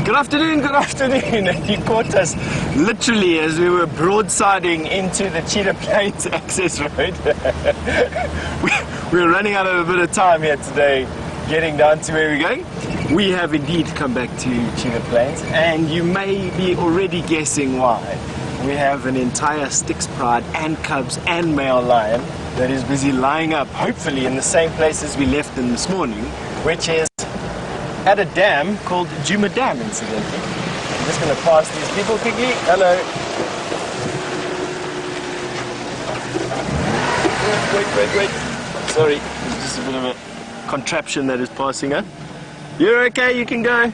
Good afternoon. You caught us literally as we were broadsiding into the Cheetah Plains access road. We're running out of a bit of time here today getting down to where we're going. We have indeed come back to Cheetah Plains, and you may be already guessing why. We have an entire Styx Pride and cubs and male lion that is busy lying up, hopefully in the same place as we left them this morning, which is at a dam called Nkuhuma Dam, incidentally. I'm just going to pass these people quickly. Hello. Wait. Sorry, there's just a bit of a contraption that is passing her. You're okay, you can go.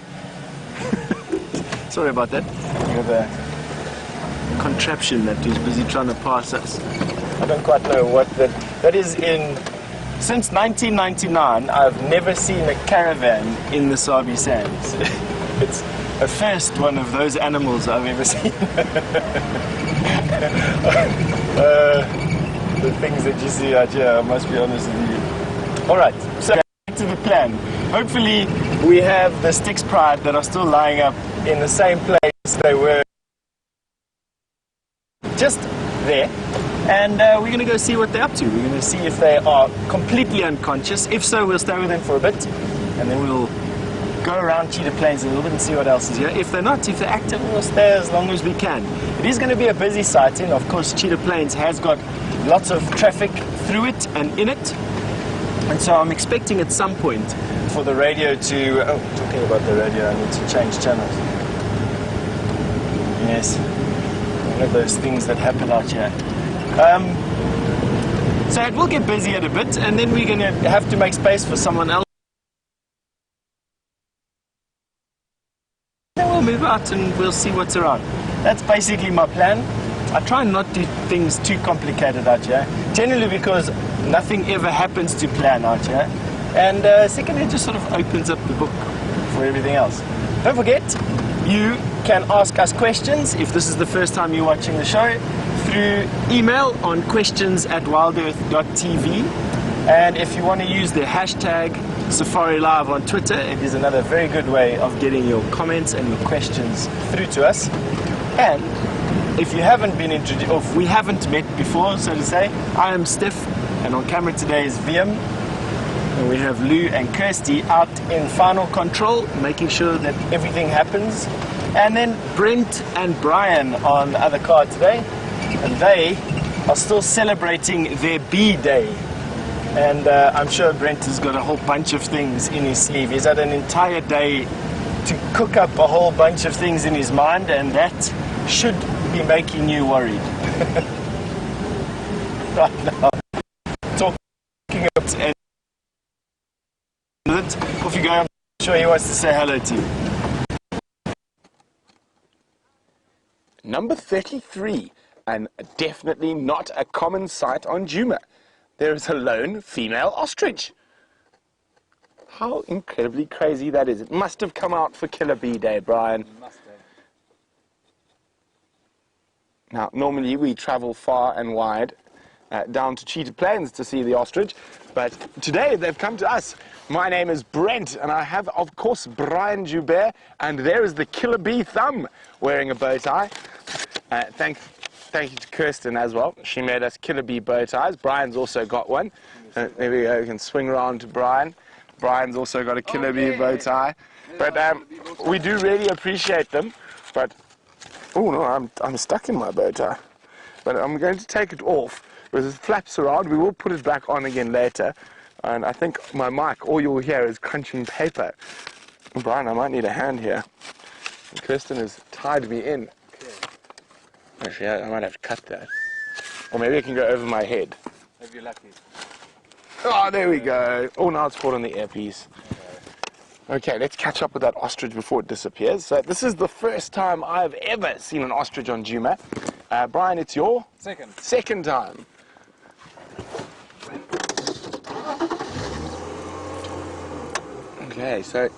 Sorry about that. We have a contraption that is busy trying to pass us. I don't quite know what that is in. Since 1999, I've never seen a caravan in the Sabi Sands. It's the first one of those animals I've ever seen. The things that you see out here, I must be honest with you. Alright, so back to the plan. Hopefully we have the Styx Pride that are still lying up in the same place they were just there. And we're going to go see what they're up to. We're going to see if they are completely unconscious. If so, we'll stay with them for a bit, and then we'll go around Cheetah Plains a little bit and see what else is here. If they're not, if they're active, we'll stay as long as we can. It is going to be a busy sighting. Of course, Cheetah Plains has got lots of traffic through it and in it. And so I'm expecting at some point for the radio to... Oh, talking about the radio, I need to change channels. Yes, one of those things that happen out here. So it will get busy a bit, and then we're going to have to make space for someone else. Then we'll move out and we'll see what's around. That's basically my plan. I try and not do things too complicated out here, generally because nothing ever happens to plan out here. And secondly, it just sort of opens up the book for everything else. Don't forget, you can ask us questions if this is the first time you're watching the show, through email on questions@wildearth.tv, and if you want to use the hashtag Safari Live on Twitter, it is another very good way of getting your comments and your questions through to us. And if you haven't been introduced, or if we haven't met before, so to say, I am Steph, and on camera today is Viam, and we have Lou and Kirsty out in final control, making sure that everything happens, and then Brent and Brian on the other car today. And they are still celebrating their bee day. And I'm sure Brent has got a whole bunch of things in his sleeve. He's had an entire day to cook up a whole bunch of things in his mind, and that should be making you worried. Right now, talking about and off you go. I'm sure he wants to say hello to you. Number 33. And definitely not a common sight on Nkuhuma. There is a lone female ostrich. How incredibly crazy that is. It must have come out for Killer Bee Day, Brian. It must have. Now, normally we travel far and wide down to Cheetah Plains to see the ostrich, but today they've come to us. My name is Brent, and I have, of course, Brian Joubert, and there is the Killer Bee Thumb wearing a bow tie. Thank you to Kirsten as well. She made us Killer Bee bow ties. Brian's also got one. There we go. We can swing around to Brian. Brian's also got a Killer Bee bow tie. But we do really appreciate them. But oh no, I'm stuck in my bow tie. But I'm going to take it off because it flaps around. We will put it back on again later. And I think my mic, all you'll hear is crunching paper. Brian, I might need a hand here. And Kirsten has tied me in. Actually, I might have to cut that. Or maybe I can go over my head. If you're lucky. Oh, there we go. Oh, now it's caught on the earpiece. Okay, let's catch up with that ostrich before it disappears. So this is the first time I've ever seen an ostrich on Nkuhuma. Brian, it's your? Second time. Okay, so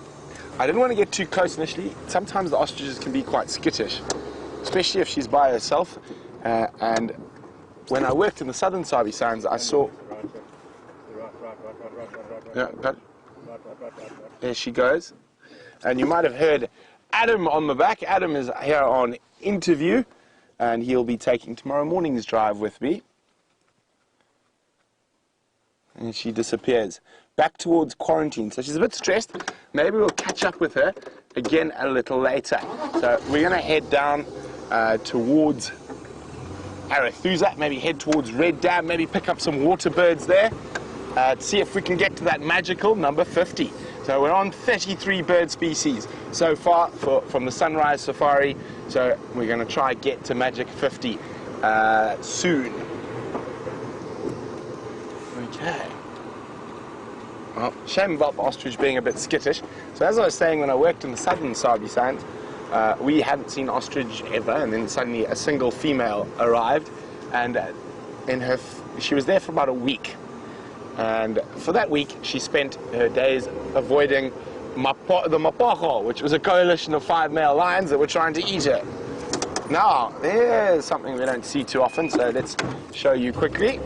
I didn't want to get too close initially. Sometimes the ostriches can be quite skittish, especially if she's by herself. And when I worked in the southern Sabi Sands, I saw... Yeah, there she goes. And you might have heard Adam on the back. Adam is here on interview, and he'll be taking tomorrow morning's drive with me. And she disappears back towards quarantine, so she's a bit stressed. Maybe we'll catch up with her again a little later. So we're going to head down towards Arathusa, maybe head towards Red Dam, maybe pick up some water birds there, to see if we can get to that magical number 50. So we're on 33 bird species so far from the sunrise safari, so we're going to try get to magic 50 soon. Okay. Well, shame about the ostrich being a bit skittish. So as I was saying, when I worked in the southern Sabi Sands, we hadn't seen ostrich ever, and then suddenly a single female arrived, and she was there for about a week. And for that week, she spent her days avoiding the mapocho, which was a coalition of 5 male lions that were trying to eat her. Now, there's something we don't see too often, so let's show you quickly.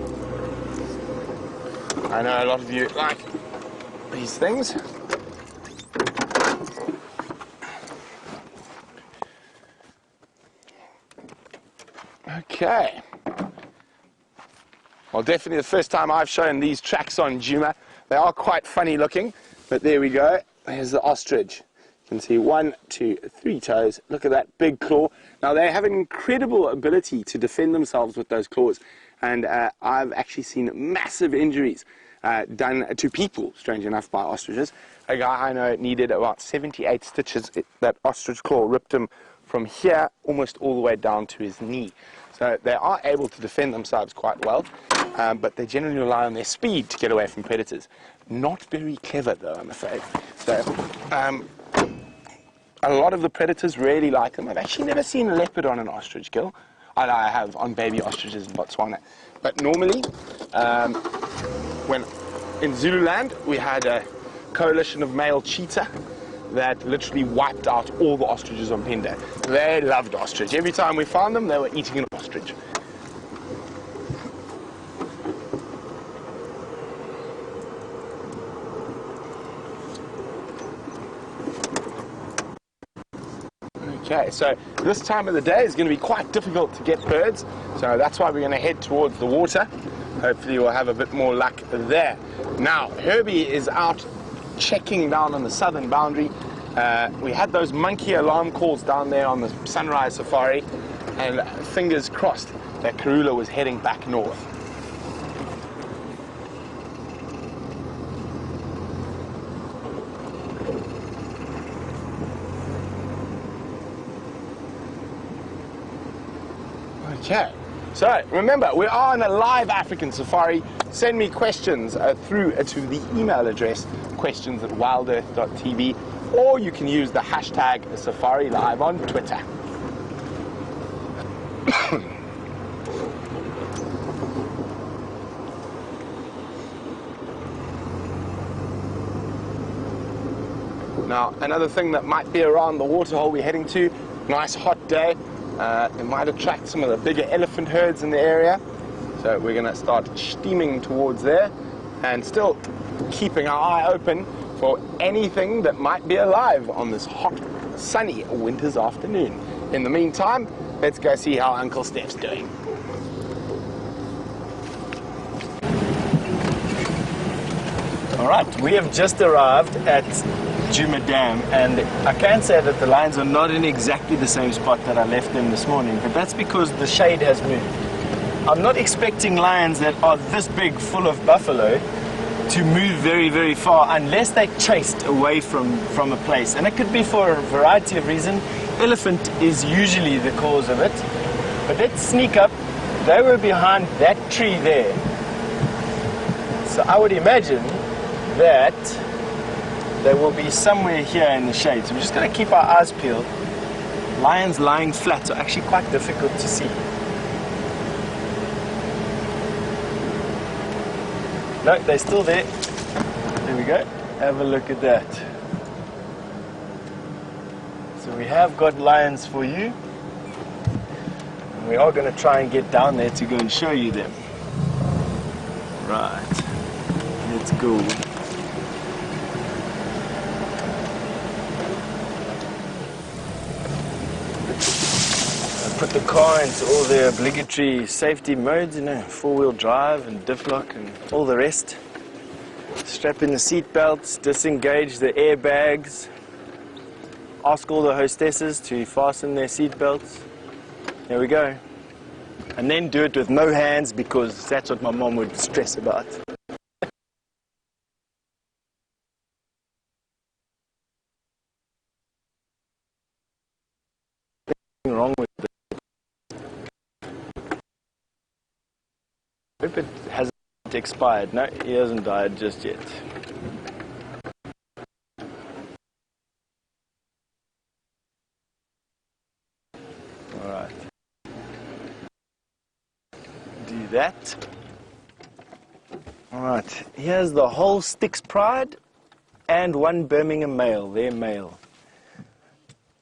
I know a lot of you like these things. Okay. Well, definitely the first time I've shown these tracks on Nkuhuma. They are quite funny looking, but there we go. There's the ostrich. You can see 1, 2, 3 toes. Look at that big claw. Now, they have an incredible ability to defend themselves with those claws, and I've actually seen massive injuries done to people, strange enough, by ostriches. A guy I know needed about 78 stitches. That ostrich claw ripped him from here almost all the way down to his knee. So they are able to defend themselves quite well, but they generally rely on their speed to get away from predators. Not very clever, though, I'm afraid. So a lot of the predators really like them. I've actually never seen a leopard on an ostrich kill. I have on baby ostriches in Botswana. But normally, when in Zululand, we had a coalition of male cheetah that literally wiped out all the ostriches on Penda. They loved ostrich. Every time we found them, they were eating an ostrich. Okay, so this time of the day is going to be quite difficult to get birds, so that's why we're going to head towards the water. Hopefully we'll have a bit more luck there. Now, Herbie is out checking down on the southern boundary. We had those monkey alarm calls down there on the sunrise safari, and fingers crossed that Karula was heading back north. Okay, so remember, we are on a live African safari. Send me questions through to the email address questions@wildearth.tv, or you can use the hashtag Safari Live on Twitter. Now, another thing that might be around the waterhole we're heading to, nice hot day. It might attract some of the bigger elephant herds in the area. So we're going to start steaming towards there and still keeping our eye open for anything that might be alive on this hot, sunny winter's afternoon. In the meantime, let's go see how Uncle Steph's doing. All right, we have just arrived at Nkuhuma Dam, and I can say that the lions are not in exactly the same spot that I left them this morning, but that's because the shade has moved. I'm not expecting lions that are this big full of buffalo to move very, very far unless they're chased away from a place, and it could be for a variety of reasons. Elephant is usually the cause of it, but let's sneak up. They were behind that tree there, so I would imagine that they will be somewhere here in the shade. So we're just going to keep our eyes peeled. Lions lying flat are actually quite difficult to see. No, they're still there. There we go. Have a look at that. So we have got lions for you. And we are going to try and get down there to go and show you them. Right. Let's go. put the car into all the obligatory safety modes, you know, four-wheel drive and diff lock and all the rest. Strap in the seat belts, disengage the airbags, ask all the hostesses to fasten their seat belts. There we go. And then do it with no hands, because that's what my mom would stress about. Nothing wrong with it. I hope it hasn't expired. No, he hasn't died just yet. Alright. Do that. Alright, here's the whole Styx Pride and one Birmingham male, their male.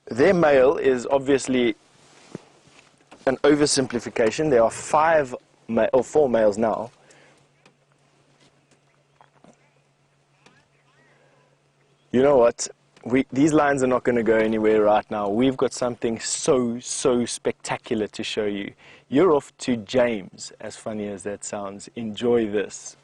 Their male is obviously an oversimplification. There are 4 males now. You know what? These lines are not going to go anywhere right now. We've got something so spectacular to show you. You're off to James, as funny as that sounds. Enjoy this.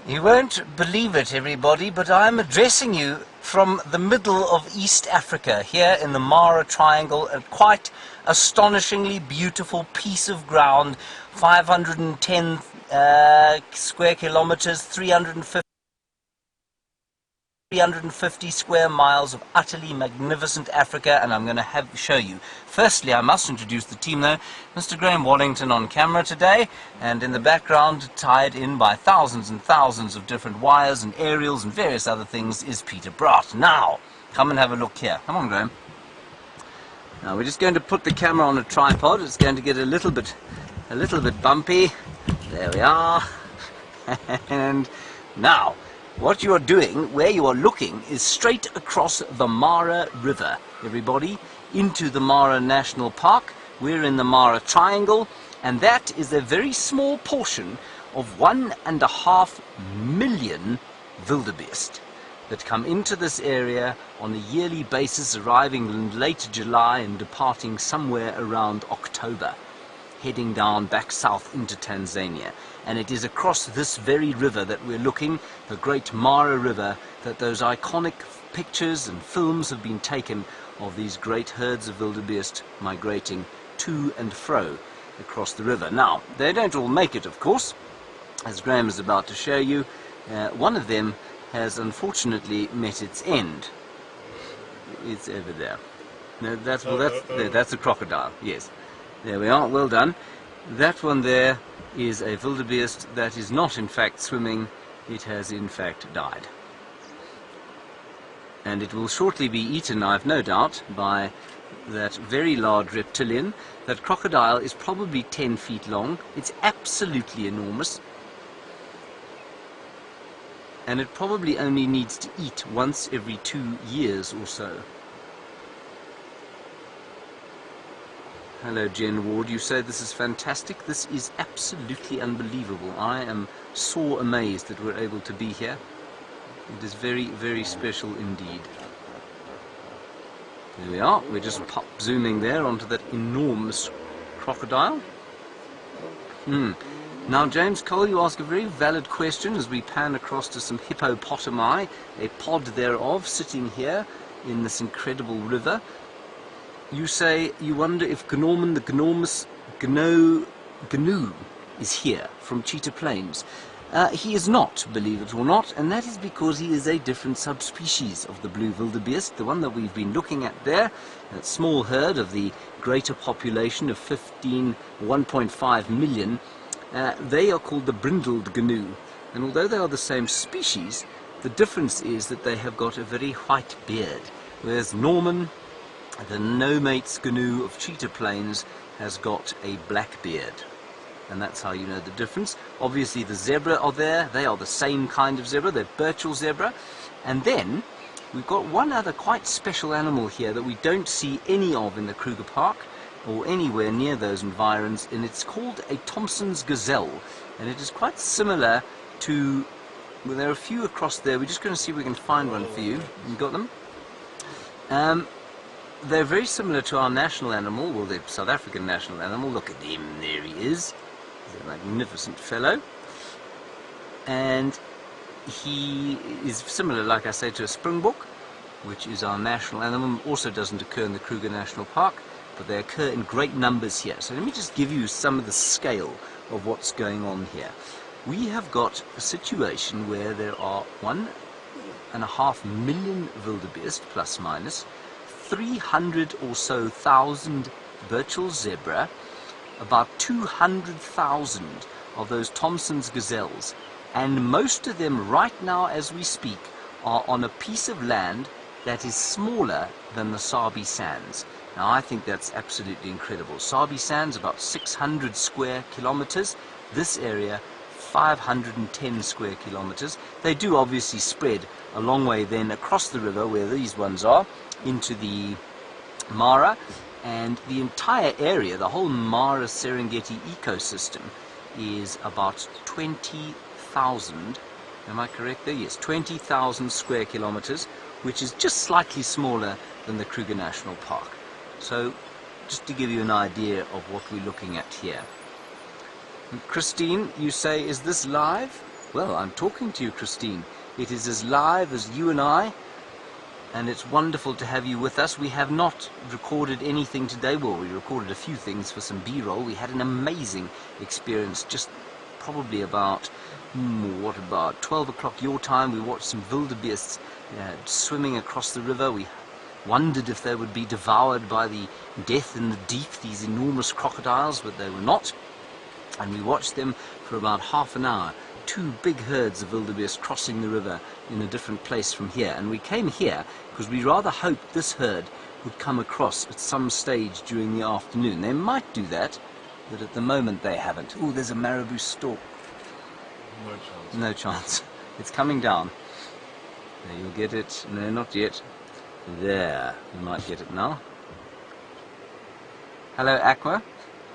You won't believe it, everybody, but I'm addressing you from the middle of East Africa, here in the Mara Triangle, a quite astonishingly beautiful piece of ground, 510 square kilometers, 350 square miles of utterly magnificent Africa, and I'm going to show you. Firstly, I must introduce the team though. Mr. Graham Waddington on camera today, and in the background, tied in by thousands and thousands of different wires and aerials and various other things, is Peter Bratt. Now, come and have a look here. Come on, Graham. Now, we're just going to put the camera on a tripod. It's going to get a little bit bumpy. There we are. And now, what you are doing, where you are looking, is straight across the Mara River, everybody, into the Mara National Park. We're in the Mara Triangle, and that is a very small portion of 1.5 million wildebeest that come into this area on a yearly basis, arriving in late July and departing somewhere around October, heading down back south into Tanzania. And it is across this very river that we're looking, the Great Mara River, that those iconic pictures and films have been taken of these great herds of wildebeest migrating to and fro across the river. Now, they don't all make it, of course, as Graham is about to show you. One of them has unfortunately met its end. It's over there. No, that's a crocodile, yes. There we are, well done. That one there is a wildebeest that is not in fact swimming, it has in fact died. And it will shortly be eaten, I've no doubt, by that very large reptilian. That crocodile is probably 10 feet long. It's absolutely enormous. And it probably only needs to eat once every 2 years or so. Hello, Jen Ward. You say this is fantastic. This is absolutely unbelievable. I am so amazed that we're able to be here. It is very special indeed. There we are. We're just zooming there onto that enormous crocodile. Now, James Cole, you ask a very valid question as we pan across to some hippopotami, a pod thereof, sitting here in this incredible river. You say you wonder if Gnorman the Gnormus Gnu is here from Cheetah Plains. He is not, believe it or not, and that is because he is a different subspecies of the blue wildebeest, the one that we've been looking at there, that small herd of the greater population of 1.5 million. They are called the brindled gnu, and although they are the same species, the difference is that they have got a very white beard, whereas Norman, the no-mates gnu of Cheetah Plains, has got a black beard. And that's how you know the difference. Obviously the zebra are there. They are the same kind of zebra. They're Birchall zebra. And then we've got one other quite special animal here that we don't see any of in the Kruger Park or anywhere near those environs, and it's called a Thompson's gazelle. And it is quite similar to well, there are a few across there. We're just going to see if we can find one for you. You got them? They're very similar to our national animal, well, the South African national animal. Look at him, there he is. He's a magnificent fellow. And he is similar, like I say, to a springbok, which is our national animal. Also doesn't occur in the Kruger National Park, but they occur in great numbers here. So let me just give you some of the scale of what's going on here. We have got a situation where there are 1.5 million wildebeest, plus minus, 300 or so thousand Burchell zebra, about 200,000 of those Thompson's gazelles, and most of them right now as we speak are on a piece of land that is smaller than the Sabi Sands. Now I think that's absolutely incredible. Sabi Sands about 600 square kilometers, this area 510 square kilometers. They do obviously spread a long way then across the river where these ones are into the Mara, and the entire area, the whole Mara Serengeti ecosystem, is about 20,000, am I correct there? Yes, 20,000 square kilometers, which is just slightly smaller than the Kruger National Park. So just to give you an idea of what we're looking at here. And Christine, you say, is this live? Well, I'm talking to you, Christine. It is as live as you and I, and it's wonderful to have you with us. We have not recorded anything today. Well, we recorded a few things for some B-roll. We had an amazing experience just probably about, what about 12 o'clock your time. We watched some wildebeests swimming across the river. We wondered if they would be devoured by the death in the deep, these enormous crocodiles, but they were not. And we watched them for about half an hour. Two big herds of wildebeest crossing the river in a different place from here. And we came here because we rather hoped this herd would come across at some stage during the afternoon. They might do that, but at the moment they haven't. Oh, there's a marabou stork. No chance. No chance. It's coming down. There, you'll get it. No, not yet. There, you might get it now. Hello, Aqua.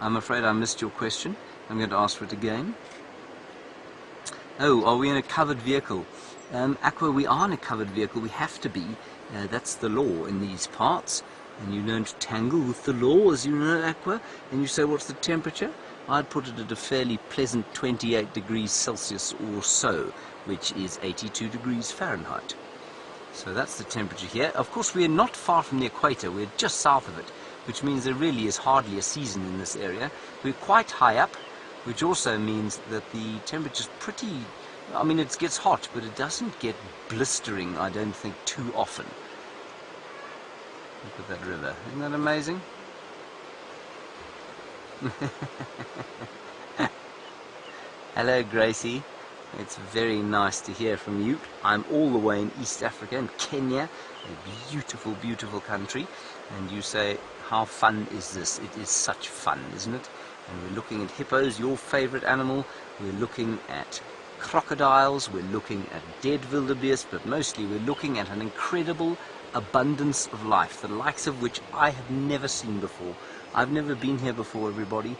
I'm afraid I missed your question. I'm going to ask for it again. Oh, are we in a covered vehicle? Aqua, we are in a covered vehicle. We have to be. That's the law in these parts. And you don't tangle with the law, as you know, Aqua. And you say, what's the temperature? I'd put it at a fairly pleasant 28 degrees Celsius or so, which is 82 degrees Fahrenheit. So that's the temperature here. Of course, we're not far from the equator. We're just south of it, which means there really is hardly a season in this area. We're quite high up, which also means that the temperature's pretty, I mean, it gets hot, but it doesn't get blistering, I don't think, too often. Look at that river. Isn't that amazing? Hello, Gracie. It's very nice to hear from you. I'm all the way in East Africa, in Kenya, a beautiful, beautiful country. And you say, how fun is this? It is such fun, isn't it? And we're looking at hippos, your favorite animal. We're looking at crocodiles. We're looking at dead wildebeest, but mostly we're looking at an incredible abundance of life, the likes of which I have never seen before. I've never been here before, everybody,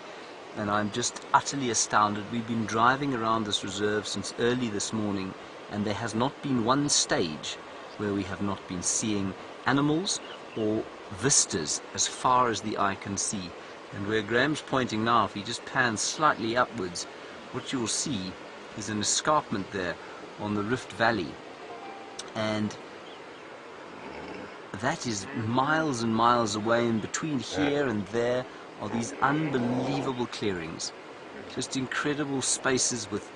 and I'm just utterly astounded. We've been driving around this reserve since early this morning, and there has not been one stage where we have not been seeing animals or vistas as far as the eye can see. And where Graham's pointing now, if he just pans slightly upwards, what you'll see is an escarpment there on the Rift Valley, and that is miles and miles away, and between here and there are these unbelievable clearings, just incredible spaces with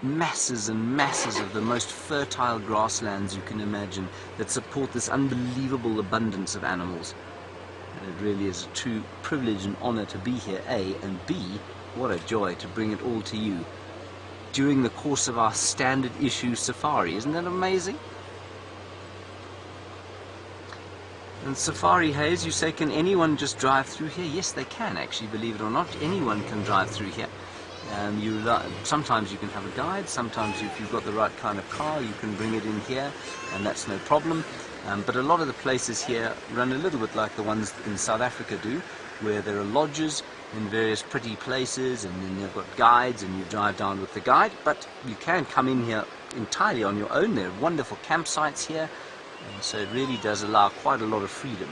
masses and masses of the most fertile grasslands you can imagine that support this unbelievable abundance of animals. And it really is a true privilege and honor to be here, A, and B, what a joy to bring it all to you during the course of our standard issue safari. Isn't that amazing? And Safari Hayes, you say, can anyone just drive through here? Yes, they can actually, believe it or not. Anyone can drive through here. Sometimes you can have a guide, sometimes if you've got the right kind of car, you can bring it in here, and that's no problem. But a lot of the places here run a little bit like the ones in South Africa do, where there are lodges in various pretty places, and then they've got guides, and you drive down with the guide. But you can come in here entirely on your own. There are wonderful campsites here, and so it really does allow quite a lot of freedom.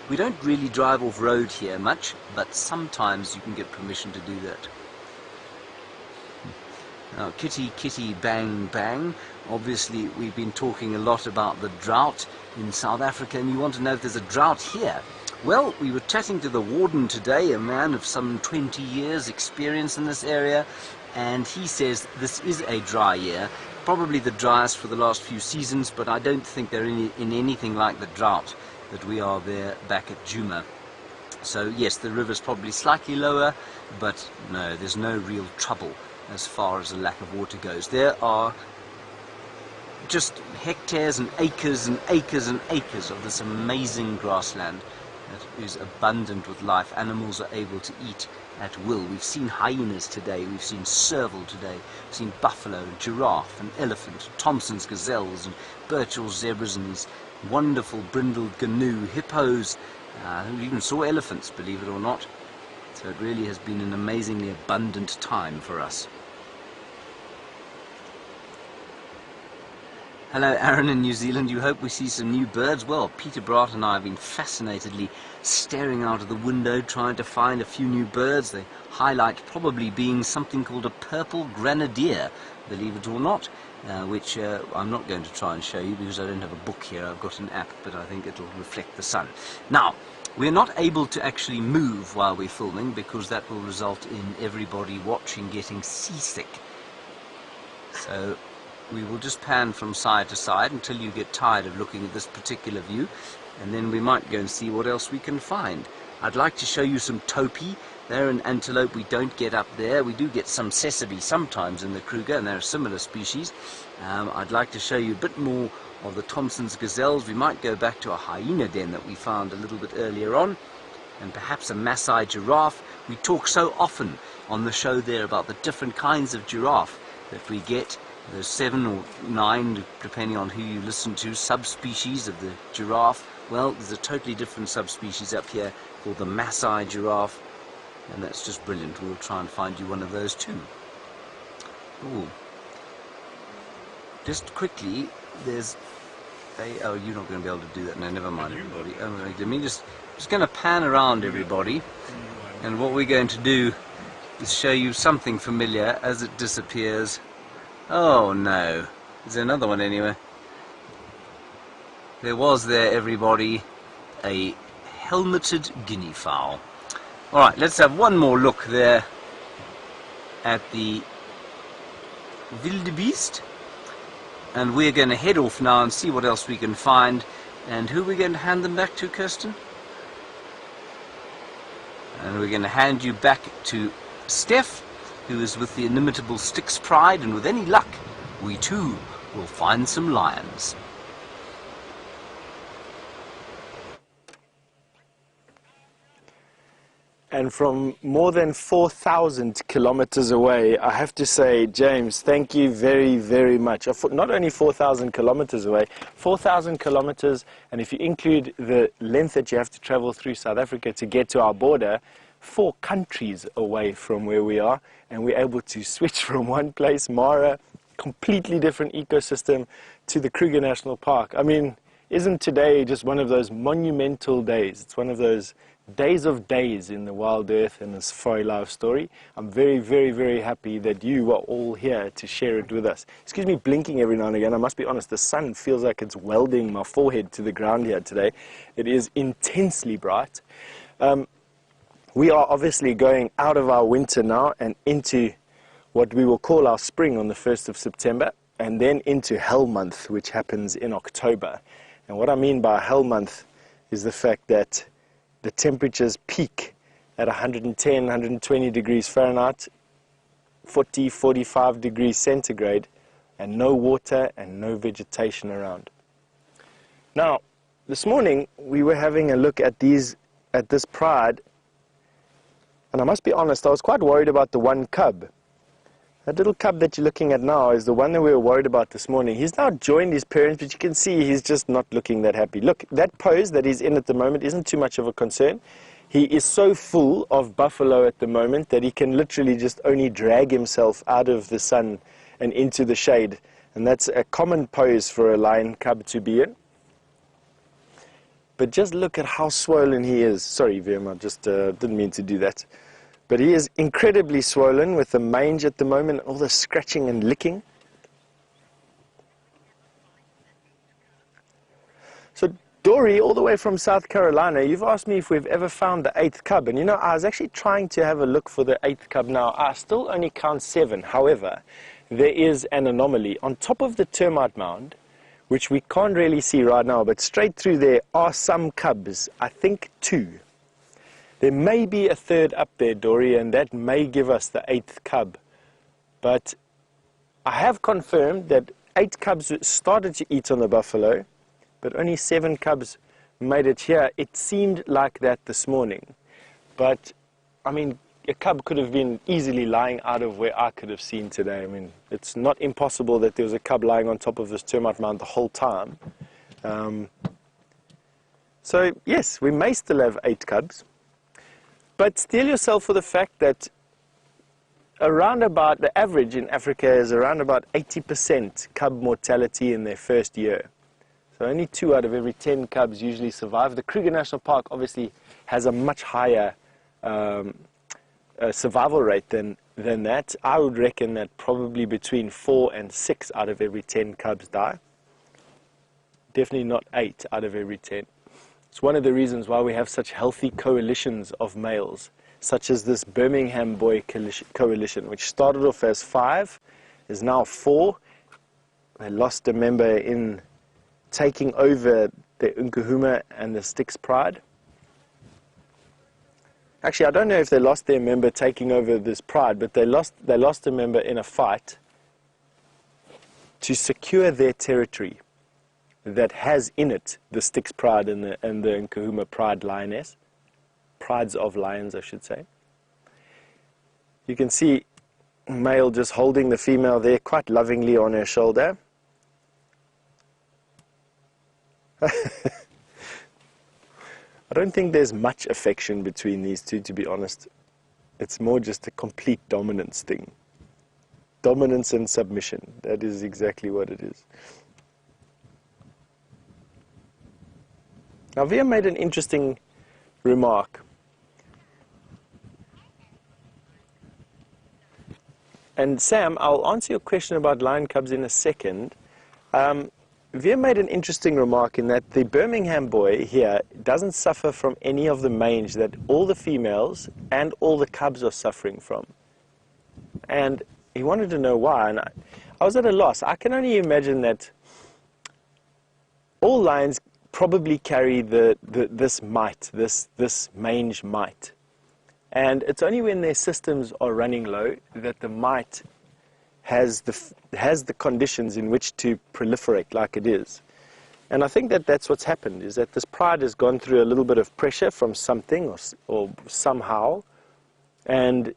We don't really drive off-road here much, but sometimes you can get permission to do that. Now, kitty, kitty, bang, bang. Obviously, we've been talking a lot about the drought in South Africa, and you want to know if there's a drought here. Well, we were chatting to the warden today, a man of some 20 years experience in this area, and he says this is a dry year, probably the driest for the last few seasons, but I don't think they're in anything like the drought that we are there back at Djuma. So yes, the river's probably slightly lower, but no, there's no real trouble as far as the lack of water goes. There are just hectares and acres and acres and acres of this amazing grassland that is abundant with life. Animals are able to eat at will. We've seen hyenas today, we've seen serval today, we've seen buffalo, and giraffe and elephant, Thompson's gazelles and Birchall's zebras, and these wonderful brindled gnu, hippos, we even saw elephants, believe it or not. So it really has been an amazingly abundant time for us. Hello Aaron in New Zealand, you hope we see some new birds? Well, Peter Bart and I have been fascinatedly staring out of the window trying to find a few new birds. The highlight probably being something called a purple grenadier, believe it or not, which I'm not going to try and show you because I don't have a book here. I've got an app, but I think it'll reflect the sun. Now, we're not able to actually move while we're filming because that will result in everybody watching getting seasick. So we will just pan from side to side until you get tired of looking at this particular view, and then we might go and see what else we can find. I'd like to show you some topi. They're an antelope we don't get up there. We do get some sesame sometimes in the Kruger, and they're a similar species. I'd like to show you a bit more of the Thompson's gazelles. We might go back to a hyena den that we found a little bit earlier on, and perhaps a Maasai giraffe. We talk so often on the show there about the different kinds of giraffe that we get. There's 7 or 9, depending on who you listen to, subspecies of the giraffe. Well, there's a totally different subspecies up here called the Maasai giraffe, and that's just brilliant. We'll try and find you one of those too. Ooh. Just quickly, there's a... Oh, you're not going to be able to do that. No, never mind, everybody. Let me just going to pan around, everybody, and what we're going to do is show you something familiar as it disappears. Oh no, there's another one anyway. There was there, everybody, a helmeted guinea fowl. Alright, let's have one more look there at the wildebeest, and we're going to head off now and see what else we can find. And who are we going to hand them back to, Kirsten? And we're going to hand you back to Steph, who is with the inimitable Styx Pride, and with any luck, we too will find some lions. And from more than 4,000 kilometers away, I have to say, James, thank you very, very much. Not only 4,000 kilometers away, 4,000 kilometers, and if you include the length that you have to travel through South Africa to get to our border, 4 countries away from where we are, and we're able to switch from one place, Mara, completely different ecosystem, to the Kruger National Park. I mean, isn't today just one of those monumental days? It's one of those days of days in the WildEarth and the Safari Live story. I'm very, very, very happy that you are all here to share it with us. Excuse me blinking every now and again. I must be honest, the sun feels like it's welding my forehead to the ground here today. It is intensely bright. We are obviously going out of our winter now and into what we will call our spring on the 1st of September, and then into Hell Month, which happens in October. And what I mean by Hell Month is the fact that the temperatures peak at 110, 120 degrees Fahrenheit, 40, 45 degrees centigrade, and no water and no vegetation around. Now, this morning we were having a look at this pride, and I must be honest, I was quite worried about the one cub. That little cub that you're looking at now is the one that we were worried about this morning. He's now joined his parents, but you can see he's just not looking that happy. Look, that pose that he's in at the moment isn't too much of a concern. He is so full of buffalo at the moment that he can literally just only drag himself out of the sun and into the shade. And that's a common pose for a lion cub to be in. But just look at how swollen he is. Sorry, VM, I just didn't mean to do that. But he is incredibly swollen with the mange at the moment, all the scratching and licking. So Dory, all the way from South Carolina, you've asked me if we've ever found the 8th cub. And you know, I was actually trying to have a look for the 8th cub now. I still only count 7. However, there is an anomaly. On top of the termite mound, which we can't really see right now, but straight through there are some cubs, I think 2. There may be a 3rd up there, Dory, and that may give us the 8th cub. But I have confirmed that 8 cubs started to eat on the buffalo, but only 7 cubs made it here. It seemed like that this morning. But, I mean, a cub could have been easily lying out of where I could have seen today. I mean, it's not impossible that there was a cub lying on top of this termite mound the whole time. So, yes, we may still have 8 cubs. But steel yourself for the fact that around about, the average in Africa is around about 80% cub mortality in their first year. So only 2 out of every 10 cubs usually survive. The Kruger National Park obviously has a much higher survival rate than that. I would reckon that probably between 4 and 6 out of every 10 cubs die. Definitely not 8 out of every 10. It's one of the reasons why we have such healthy coalitions of males, such as this Birmingham boy coalition, which started off as 5, is now 4. They lost a member in taking over the Nkuhuma and the Styx Pride. Actually, I don't know if they lost their member taking over this pride, but they lost a member in a fight to secure their territory that has in it the Styx Pride and the Nkuhuma Pride lioness, prides of lions, I should say. You can see male just holding the female there quite lovingly on her shoulder. I don't think there's much affection between these two, to be honest. It's more just a complete dominance thing. Dominance and submission. That is exactly what it is. Now, Via made an interesting remark. And Sam, I'll answer your question about lion cubs in a second. Via made an interesting remark in that the Birmingham boy here doesn't suffer from any of the mange that all the females and all the cubs are suffering from. And he wanted to know why, and I was at a loss. I can only imagine that all lions probably carry this mite, this mange mite. And it's only when their systems are running low that the mite has the conditions in which to proliferate like it is. And I think that that's what's happened, is that this pride has gone through a little bit of pressure from something or somehow, and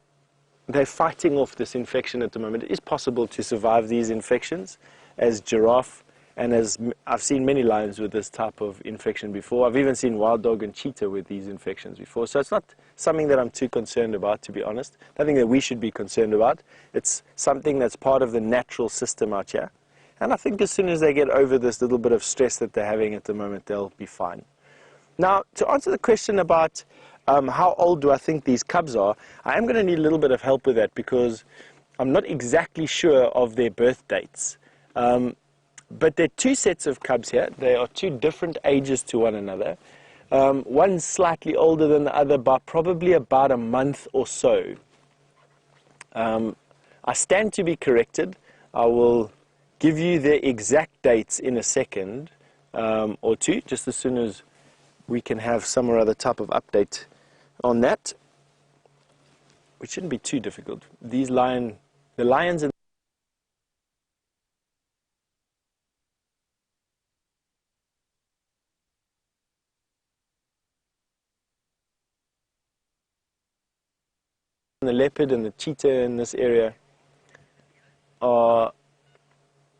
they're fighting off this infection at the moment. It is possible to survive these infections as giraffe, and as I've seen many lions with this type of infection before. I've even seen wild dog and cheetah with these infections before. So it's not something that I'm too concerned about, to be honest. Nothing that we should be concerned about. It's something that's part of the natural system out here. And I think as soon as they get over this little bit of stress that they're having at the moment, they'll be fine. Now, to answer the question about how old do I think these cubs are, I am going to need a little bit of help with that because I'm not exactly sure of their birth dates. But there are 2 sets of cubs here. They are 2 different ages to one another. One's slightly older than the other by probably about a month or so. I stand to be corrected. I will give you the exact dates in a second or 2, just as soon as we can have some or other type of update on that, which shouldn't be too difficult. The lions and the leopard and the cheetah in this area are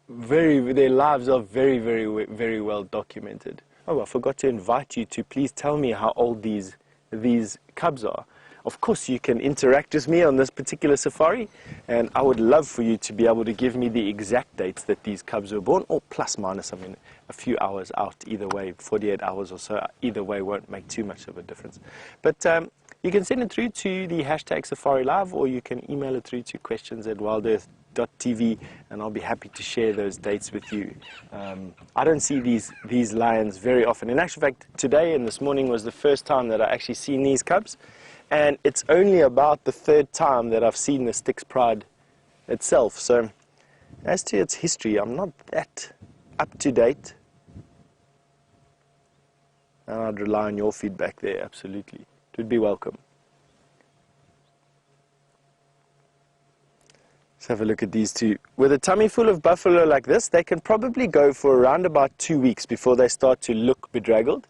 their lives are very, very, very well documented. Oh, I forgot to invite you to please tell me how old these cubs are. of course, you can interact with me on this particular safari, and I would love for you to be able to give me the exact dates that these cubs were born, or plus minus, I mean, a few hours out either way, 48 hours or so, either way won't make too much of a difference. But you can send it through to the hashtag Safari Live, or you can email it through to questions@wildearth.tv, and I'll be happy to share those dates with you. I don't see these lions very often. In actual fact, today and this morning was the first time that I actually seen these cubs, and it's only about the third time that I've seen the Styx Pride itself. So as to its history, I'm not that up to date, and I'd rely on your feedback there, absolutely. It would be welcome. Let's have a look at these two. With a tummy full of buffalo like this, they can probably go for around about 2 weeks before they start to look bedraggled.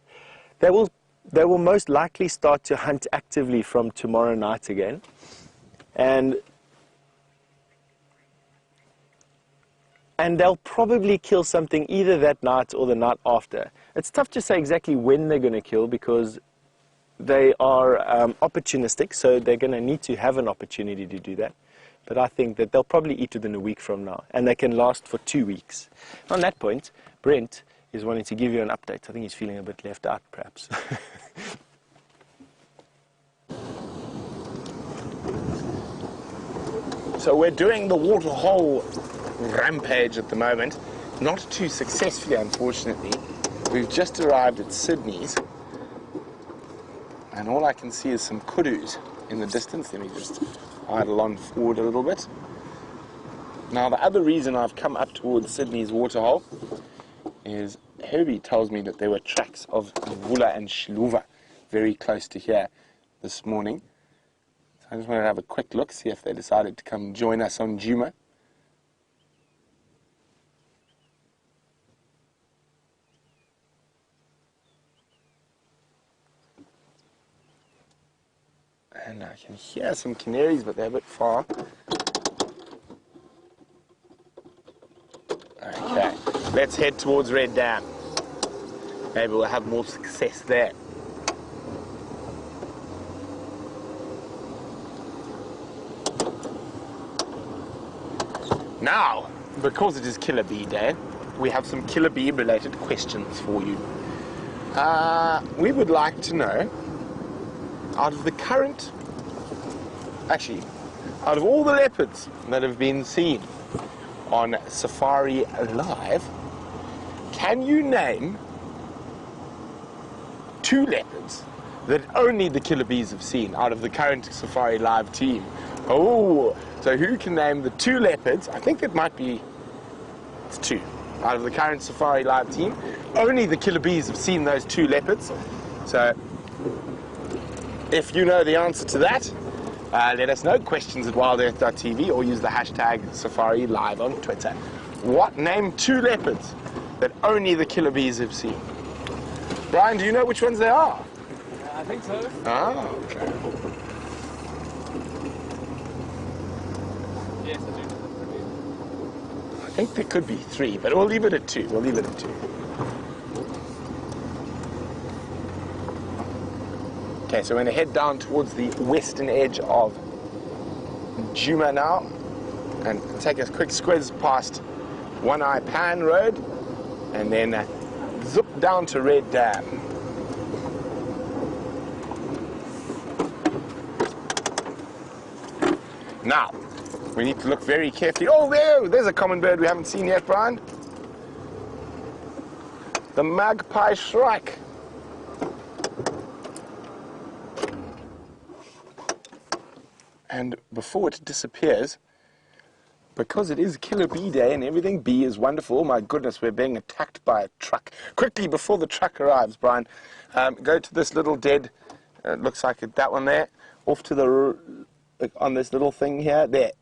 They will most likely start to hunt actively from tomorrow night again. And they'll probably kill something either that night or the night after. It's tough to say exactly when they're going to kill, because they are opportunistic, so they're going to need to have an opportunity to do that. But I think that they'll probably eat within a week from now, and they can last for 2 weeks. On that point, Brent is wanting to give you an update. I think he's feeling a bit left out, perhaps. So we're doing the waterhole rampage at the moment. Not too successfully, unfortunately. We've just arrived at Sydney's, and all I can see is some kudus in the distance. Let me just idle on forward a little bit. Now, the other reason I've come up towards Sydney's waterhole is Herbie tells me that there were tracks of Vula and Shluva very close to here this morning. So I just wanted to have a quick look, see if they decided to come join us on Nkuhuma. And I can hear some canaries, but they're a bit far. Okay, let's head towards Red Dam. Maybe we'll have more success there. Now, because it is Killer Bee Day, we have some Killer Bee related questions for you. We would like to know, out of the current, actually, out of all the leopards that have been seen on Safari Live, can you name 2 leopards that only the Killer Bees have seen out of the current Safari Live team? Oh, so who can name the 2 leopards? I think it might be, it's 2. Out of the current Safari Live team, only the Killer Bees have seen those 2 leopards. So if you know the answer to that, let us know, questions@wildearth.tv, or use the hashtag Safari Live on Twitter. Name 2 leopards that only the Killer Bees have seen. Brian, do you know which ones they are? I think so. Ah, okay. Yes, I do. I think there could be 3, but we'll leave it at 2. We'll leave it at 2. Okay, so we're going to head down towards the western edge of Nkuhuma now, and take a quick squiz past One Eye Pan Road, and then zip down to Red Dam. Now, we need to look very carefully. Oh, there's a common bird we haven't seen yet, Brian. The magpie shrike. And before it disappears, because it is Killer Bee Day and everything bee is wonderful, oh my goodness, we're being attacked by a truck. Quickly, before the truck arrives, Brian, go to this little dead, looks like that one there, off to the, on this little thing here, there.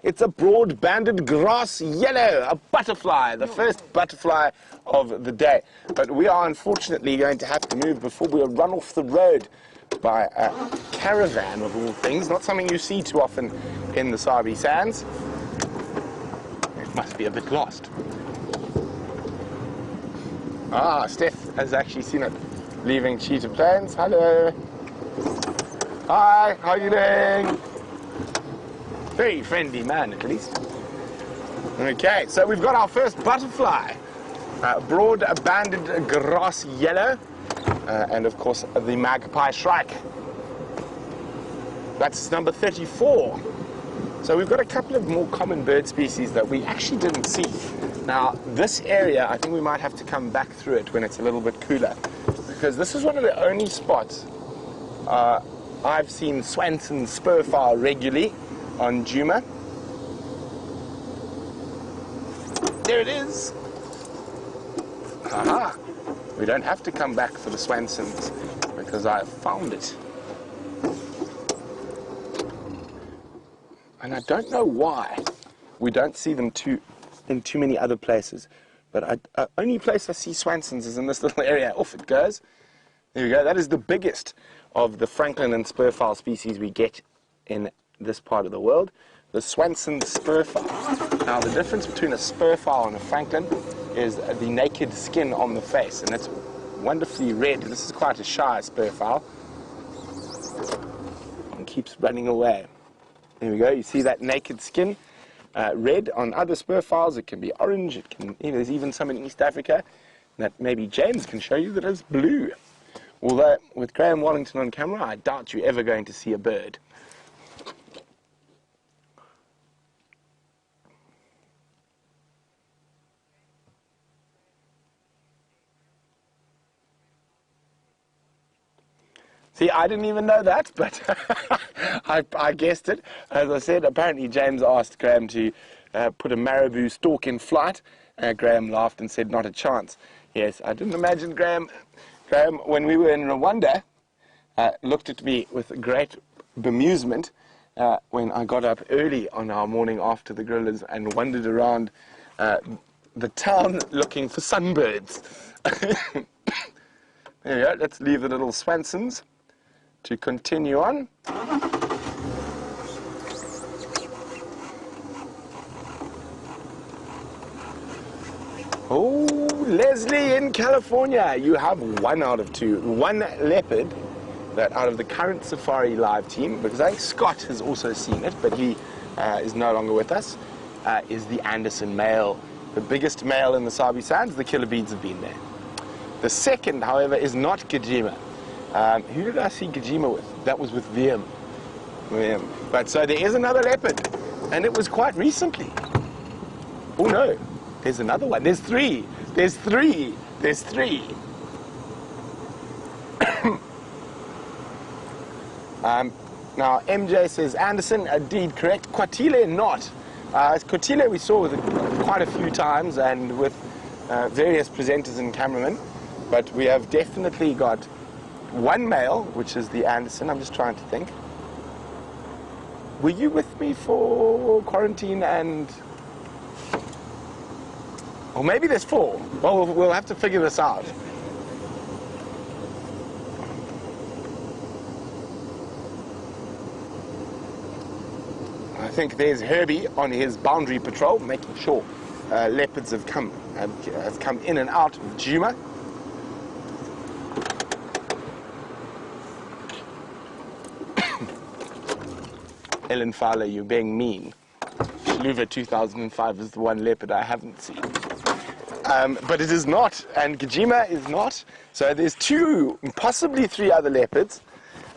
It's a broad-banded grass yellow, a butterfly, the first butterfly of the day. But we are unfortunately going to have to move before we run off the road by a caravan of all things, not something you see too often in the Sabi Sands. It must be a bit lost. Ah, Steph has actually seen it leaving Cheetah Plains. Hello. Hi, how are you doing? Very friendly man, at least. Okay, so we've got our first butterfly. Broad banded grass yellow, and of course the magpie shrike. That's number 34. So we've got a couple of more common bird species that we actually didn't see. Now this area, I think we might have to come back through it when it's a little bit cooler, because this is one of the only spots I've seen Swanson's spurfowl regularly on Nkuhuma. There it is. Aha! We don't have to come back for the Swansons because I found it. And I don't know why we don't see them in too many other places. But only place I see Swansons is in this little area. Off it goes. There we go. That is the biggest of the francolin and spurfowl species we get in this part of the world. The Swanson spurfowl. Now the difference between a spurfowl and a francolin is the naked skin on the face, and it's wonderfully red. This is quite a shy spurfowl. And keeps running away. There we go. You see that naked skin, red. On other spurfowls it can be orange. It can, there's even some in East Africa that maybe James can show you that is blue. Although with Graham Wallington on camera, I doubt you're ever going to see a bird. See, I didn't even know that, but I guessed it. As I said, apparently James asked Graham to put a marabou stork in flight. Graham laughed and said, not a chance. Yes, I didn't imagine Graham, when we were in Rwanda, looked at me with great bemusement when I got up early on our morning after the gorillas and wandered around the town looking for sunbirds. There we go. Let's leave the little Swansons to continue on. Oh, Leslie in California, you have 1 out of 2. One leopard that out of the current Safari Live team, because I think Scott has also seen it, but he is no longer with us, is the Anderson male. The biggest male in the Sabi Sands. The killer beads have been there. The second, however, is not Gajima. Who did I see Gajima with? That was with VM. But so there is another leopard, and it was quite recently. Oh no, there's another one. There's 3. There's 3. There's 3. Now MJ says Anderson, indeed correct. Quatile not. Quatile we saw with quite a few times and with various presenters and cameramen. But we have definitely got 1 male, which is the Anderson. I'm just trying to think. Were you with me for quarantine and... Or maybe there's 4. Well, we'll have to figure this out. I think there's Herbie on his boundary patrol, making sure leopards have come in and out of Nkuhuma. Ellen Fowler, you're being mean. Shluva 2005 is the one leopard I haven't seen. But it is not, and Gajima is not. So there's 2, possibly 3 other leopards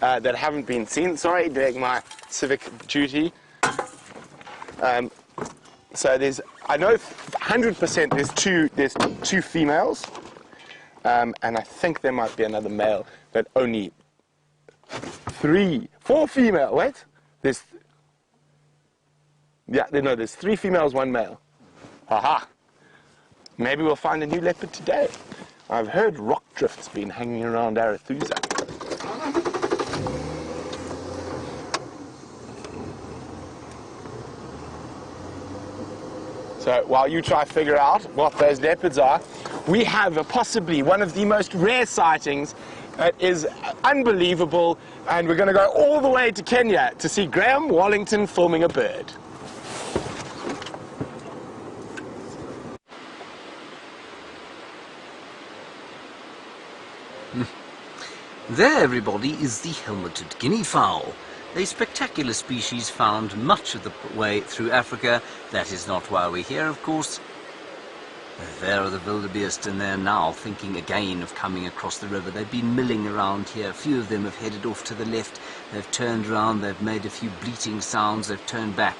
that haven't been seen. Sorry, doing my civic duty. So there's, I know 100% there's two females, and I think there might be another male, but only 4 female. Wait, there's 3 females, 1 male. Aha! Maybe we'll find a new leopard today. I've heard rock drift's been hanging around Arathusa. So while you try to figure out what those leopards are, we have possibly one of the most rare sightings that is unbelievable, and we're going to go all the way to Kenya to see Graham Wallington filming a bird. There, everybody, is the helmeted guinea fowl, a spectacular species found much of the way through Africa. That is not why we're here, of course. There are the wildebeest, and they're now thinking again of coming across the river. They've been milling around here. A few of them have headed off to the left. They've turned around, they've made a few bleating sounds, they've turned back.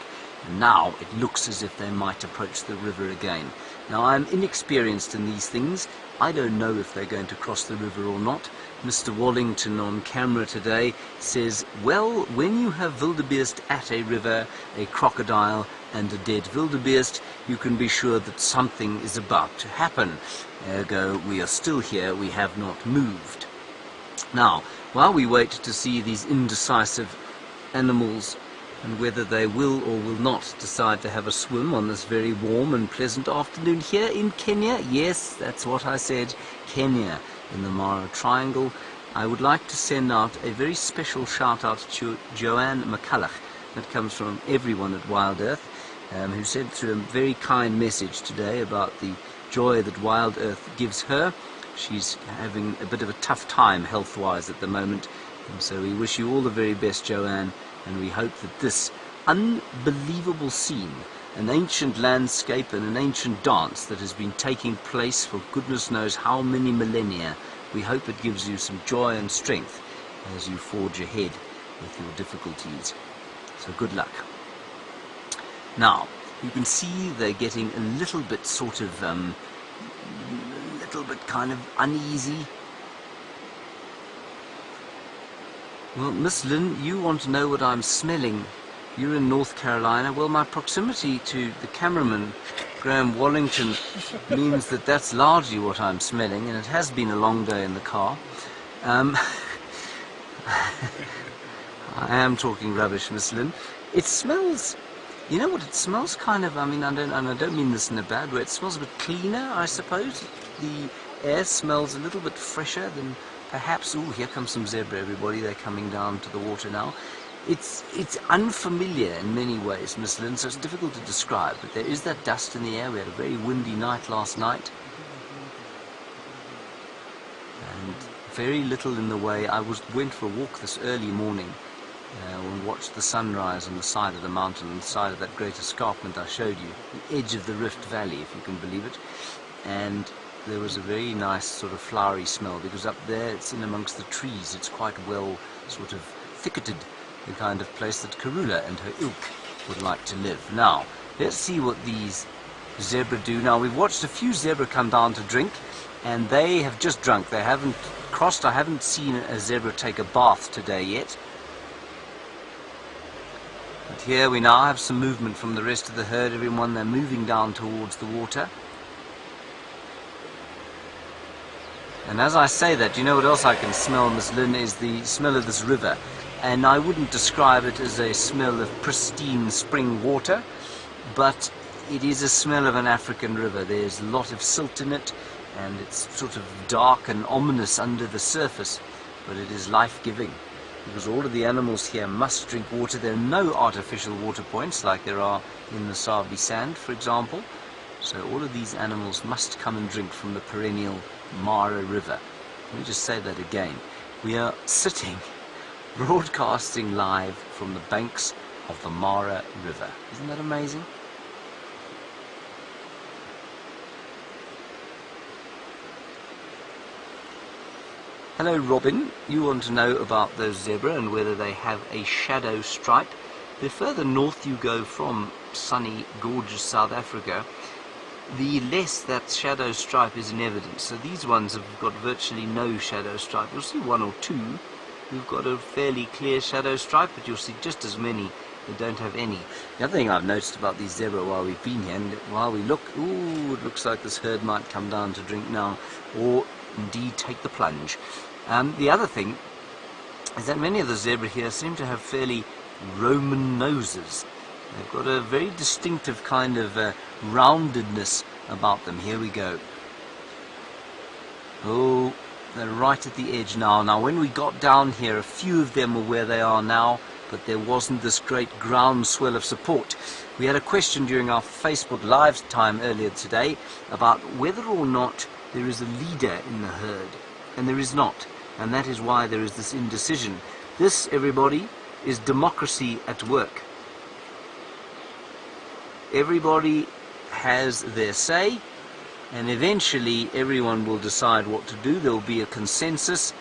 And now it looks as if they might approach the river again. Now, I'm inexperienced in these things. I don't know if they're going to cross the river or not. Mr. Wallington on camera today says, well, when you have wildebeest at a river, a crocodile and a dead wildebeest, you can be sure that something is about to happen. Ergo, we are still here, we have not moved. Now, while we wait to see these indecisive animals and whether they will or will not decide to have a swim on this very warm and pleasant afternoon here in Kenya. Yes, that's what I said, Kenya, in the Mara Triangle. I would like to send out a very special shout out to Joanne McCulloch. That comes from everyone at WildEarth, who sent through a very kind message today about the joy that WildEarth gives her. She's having a bit of a tough time health-wise at the moment, and so we wish you all the very best, Joanne. And we hope that this unbelievable scene, an ancient landscape and an ancient dance that has been taking place for goodness knows how many millennia, we hope it gives you some joy and strength as you forge ahead with your difficulties. So good luck. Now, you can see they're getting a little bit sort of, kind of uneasy. Well, Miss Lynn, you want to know what I'm smelling. You're in North Carolina. Well, my proximity to the cameraman, Graham Wallington, means that that's largely what I'm smelling, and it has been a long day in the car. I am talking rubbish, Miss Lynn. It smells, you know what, it smells kind of, I don't mean this in a bad way, it smells a bit cleaner, I suppose. The air smells a little bit fresher than perhaps, here comes some zebra, everybody, they're coming down to the water now. It's unfamiliar in many ways, Miss Lynn, so it's difficult to describe, but there is that dust in the air. We had a very windy night last night, and very little in the way. I went for a walk this early morning and watched the sunrise on the side of the mountain, on the side of that great escarpment I showed you, the edge of the Rift Valley, if you can believe it, and there was a very nice sort of flowery smell, because up there it's in amongst the trees, it's quite well sort of thicketed, the kind of place that Karula and her ilk would like to live. Now, let's see what these zebra do. Now, we've watched a few zebra come down to drink, and they have just drunk. They haven't crossed. I haven't seen a zebra take a bath today yet. But here we now have some movement from the rest of the herd. Everyone, they're moving down towards the water. And as I say that, you know what else I can smell, Miss Lynn, is the smell of this river. And I wouldn't describe it as a smell of pristine spring water, but it is a smell of an African river. There's a lot of silt in it, and it's sort of dark and ominous under the surface, but it is life-giving, because all of the animals here must drink water. There are no artificial water points like there are in the Sabi Sand, for example. So all of these animals must come and drink from the perennial Mara River. Let me just say that again. We are sitting, broadcasting live from the banks of the Mara River. Isn't that amazing? Hello, Robin. You want to know about those zebra and whether they have a shadow stripe. The further north you go from sunny, gorgeous South Africa, the less that shadow stripe is in evidence. So these ones have got virtually no shadow stripe. You'll see one or two who've got a fairly clear shadow stripe, but you'll see just as many that don't have any. The other thing I've noticed about these zebra while we've been here, and while we look, it looks like this herd might come down to drink now, or indeed take the plunge. The other thing is that many of the zebra here seem to have fairly Roman noses. They've got a very distinctive kind of roundedness about them. Here we go. Oh, they're right at the edge now. Now, when we got down here, a few of them were where they are now, but there wasn't this great groundswell of support. We had a question during our Facebook Live time earlier today about whether or not there is a leader in the herd, and there is not. and that is why there is this indecision. This, everybody, is democracy at work. Everybody has their say, and eventually everyone will decide what to do. There will be a consensus,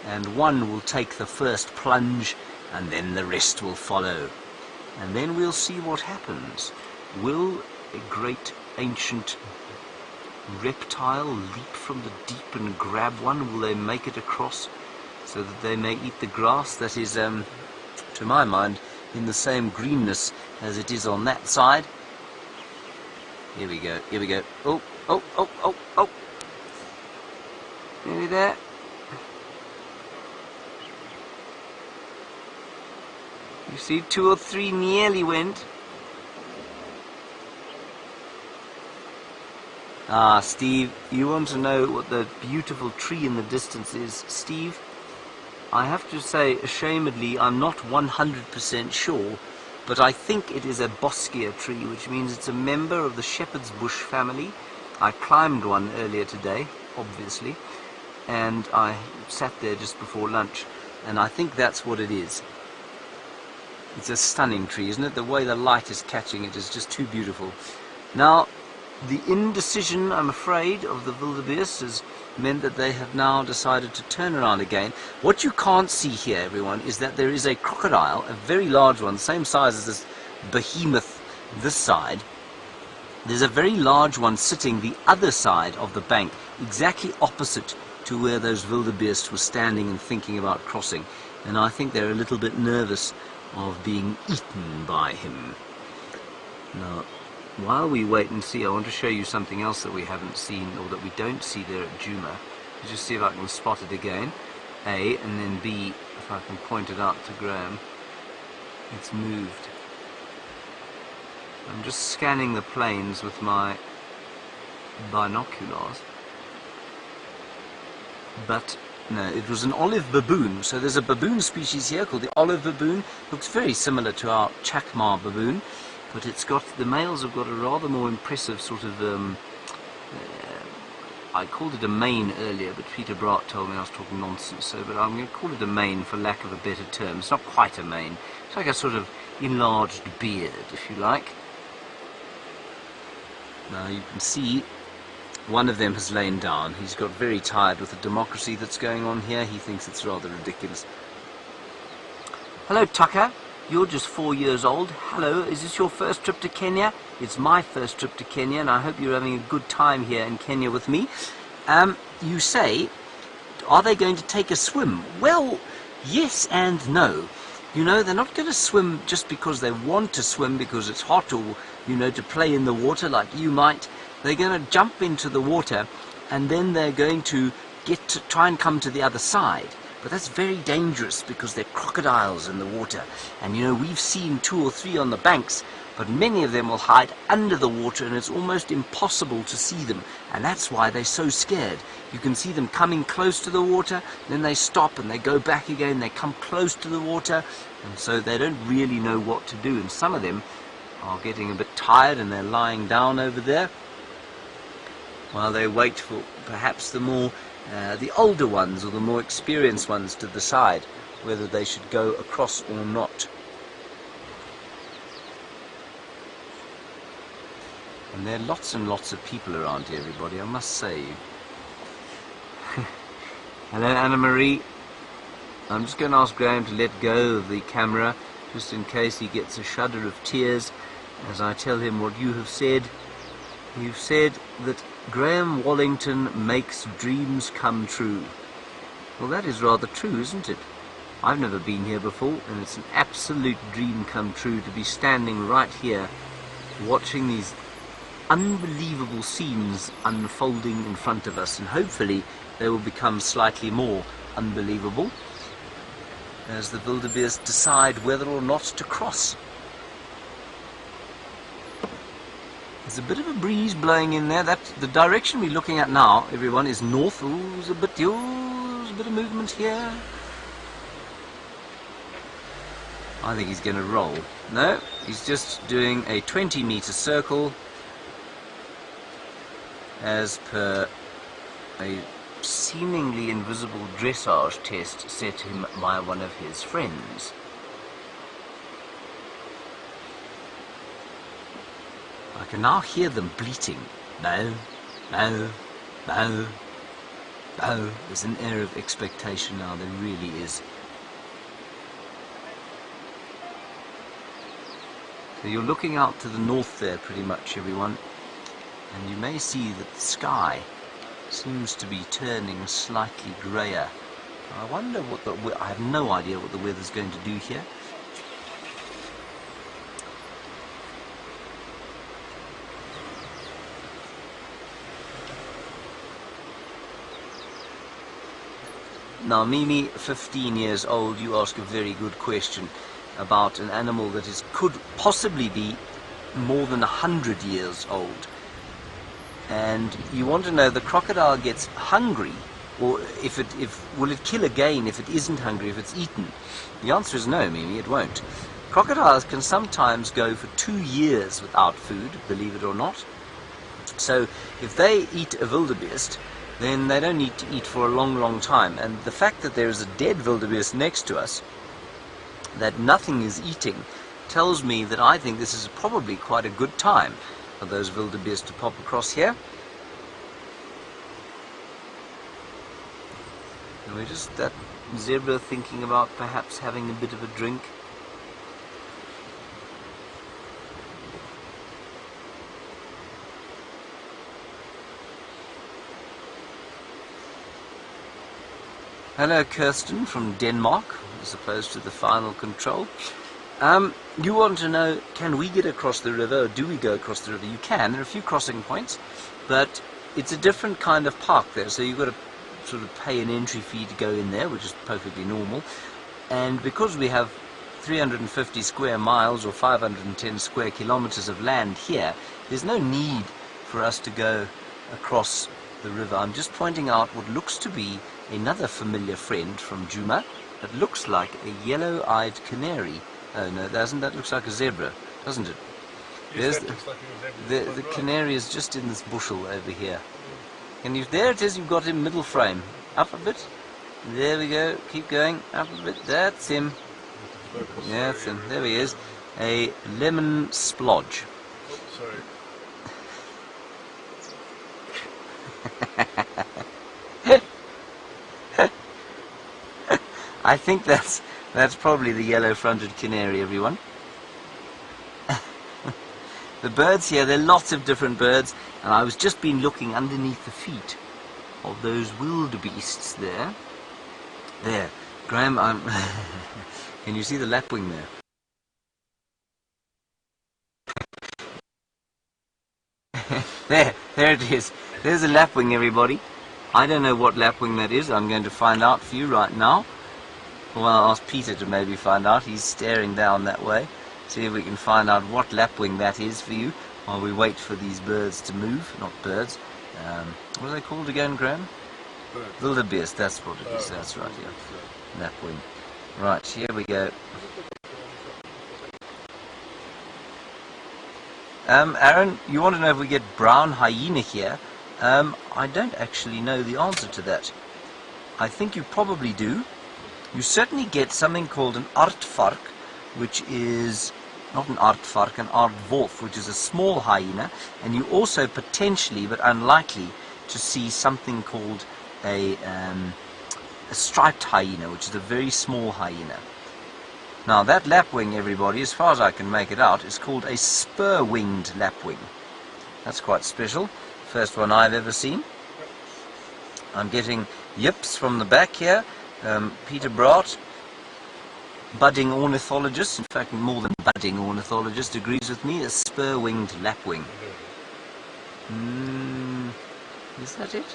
and one will take the first plunge, and then the rest will follow. And then we'll see what happens. Will a great ancient reptile leap from the deep and grab one? Will they make it across so that they may eat the grass that is, to my mind, in the same greenness as it is on that side? Here we go, here we go. Oh, oh, oh, oh, oh. Nearly there. You see, 2 or 3 nearly went. Ah, Steve, you want to know what the beautiful tree in the distance is, Steve? I have to say, ashamedly, I'm not 100% sure, but I think it is a boskia tree, which means it's a member of the shepherd's bush family. I climbed one earlier today, obviously, and I sat there just before lunch, and I think that's what it is. It's a stunning tree, isn't it? The way the light is catching it is just too beautiful. Now, the indecision, I'm afraid, of the wildebeest has meant that they have now decided to turn around again. What you can't see here, everyone, is that there is a crocodile, a very large one, same size as this behemoth this side. There's a very large one sitting the other side of the bank, exactly opposite to where those wildebeest were standing and thinking about crossing. And I think they're a little bit nervous of being eaten by him. Now, while we wait and see, I want to show you something else that we haven't seen, or that we don't see there at Nkuhuma. Let's just see if I can spot it again. A, and then B, if I can point it out to Graham. It's moved. I'm just scanning the plains with my binoculars. But no, it was an olive baboon. So there's a baboon species here called the olive baboon. Looks very similar to our Chakma baboon, but it's got, the males have got a rather more impressive sort of, I called it a mane earlier, but Peter Bart told me I was talking nonsense, so, but I'm going to call it a mane for lack of a better term. It's not quite a mane. It's like a sort of enlarged beard, if you like. Now you can see one of them has lain down. He's got very tired with the democracy that's going on here. He thinks it's rather ridiculous. Hello, Tucker. You're just 4 years old. Hello, is this your first trip to Kenya? It's my first trip to Kenya, and I hope you're having a good time here in Kenya with me. You say, are they going to take a swim? Well, yes and no. You know, they're not going to swim just because they want to swim, because it's hot, or, you know, to play in the water like you might. They're going to jump into the water, and then they're going to get to try and come to the other side. But that's very dangerous because there are crocodiles in the water. And you know, we've seen 2 or 3 on the banks, but many of them will hide under the water, and it's almost impossible to see them. And that's why they're so scared. You can see them coming close to the water, then they stop and they go back again, they come close to the water, and so they don't really know what to do. And some of them are getting a bit tired and they're lying down over there while they wait for perhaps the more the older ones or the more experienced ones to decide whether they should go across or not. And there are lots and lots of people around here, everybody, I must say. Hello, Anna-Marie. I'm just going to ask Graham to let go of the camera, just in case he gets a shudder of tears as I tell him what you have said. You've said that Graham Wallington makes dreams come true. Well, that is rather true, isn't it? I've never been here before, and it's an absolute dream come true to be standing right here watching these unbelievable scenes unfolding in front of us, and hopefully they will become slightly more unbelievable as the wildebeest decide whether or not to cross. There's a bit of a breeze blowing in there. That the direction we're looking at now, everyone, is north. Ooh, there's a bit of movement here. I think he's going to roll. No, he's just doing a 20-meter circle as per a seemingly invisible dressage test set him by one of his friends. I can now hear them bleating. No, no, no, no. There's an air of expectation now, there really is. So you're looking out to the north there pretty much, everyone, and you may see that the sky seems to be turning slightly greyer. I wonder what I have no idea what the weather's going to do here. Now, Mimi, 15 years old, you ask a very good question about an animal that could possibly be more than 100 years old. And you want to know, the crocodile gets hungry, or will it kill again if it isn't hungry, if it's eaten? The answer is no, Mimi, it won't. Crocodiles can sometimes go for 2 years without food, believe it or not. So if they eat a wildebeest, then they don't need to eat for a long, long time. And the fact that there is a dead wildebeest next to us, that nothing is eating, tells me that I think this is probably quite a good time for those wildebeest to pop across here. And we're just that zebra thinking about perhaps having a bit of a drink. Hello, Kirsten from Denmark, as opposed to the final control. You want to know, can we get across the river, or do we go across the river? You can. There are a few crossing points, but it's a different kind of park there, so you've got to sort of pay an entry fee to go in there, which is perfectly normal. And because we have 350 square miles or 510 square kilometers of land here, there's no need for us to go across the river. I'm just pointing out what looks to be another familiar friend from Juma that looks like a yellow-eyed canary. Oh no, doesn't that looks like a zebra, doesn't it? Yes, The canary is just in this bushel over here. And there it is, you've got him middle frame. Up a bit. There we go. Keep going. Up a bit. That's him. Yeah, that's him. There he is. A lemon splodge. Oh, sorry. I think that's probably the yellow-fronted canary, everyone. The birds here, there are lots of different birds, and I was just been looking underneath the feet of those wildebeests there. There, Graham, can you see the lapwing there? There it is. There's a lapwing, everybody. I don't know what lapwing that is. I'm going to find out for you right now. Well, I'll ask Peter to maybe find out. He's staring down that way. See if we can find out what lapwing that is for you while we wait for these birds to move. Not birds. What are they called again, Graham? Birds. Wildebeest, that's what it is. That's right, yeah. Lapwing. Right, here we go. Aaron, you want to know if we get brown hyena here? I don't actually know the answer to that. I think you probably do. You certainly get something called an aardvark, which is not an aardvark, an aardwolf, which is a small hyena, and you also potentially, but unlikely, to see something called a striped hyena, which is a very small hyena. Now that lapwing, everybody, as far as I can make it out, is called a spur-winged lapwing. That's quite special. First one I've ever seen. I'm getting yips from the back here. Peter Braat, budding ornithologist, in fact more than budding ornithologist, agrees with me, a spur-winged lapwing. Is that it?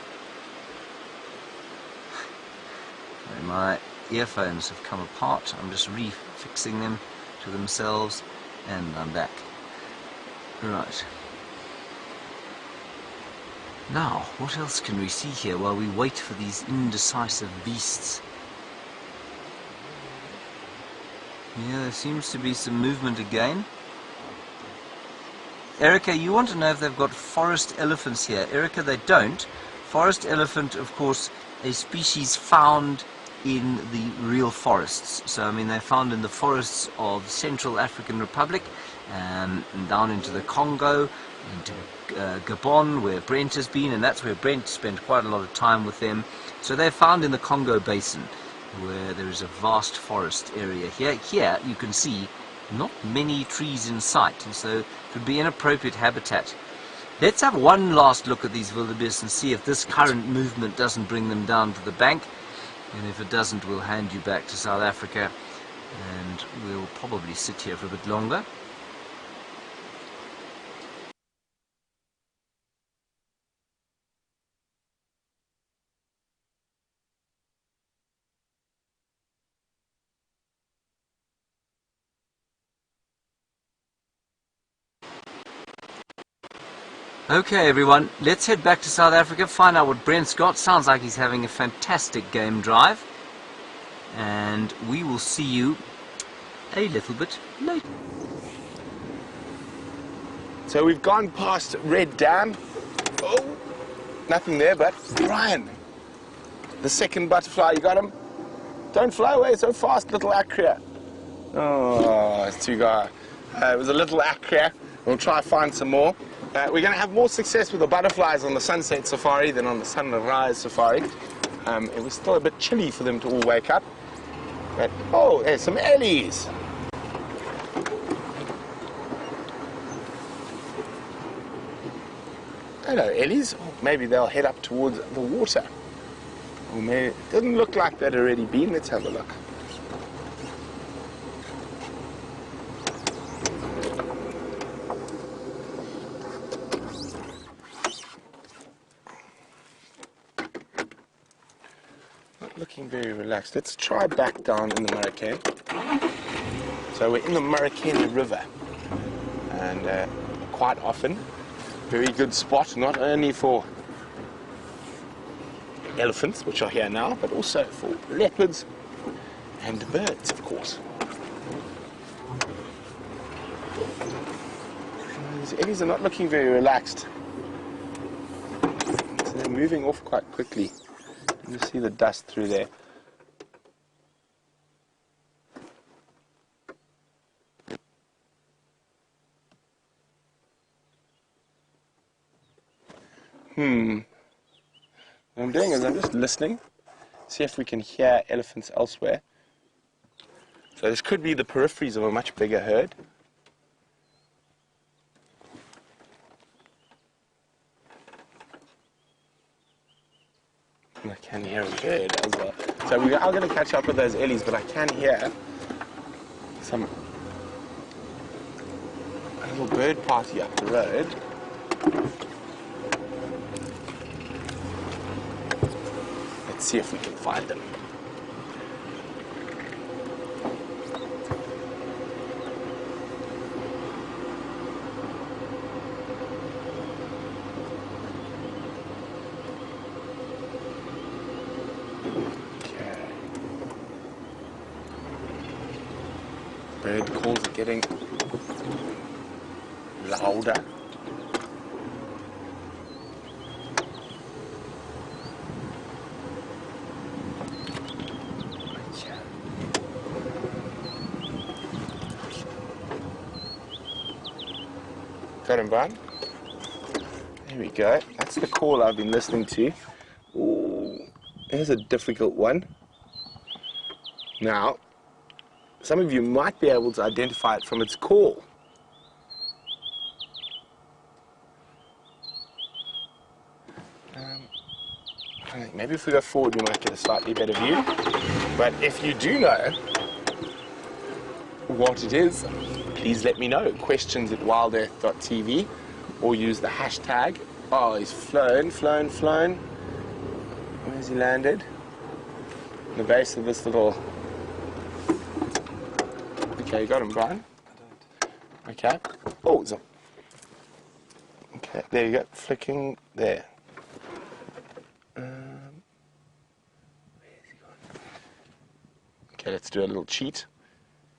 My earphones have come apart. I'm just refixing them to themselves, and I'm back. Right. Now, what else can we see here while we wait for these indecisive beasts? Yeah, there seems to be some movement again. Erica, you want to know if they've got forest elephants here. Erica, they don't. Forest elephant, of course, a species found in the real forests. So, I mean, they're found in the forests of Central African Republic, and down into the Congo, into Gabon, where Brent has been, and that's where Brent spent quite a lot of time with them. So they're found in the Congo Basin, where there is a vast forest area. Here you can see not many trees in sight, and so it would be inappropriate habitat. Let's have one last look at these wildebeest and see if this current movement doesn't bring them down to the bank, and if it doesn't, we'll hand you back to South Africa and we'll probably sit here for a bit longer. Okay everyone, let's head back to South Africa, find out what Brent's got. Sounds like he's having a fantastic game drive. And we will see you a little bit later. So we've gone past Red Dam. Oh, nothing there, but Brian, the second butterfly, you got him? Don't fly away so fast, little acria. Oh, it's too guy. It was a little acria. We'll try to find some more. We're going to have more success with the butterflies on the sunset safari than on the sunrise safari. It was still a bit chilly for them to all wake up. But, oh, there's some ellies. Hello, ellies. Oh, maybe they'll head up towards the water. Or maybe it doesn't look like they'd already been. Let's have a look. Looking very relaxed. Let's try back down in the Murricane. So we're in the Murricane River, and quite often, very good spot not only for elephants, which are here now, but also for leopards and birds, of course. These ellies are not looking very relaxed, so they're moving off quite quickly. You see the dust through there. What I'm doing is I'm just listening, see if we can hear elephants elsewhere. So this could be the peripheries of a much bigger herd. I can hear a bird as well. So we are going to catch up with those ellies, but I can hear a little bird party up the road. Let's see if we can find them. Bird calls are getting louder. Got him, Brian? There we go. That's the call I've been listening to. Ooh, here's a difficult one. Now, some of you might be able to identify it from its call. I think maybe if we go forward, we might get a slightly better view. But if you do know what it is, please let me know. questions@wildearth.tv, or use the hashtag. Oh, he's flown. Where's he landed? In the base of this little... Okay, you got him, Brian? I don't. Okay. Oh, so... Okay, there you go. Flicking there. Where's he gone? Okay, let's do a little cheat.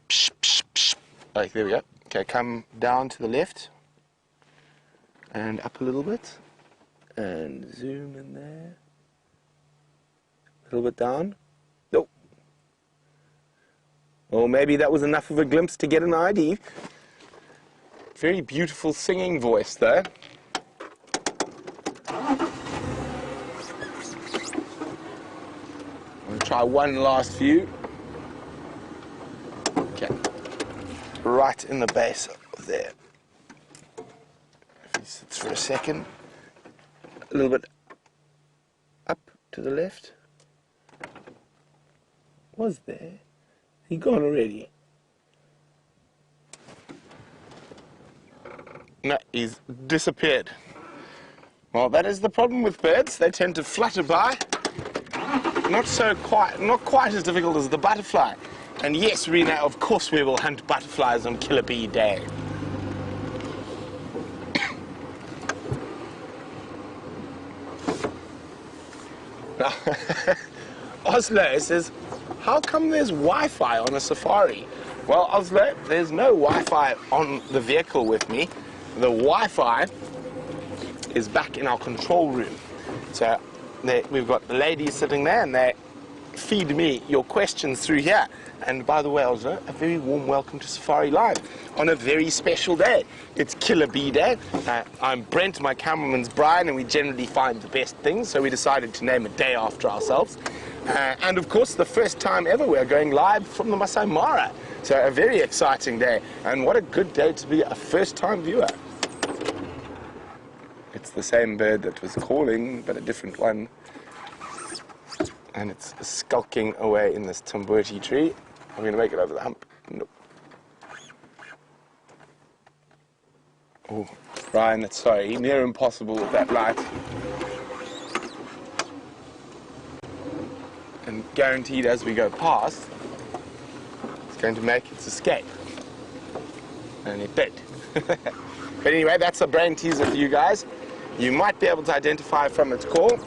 Psh, psh, psh. Like, there we go. Okay, come down to the left. And up a little bit. And zoom in there. A little bit down. Nope. Or maybe that was enough of a glimpse to get an ID. Very beautiful singing voice though. I'll try one last view. Okay. Right in the base of there. If he sits for a second. A little bit up to the left. Was there? He gone already? No, he's disappeared. Well, that is the problem with birds. They tend to flutter by. Not quite as difficult as the butterfly. And yes, Rena, of course we will hunt butterflies on Killer Bee Day. Oslo says, how come there's Wi-Fi on a safari? Well, Oslo, there's no Wi-Fi on the vehicle with me. The Wi-Fi is back in our control room. So we've got the ladies sitting there and they feed me your questions through here. And by the way, Oslo, a very warm welcome to Safari Live on a very special day. It's Killer Bee Day. I'm Brent, my cameraman's Brian, and we generally find the best things, so we decided to name a day after ourselves. And of course, the first time ever we're going live from the Maasai Mara. So a very exciting day, and what a good day to be a first-time viewer. It's the same bird that was calling, but a different one. And it's skulking away in this Tumbuti tree. I'm going to make it over the hump. Nope. Oh, Ryan, sorry, near impossible with that light. And guaranteed as we go past, it's going to make its escape. And it did. But anyway, that's a brain teaser for you guys. You might be able to identify from its call.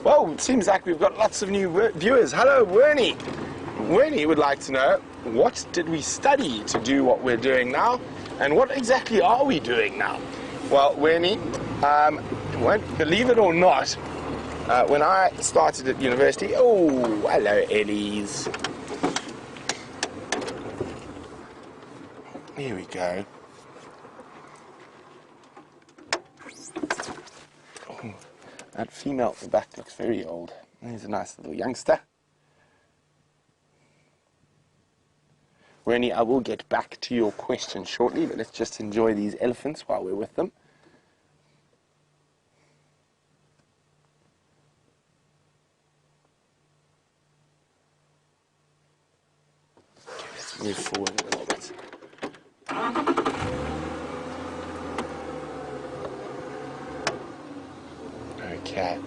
Well, it seems like we've got lots of new viewers. Hello, Wernie. Wernie would like to know, what did we study to do what we're doing now? And what exactly are we doing now? Well, Wernie, believe it or not, when I started at university... Oh, hello, ellies. Here we go. Oh, that female at the back looks very old. He's a nice little youngster. Rennie, I will get back to your question shortly, but let's just enjoy these elephants while we're with them. Okay, let's move forward a little bit. Okay,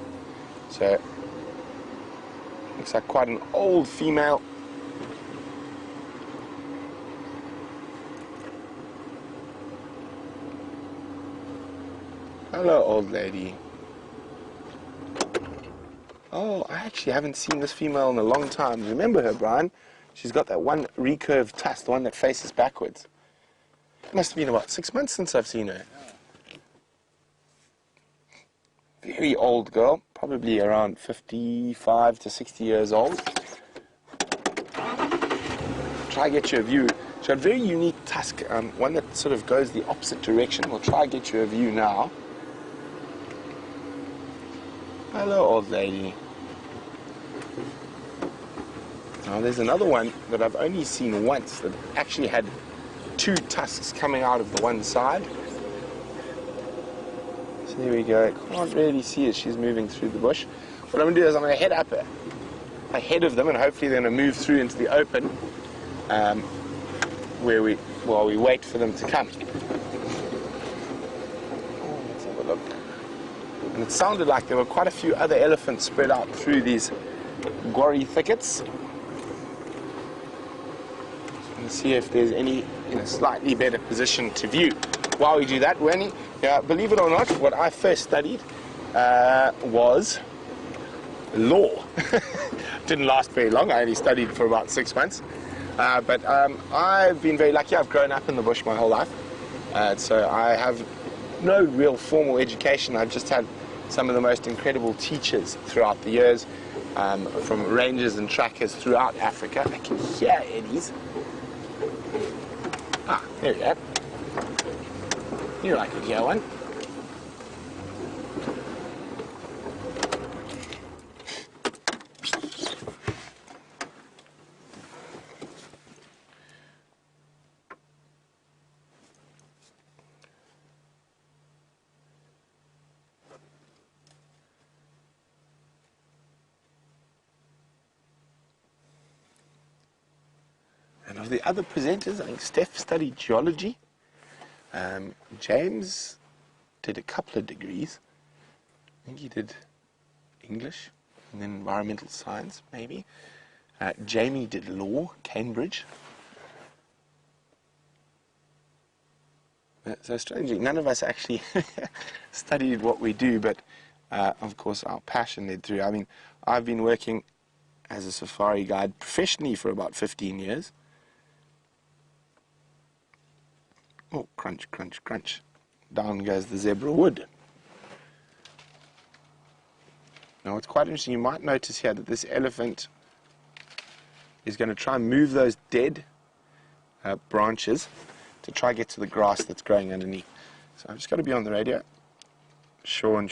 so looks like quite an old female. Hello, old lady. Oh, I actually haven't seen this female in a long time. Remember her, Brian? She's got that one recurved tusk, the one that faces backwards. It must have been about 6 months since I've seen her. Very old girl, probably around 55 to 60 years old. Try get you a view. She's got a very unique tusk, one that sort of goes the opposite direction. We'll try get you a view now. Hello, old lady. Now there's another one that I've only seen once that actually had two tusks coming out of the one side. So there we go. Can't really see as she's moving through the bush. What I'm going to do is I'm going to head up ahead of them, and hopefully they're going to move through into the open while we wait for them to come. Oh, let's have a look. And it sounded like there were quite a few other elephants spread out through these guarri thickets. Let's see if there's any in a slightly better position to view. While we do that, Wendy, believe it or not, what I first studied was law. didn't last very long. I only studied for about 6 months. But I've been very lucky. I've grown up in the bush my whole life. So I have no real formal education. I've just had some of the most incredible teachers throughout the years, from rangers and trackers throughout Africa. I can hear eddies. Ah, there we go. Here I could hear one. And of the other presenters, I think Steph studied geology. James did a couple of degrees. I think he did English and then environmental science, maybe. Jamie did law, Cambridge. So strangely, none of us actually studied what we do, but of course our passion led through. I mean, I've been working as a safari guide professionally for about 15 years. Oh, crunch, crunch, crunch. Down goes the zebra wood. Now, what's quite interesting, you might notice here that this elephant is going to try and move those dead branches to try and get to the grass that's growing underneath. So I've just got to be on the radio. Sean.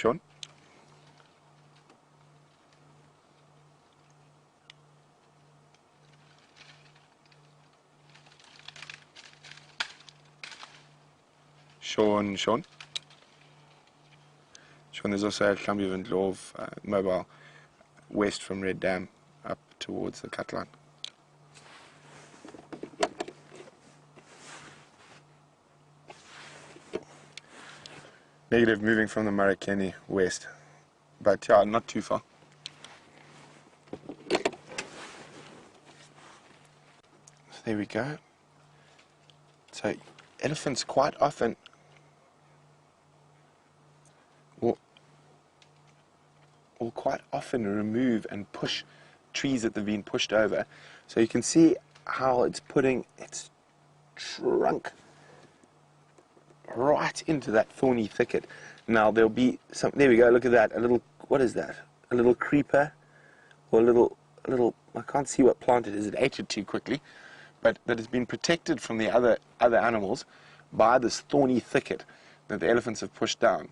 Sean, there's also a Klambi and Love mobile west from Red Dam up towards the cut line. Negative, moving from the Marakeni west, but yeah, not too far. So there we go. So elephants quite often will quite often remove and push trees that have been pushed over. So you can see how it's putting its trunk right into that thorny thicket. Now there'll be some, there we go, look at that, a little, what is that? A little creeper, or a little, I can't see what plant it is, it ate it too quickly, but that has been protected from the other animals by this thorny thicket that the elephants have pushed down.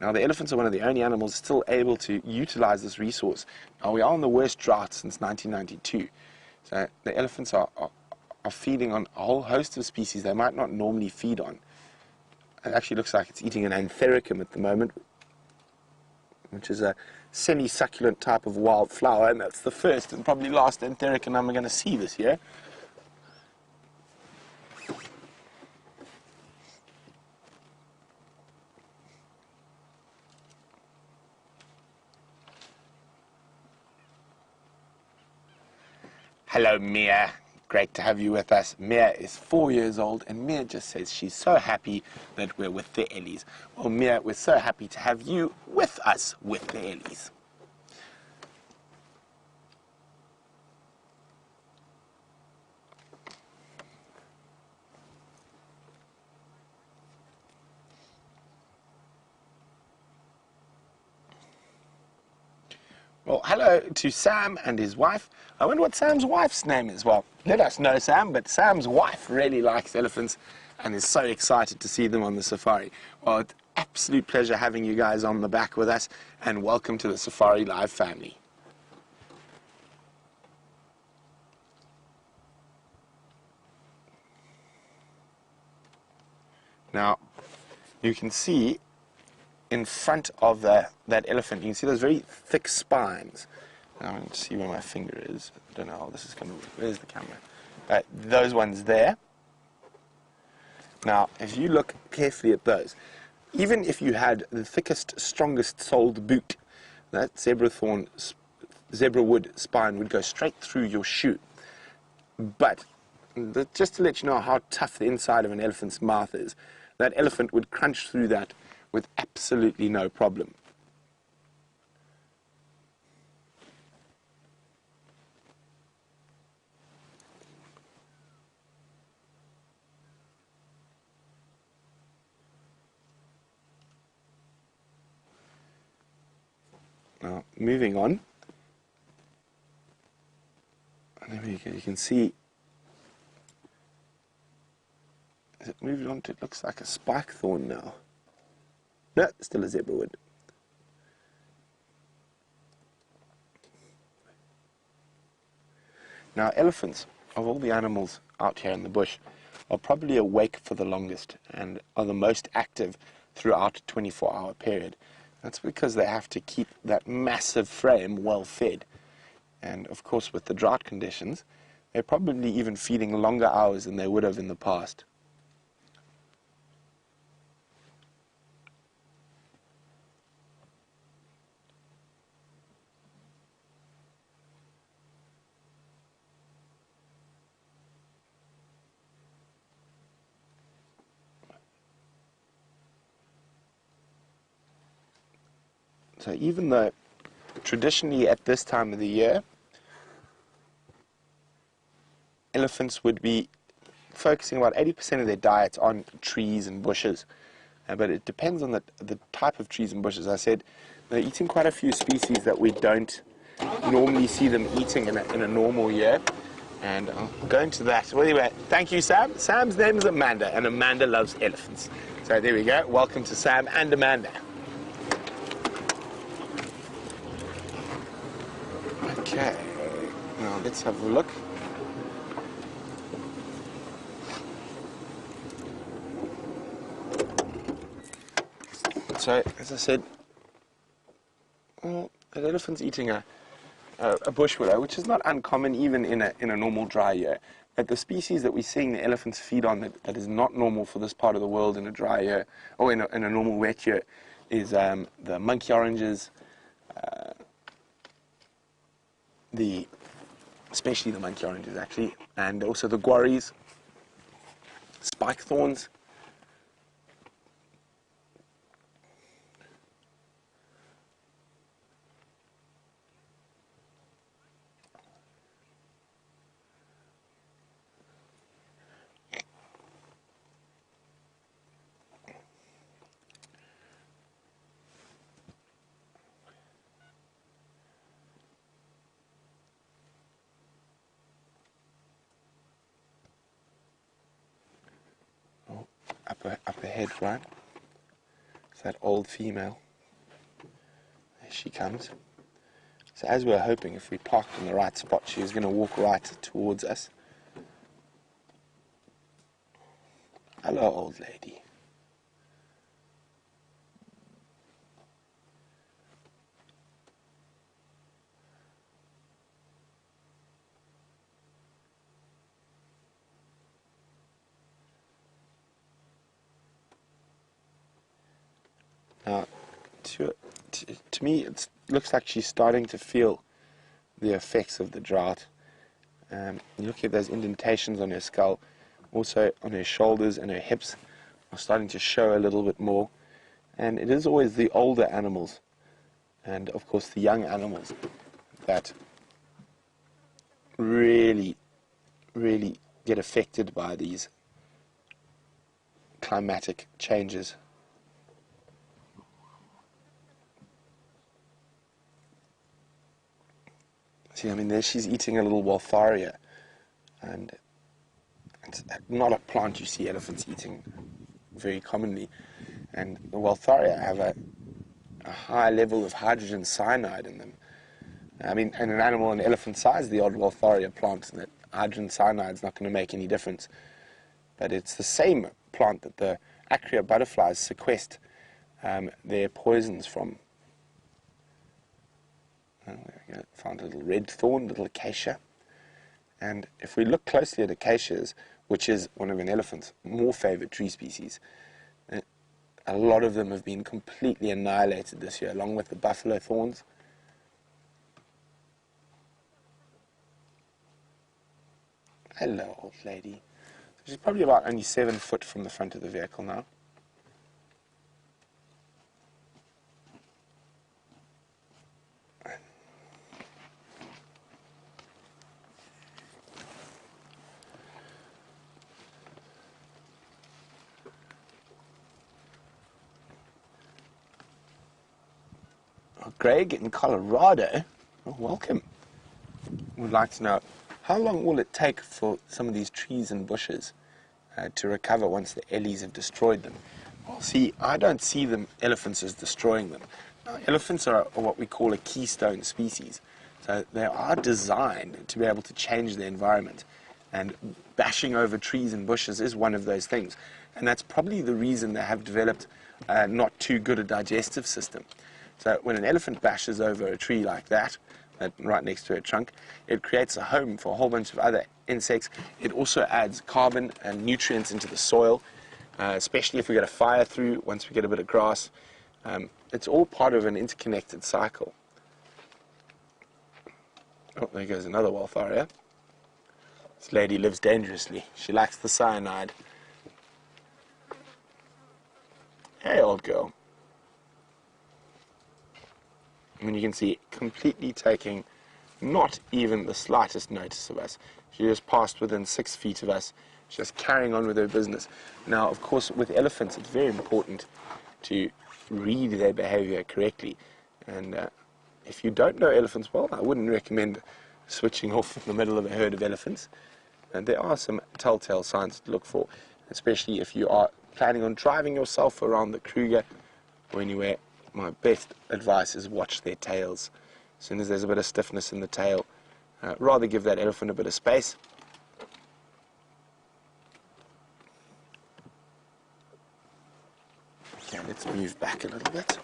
Now the elephants are one of the only animals still able to utilize this resource. Now we are on the worst drought since 1992. So the elephants are feeding on a whole host of species they might not normally feed on. It actually looks like it's eating an anthericum at the moment, which is a semi-succulent type of wild flower, and that's the first and probably last anthericum I'm going to see this year. Hello, Mia. Great to have you with us. Mia is 4 years old, and Mia just says she's so happy that we're with the Ellies. Well, Mia, we're so happy to have you with us with the Ellies. Well, hello to Sam and his wife. I wonder what Sam's wife's name is. Well, let us know, Sam, but Sam's wife really likes elephants and is so excited to see them on the safari. Well, it's an absolute pleasure having you guys on the back with us, and welcome to the Safari Live family. Now, you can see in front of that elephant, you can see those very thick spines. Now, I can see where my finger is. I don't know how this is going to work. Where's the camera? Those ones there. Now, if you look carefully at those, even if you had the thickest, strongest soled boot, that zebra wood spine would go straight through your shoe. But just to let you know how tough the inside of an elephant's mouth is, that elephant would crunch through that with absolutely no problem. Now, moving on. And there you can see, is it moved on to, it looks like a spike thorn now. No, still a zebra wood. Now, elephants, of all the animals out here in the bush, are probably awake for the longest and are the most active throughout a 24-hour period. That's because they have to keep that massive frame well fed. And of course, with the drought conditions, they're probably even feeding longer hours than they would have in the past. So even though traditionally at this time of the year, elephants would be focusing about 80% of their diet on trees and bushes. But it depends on the type of trees and bushes. I said they're eating quite a few species that we don't normally see them eating in a normal year. And I'll go into that. Well, anyway, thank you, Sam. Sam's name is Amanda, and Amanda loves elephants. So there we go. Welcome to Sam and Amanda. Okay, now let's have a look. So, as I said, well, an elephant's eating a bush willow, which is not uncommon even in a normal dry year. But the species that we're seeing the elephants feed on that is not normal for this part of the world in a dry year, or in a normal wet year, is the monkey oranges, especially the monkey oranges actually, and also the guarries, spike thorns. Up ahead, right? It's that old female. There she comes. So as we were hoping, if we parked in the right spot, she was going to walk right towards us. Hello, old lady. Now, to me, it looks like she's starting to feel the effects of the drought. You look at those indentations on her skull, also on her shoulders and her hips are starting to show a little bit more. And it is always the older animals, and of course the young animals, that really get affected by these climatic changes. See, I mean, there she's eating a little Waltharia, and it's not a plant you see elephants eating very commonly. And the Waltharia have a high level of hydrogen cyanide in them. I mean, in an animal an elephant size, the odd Waltharia plant, that hydrogen cyanide is not going to make any difference. But it's the same plant that the acria butterflies sequester their poisons from. Oh, there we go. Found a little red thorn, little acacia. And if we look closely at acacias, which is one of an elephant's more favored tree species, a lot of them have been completely annihilated this year, along with the buffalo thorns. Hello, old lady. She's probably about only 7 foot from the front of the vehicle now. Greg in Colorado, well, welcome. Would like to know, how long will it take for some of these trees and bushes to recover once the ellies have destroyed them? Well, see, I don't see elephants as destroying them. Now, elephants are what we call a keystone species. So they are designed to be able to change the environment. And bashing over trees and bushes is one of those things. And that's probably the reason they have developed not too good a digestive system. So when an elephant bashes over a tree like that, right next to a trunk, it creates a home for a whole bunch of other insects. It also adds carbon and nutrients into the soil, especially if we get a fire through, once we get a bit of grass. It's all part of an interconnected cycle. Oh, there goes another wildfire. This lady lives dangerously. She likes the cyanide. Hey, old girl. I mean, you can see completely taking not even the slightest notice of us. She just passed within 6 feet of us, just carrying on with her business. Now, of course, with elephants, it's very important to read their behavior correctly. And if you don't know elephants well, I wouldn't recommend switching off in the middle of a herd of elephants. And there are some telltale signs to look for, especially if you are planning on driving yourself around the Kruger or anywhere. My best advice is watch their tails. As soon as there's a bit of stiffness in the tail, rather give that elephant a bit of space. Okay, let's move back a little bit.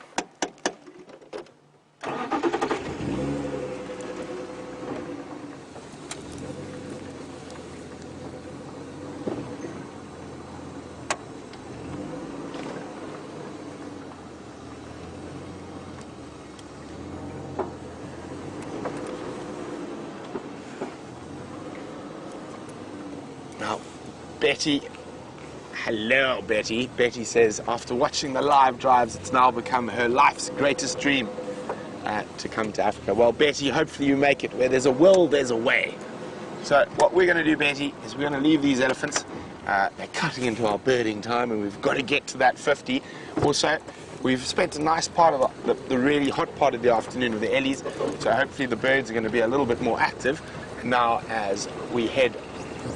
Now, Betty, hello Betty. Betty says after watching the live drives, it's now become her life's greatest dream to come to Africa. Well, Betty, hopefully you make it. Where there's a will, there's a way. So what we're going to do, Betty, is we're going to leave these elephants. They're cutting into our birding time, and we've got to get to that 50. Also, we've spent a nice part of the really hot part of the afternoon with the ellies, so hopefully the birds are going to be a little bit more active. Now, as we head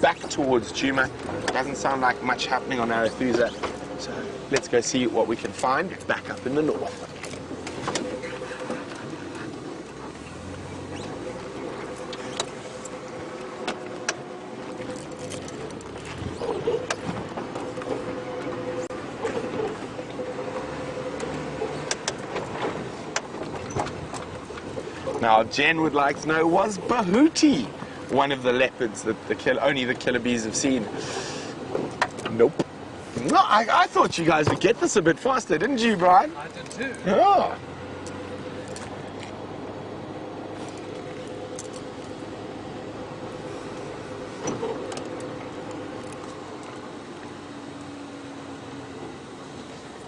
back towards Djuma, doesn't sound like much happening on Arathusa, so let's go see what we can find back up in the north. Now, Jen would like to know, was Bahuti one of the leopards that only the killer bees have seen? Nope. No, I thought you guys would get this a bit faster, didn't you, Brian? I did too. Yeah.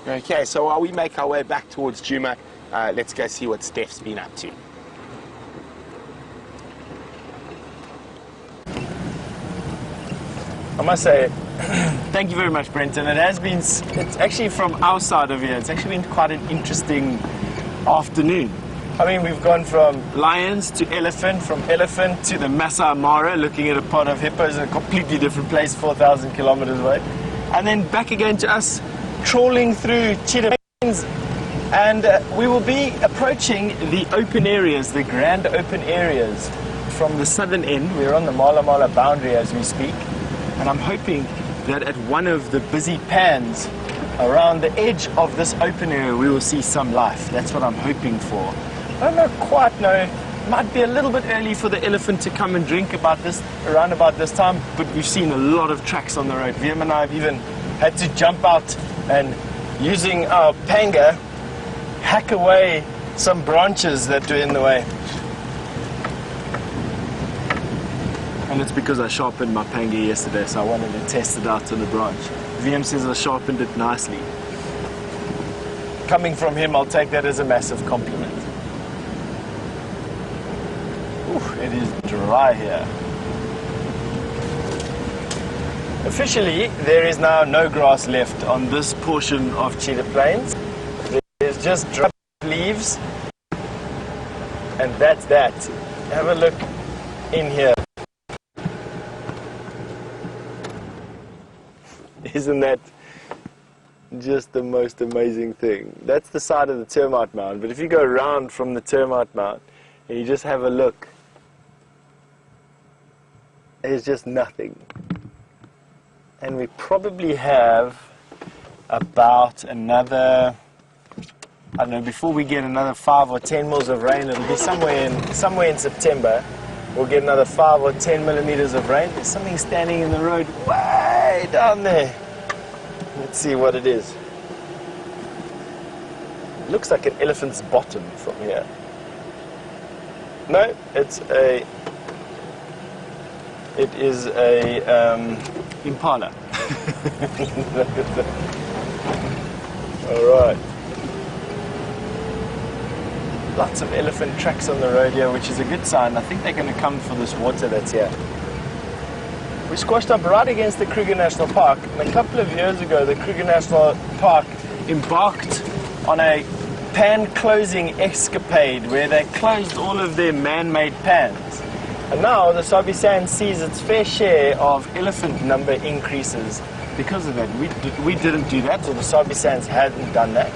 Okay, so while we make our way back towards Djuma, let's go see what Steph's been up to. I must say, thank you very much, Brent. And it's actually from our side of here, it's actually been quite an interesting afternoon. I mean, we've gone from lions to elephant, from elephant to the Maasai Mara, looking at a pod of hippos in a completely different place, 4,000 kilometers away. And then back again to us trawling through cheetah plains. And we will be approaching the open areas, the grand open areas from the southern end. We're on the Mala Mala boundary as we speak. And I'm hoping that at one of the busy pans around the edge of this open area, we will see some life. That's what I'm hoping for. I don't quite know. It might be a little bit early for the elephant to come and drink around about this time, but we've seen a lot of tracks on the road. Liam and I have even had to jump out and, using our panga, hack away some branches that were in the way. And it's because I sharpened my panga yesterday, so I wanted to test it out on the branch. VM says I sharpened it nicely. Coming from him, I'll take that as a massive compliment. Ooh, it is dry here. Officially, there is now no grass left on this portion of Cheetah Plains. There's just dry leaves And that's that. Have a look in here. Isn't that just the most amazing thing? That's the side of the termite mound, but if you go around from the termite mound and you just have a look, there's just nothing. And we probably have about another, I don't know, before we get another 5 or 10 mils of rain, it'll be somewhere in September, we'll get another 5 or 10 millimeters of rain. There's something standing in the road way down there. Let's see what it is. It looks like an elephant's bottom from here. No, it is a impala. All right. Lots of elephant tracks on the road here, which is a good sign. I think they're going to come for this water that's here. We squashed up right against the Kruger National Park, and a couple of years ago the Kruger National Park embarked on a pan closing escapade where they closed all of their man-made pans. And now the Sabi Sand sees its fair share of elephant number increases because of that. We didn't do that, or the Sabi Sands hadn't done that.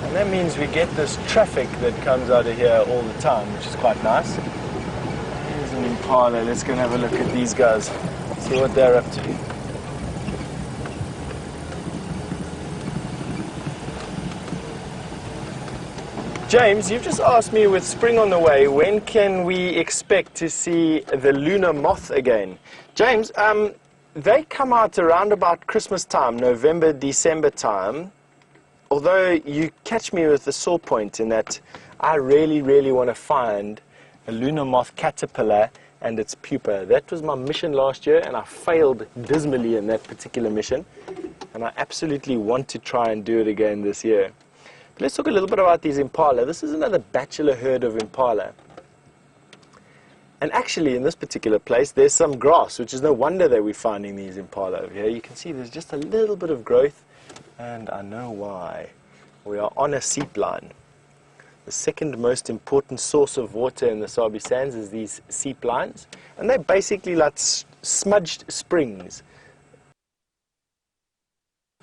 And that means we get this traffic that comes out of here all the time, which is quite nice. Here's an impala. Let's go and have a look at these guys, see what they're up to. James, you've just asked me, with spring on the way, when can we expect to see the lunar moth again? James, they come out around about Christmas time, November, December time. Although you catch me with a sore point in that I really, really want to find a lunar moth caterpillar and its pupa. That was my mission last year, and I failed dismally in that particular mission. And I absolutely want to try and do it again this year. But let's talk a little bit about these impala. This is another bachelor herd of impala. And actually, in this particular place, there's some grass, which is no wonder that we're finding these impala over here. You can see there's just a little bit of growth, and I know why. We are on a seep line. The second most important source of water in the Sabi Sands is these seep lines, and they're basically like smudged springs.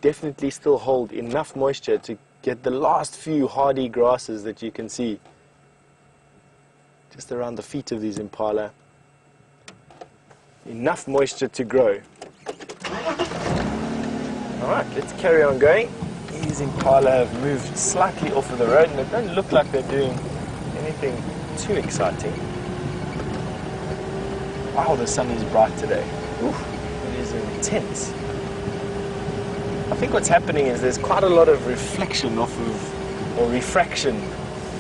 Definitely still hold enough moisture to get the last few hardy grasses that you can see just around the feet of these impala. Enough moisture to grow. Alright, let's carry on going. These impala have moved slightly off of the road, and they don't look like they're doing anything too exciting. Wow, the sun is bright today. Oof, it is intense. I think what's happening is there's quite a lot of reflection off of, or refraction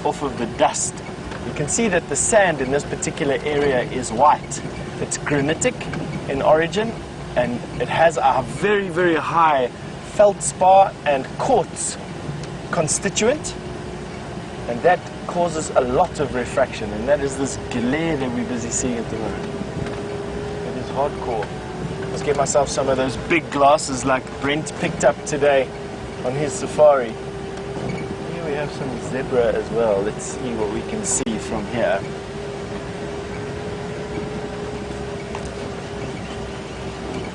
off of the dust. You can see that the sand in this particular area is white. It's granitic in origin, and it has a very, very high feldspar and quartz constituent, and that causes a lot of refraction, and that is this glare that we're busy seeing at the moment. It is hardcore. Let's get myself some of those big glasses like Brent picked up today on his safari. Here we have some zebra as well. Let's see what we can see from here.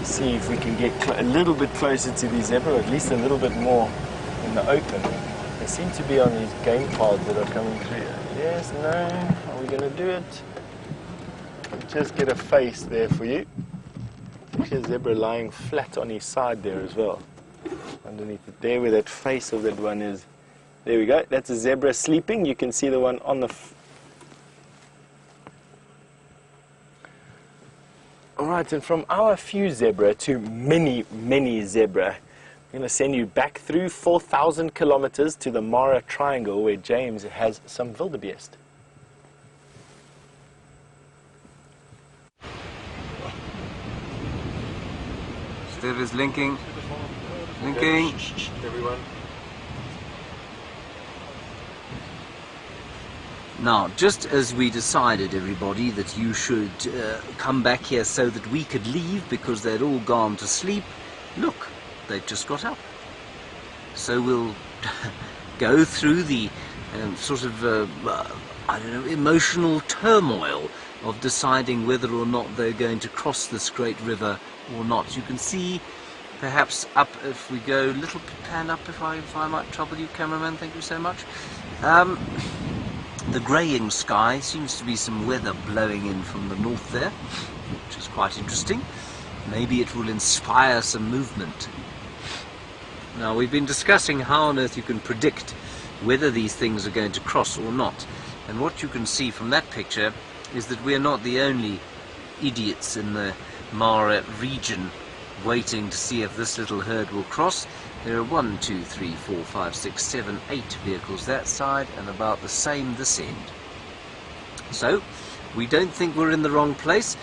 See if we can get a little bit closer to the zebra, or at least a little bit more in the open. They seem to be on these game pods that are coming through. Yes, no, are we going to do it? Just get a face there for you. There's a zebra lying flat on his side there as well. Underneath it, there where that face of that one is. There we go, that's a zebra sleeping. You can see the one on the... Alright, and from our few zebra to many, many zebra, I'm going to send you back through 4,000 kilometers to the Mara Triangle, where James has some wildebeest. Steve is linking. Linking. Everyone. Now, just as we decided, everybody, that you should come back here so that we could leave because they'd all gone to sleep, look, they've just got up. So we'll go through the sort of, I don't know, emotional turmoil of deciding whether or not they're going to cross this great river or not. You can see, perhaps up, if we go a little pan up, if I might trouble you, cameraman, thank you so much. The greying sky, seems to be some weather blowing in from the north there, which is quite interesting. Maybe it will inspire some movement. Now, we've been discussing how on earth you can predict whether these things are going to cross or not. And what you can see from that picture is that we're not the only idiots in the Mara region waiting to see if this little herd will cross. There are 1, 2, 3, 4, 5, 6, 7, 8 vehicles that side and about the same this end. So, we don't think we're in the wrong place.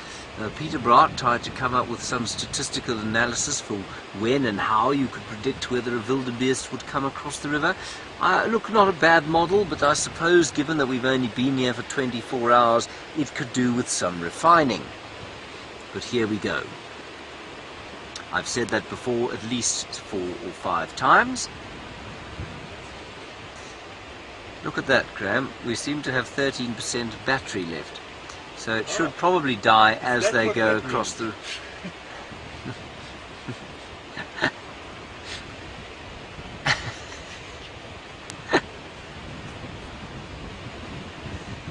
Peter Braat tried to come up with some statistical analysis for when and how you could predict whether a wildebeest would come across the river. Look, not a bad model, but I suppose given that we've only been here for 24 hours, it could do with some refining. But here we go. I've said that before at least 4 or 5 times. Look at that, Graham. We seem to have 13% battery left. So it should probably die as they go across the...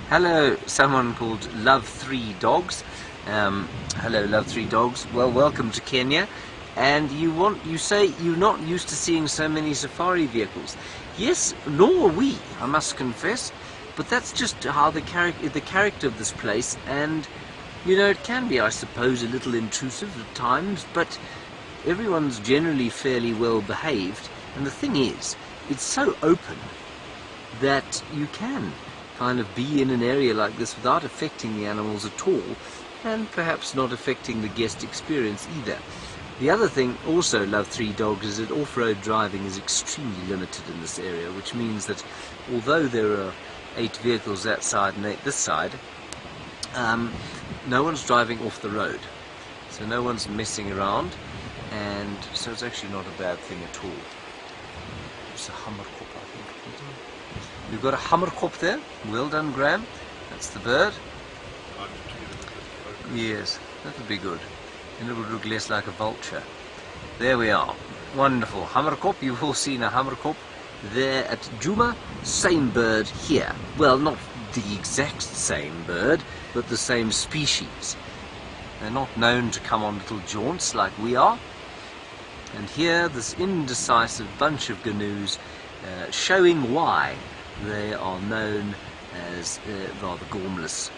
Hello, someone called Love3Dogs. Hello, Love3Dogs. Well, welcome to Kenya. And you say you're not used to seeing so many safari vehicles. Yes, nor are we, I must confess. But that's just how the character of this place, and you know, it can be, I suppose, a little intrusive at times, but everyone's generally fairly well behaved. And the thing is, it's so open that you can kind of be in an area like this without affecting the animals at all, and perhaps not affecting the guest experience either. The other thing also, Love3Dogs, is that off-road driving is extremely limited in this area, which means that although there are 8 vehicles that side and 8 this side, no one's driving off the road, so no one's messing around, and so it's actually not a bad thing at all. It's a hammerkop, I think. We've got a hammerkop there. Well done, Graham. That's the bird. Yes, that would be good, and it would look less like a vulture. There we are. Wonderful. Hammerkop. You've all seen a hammerkop there at Nkuhuma. Same bird here. Well, not the exact same bird, but the same species. They're not known to come on little jaunts like we are. And here, this indecisive bunch of gnu's showing why they are known as rather gormless.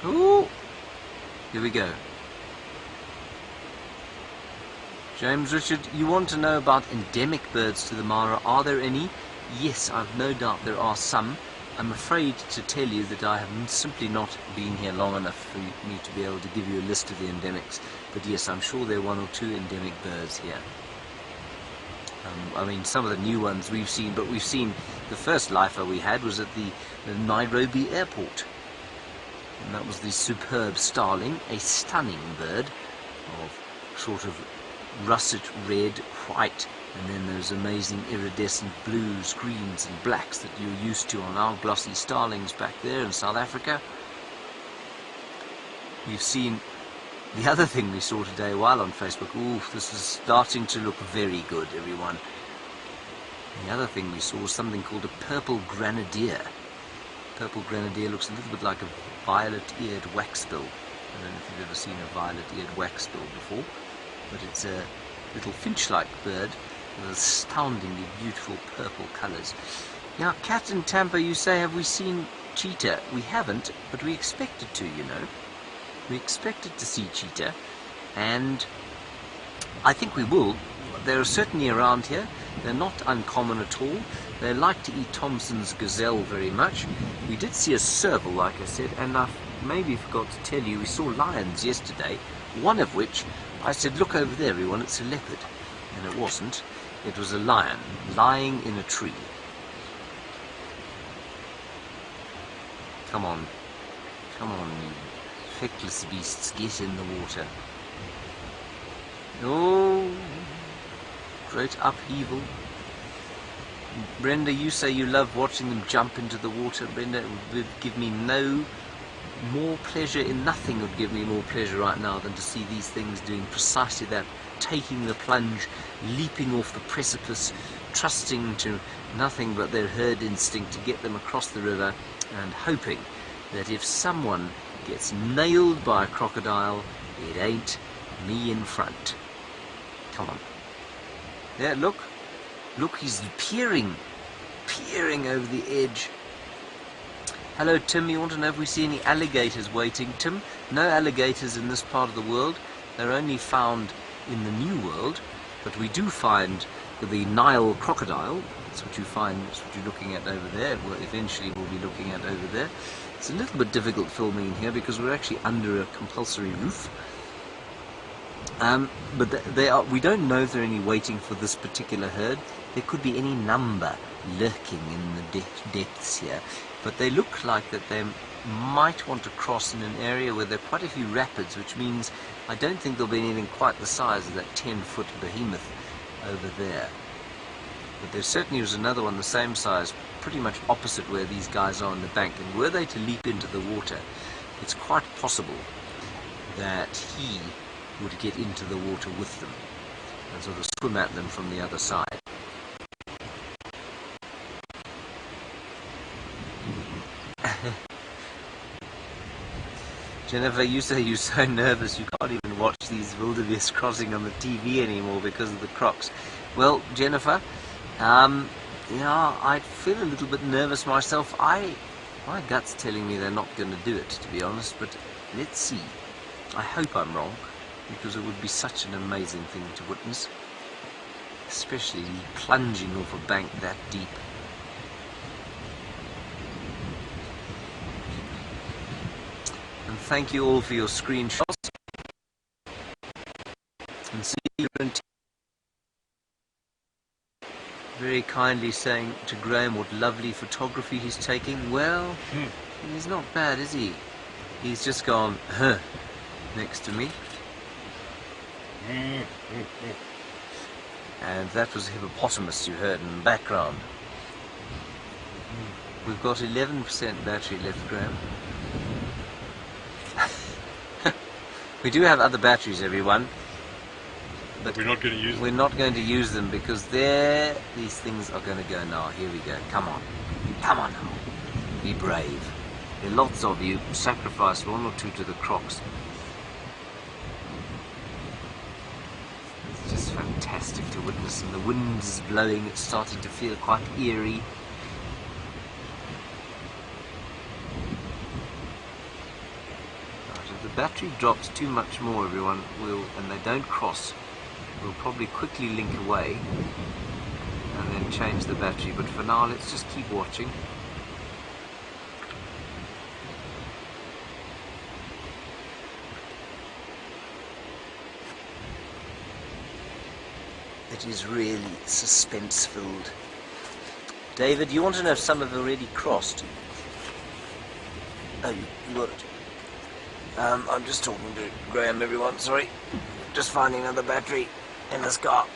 Ooh! Here we go. James Richard, you want to know about endemic birds to the Mara. Are there any? Yes, I've no doubt there are some. I'm afraid to tell you that I have simply not been here long enough for me to be able to give you a list of the endemics. But yes, I'm sure there are 1 or 2 endemic birds here. I mean, some of the new ones we've seen, but we've seen the first lifer we had was at the Nairobi airport. And that was the superb starling, a stunning bird of sort of russet red, white, and then those amazing iridescent blues, greens and blacks that you're used to on our glossy starlings back there in South Africa. We've seen the other thing we saw today while on Facebook. Ooh, this is starting to look very good, everyone. The other thing we saw was something called a purple grenadier. Purple grenadier looks a little bit like a violet-eared waxbill. I don't know if you've ever seen a violet-eared waxbill before, but it's a little finch-like bird with astoundingly beautiful purple colours. Now, Cat in Tampa, you say, have we seen cheetah? We haven't, but we expected to, you know. We expected to see cheetah, and I think we will. They're certainly around here. They're not uncommon at all. They like to eat Thompson's gazelle very much. We did see a serval, like I said, and I maybe forgot to tell you, we saw lions yesterday, one of which I said, look over there, everyone, it's a leopard. And it wasn't. It was a lion lying in a tree. Come on. Come on, you feckless beasts, get in the water. Oh, great upheaval. Brenda, you say you love watching them jump into the water. Brenda, it would give me no more pleasure in nothing would give me more pleasure right now than to see these things doing precisely that, taking the plunge, leaping off the precipice, trusting to nothing but their herd instinct to get them across the river, and hoping that if someone gets nailed by a crocodile, it ain't me in front. Come on. There, look, he's peering over the edge. Hello Tim, you want to know if we see any alligators waiting? Tim, no alligators in this part of the world. They're only found in the New World, but we do find the Nile crocodile. That's what you find, that's what you're looking at over there. Well, eventually we'll be looking at over there. It's a little bit difficult filming in here because we're actually under a compulsory roof. But we don't know if there are any waiting for this particular herd. There could be any number lurking in the depths here. But they look like that they might want to cross in an area where there are quite a few rapids, which means I don't think there'll be anything quite the size of that 10-foot behemoth over there. But there certainly was another one the same size, pretty much opposite where these guys are on the bank. And were they to leap into the water, it's quite possible that he would get into the water with them and sort of swim at them from the other side. Jennifer, you say you're so nervous you can't even watch these wildebeest crossing on the TV anymore because of the crocs. Well, Jennifer, yeah, I feel a little bit nervous myself. My gut's telling me they're not going to do it, to be honest, but let's see. I hope I'm wrong, because it would be such an amazing thing to witness, especially plunging off a bank that deep. And thank you all for your screenshots. And see you very kindly saying to Graham what lovely photography he's taking. Well, he's not bad, is he? He's just gone, huh, next to me. And that was a hippopotamus you heard in the background. We've got 11% battery left, Graham. We do have other batteries, everyone. But we're not going to use them. We're not going to use them because these things are going to go now. Here we go. Come on. Come on now. Be brave. There are lots of you. Sacrifice one or two to the crocs. It's just fantastic to witness. And the wind is blowing. It's starting to feel quite eerie. Right, if the battery drops too much more, everyone, and they don't cross, we'll probably quickly link away and then change the battery, but for now let's just keep watching. It is really suspense-filled. David, you want to know if some have already crossed? Oh, you got it. I'm just talking to Graham, everyone, sorry. Just finding another battery in this car.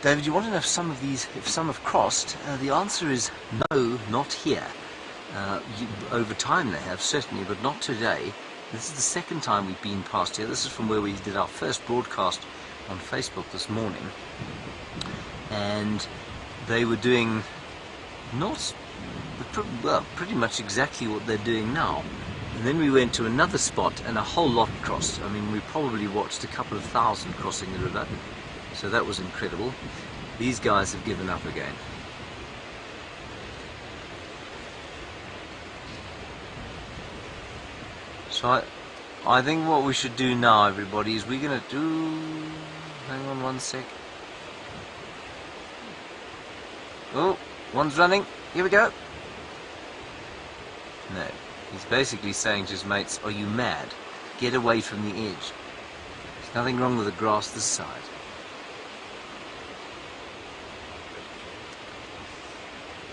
David, you want to know if some have crossed? The answer is no, not here. Over time they have, certainly, but not today. This is the second time we've been past here. This is from where we did our first broadcast on Facebook this morning. And they were doing pretty much exactly what they're doing now. And then we went to another spot and a whole lot crossed. I mean, we probably watched a couple of thousand crossing the river. So that was incredible. These guys have given up again. So I think what we should do now, everybody, is we're going to do... Hang on one sec. Oh, one's running. Here we go. No. He's basically saying to his mates, are you mad? Get away from the edge. There's nothing wrong with the grass this side.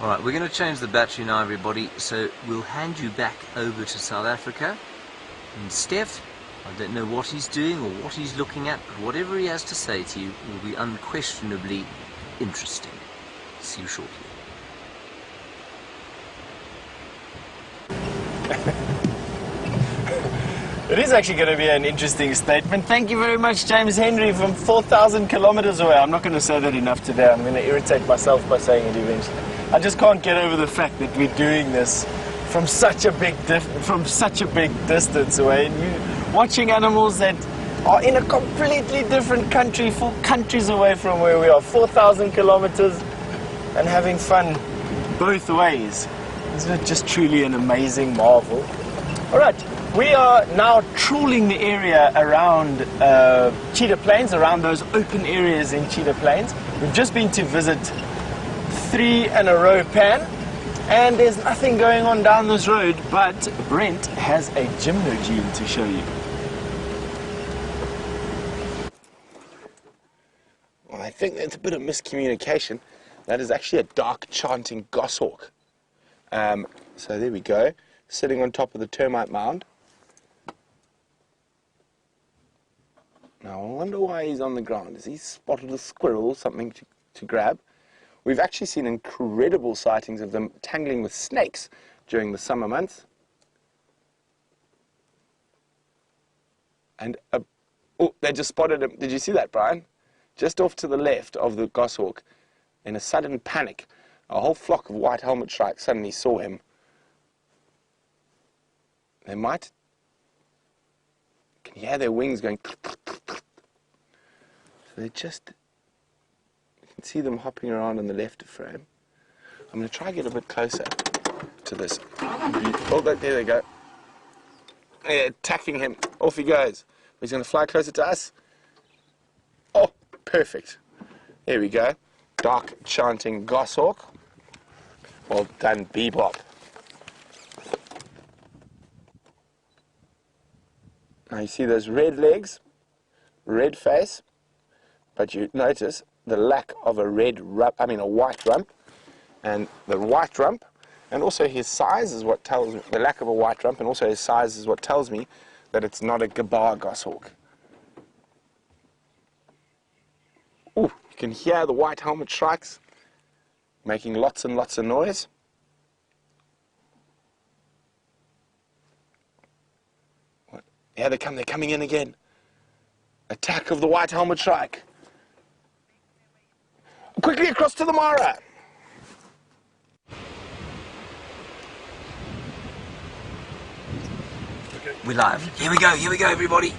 Alright, we're going to change the battery now, everybody, so we'll hand you back over to South Africa. And Steph, I don't know what he's doing or what he's looking at, but whatever he has to say to you will be unquestionably interesting. See you shortly. It is actually going to be an interesting statement. Thank you very much, James Henry, from 4,000 kilometers away. I'm not going to say that enough today. I'm going to irritate myself by saying it eventually. I just can't get over the fact that we're doing this from such a big distance away, and you watching animals that are in a completely different country, 4 countries away from where we are, 4,000 kilometers, and having fun both ways. Isn't it just truly an amazing marvel? All right. We are now trawling the area around Cheetah Plains, around those open areas in Cheetah Plains. We've just been to visit 3 in a row pan, and there's nothing going on down this road, but Brent has a gymnogene to show you. Well, I think there's a bit of miscommunication. That is actually a dark chanting goshawk. So there we go, sitting on top of the termite mound. Now, I wonder why he's on the ground. Has he spotted a squirrel, something to grab? We've actually seen incredible sightings of them tangling with snakes during the summer months. And, oh, they just spotted him. Did you see that, Brian? Just off to the left of the goshawk, in a sudden panic, a whole flock of white helmet shrikes suddenly saw him. They might... Can you hear their wings going... So they just... You can see them hopping around on the left frame. I'm going to try and get a bit closer to this. Oh, there they go. They're attacking him. Off he goes. He's going to fly closer to us. Oh, perfect. There we go. Dark chanting goshawk. Well done, Bebop. Now you see those red legs, red face, but you notice the lack of a white rump, and the white rump, and also his size is what tells me, the lack of a white rump, and also his size is what tells me that it's not a gabar goshawk. Ooh, you can hear the white helmet shrikes making lots and lots of noise. Yeah, they're coming in again. Attack of the white helmet shrike. Quickly across to the Mara. We're live. Here we go, everybody.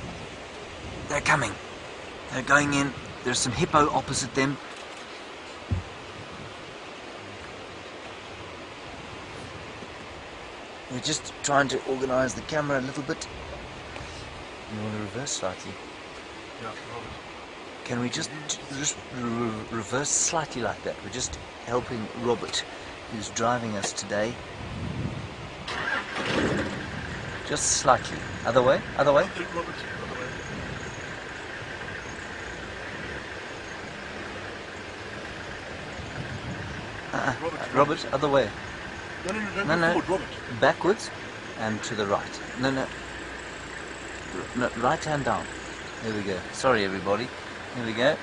They're coming. They're going in. There's some hippo opposite them. We're just trying to organize the camera a little bit. You want to reverse slightly? Yeah, Robert. Can we just reverse slightly like that? We're just helping Robert, who's driving us today. Just slightly. Other way? Other way? Robert, other way. Robert, other way. No, forward, Robert. Backwards and to the right. No, right hand down. There we go. Sorry, everybody. Here we go.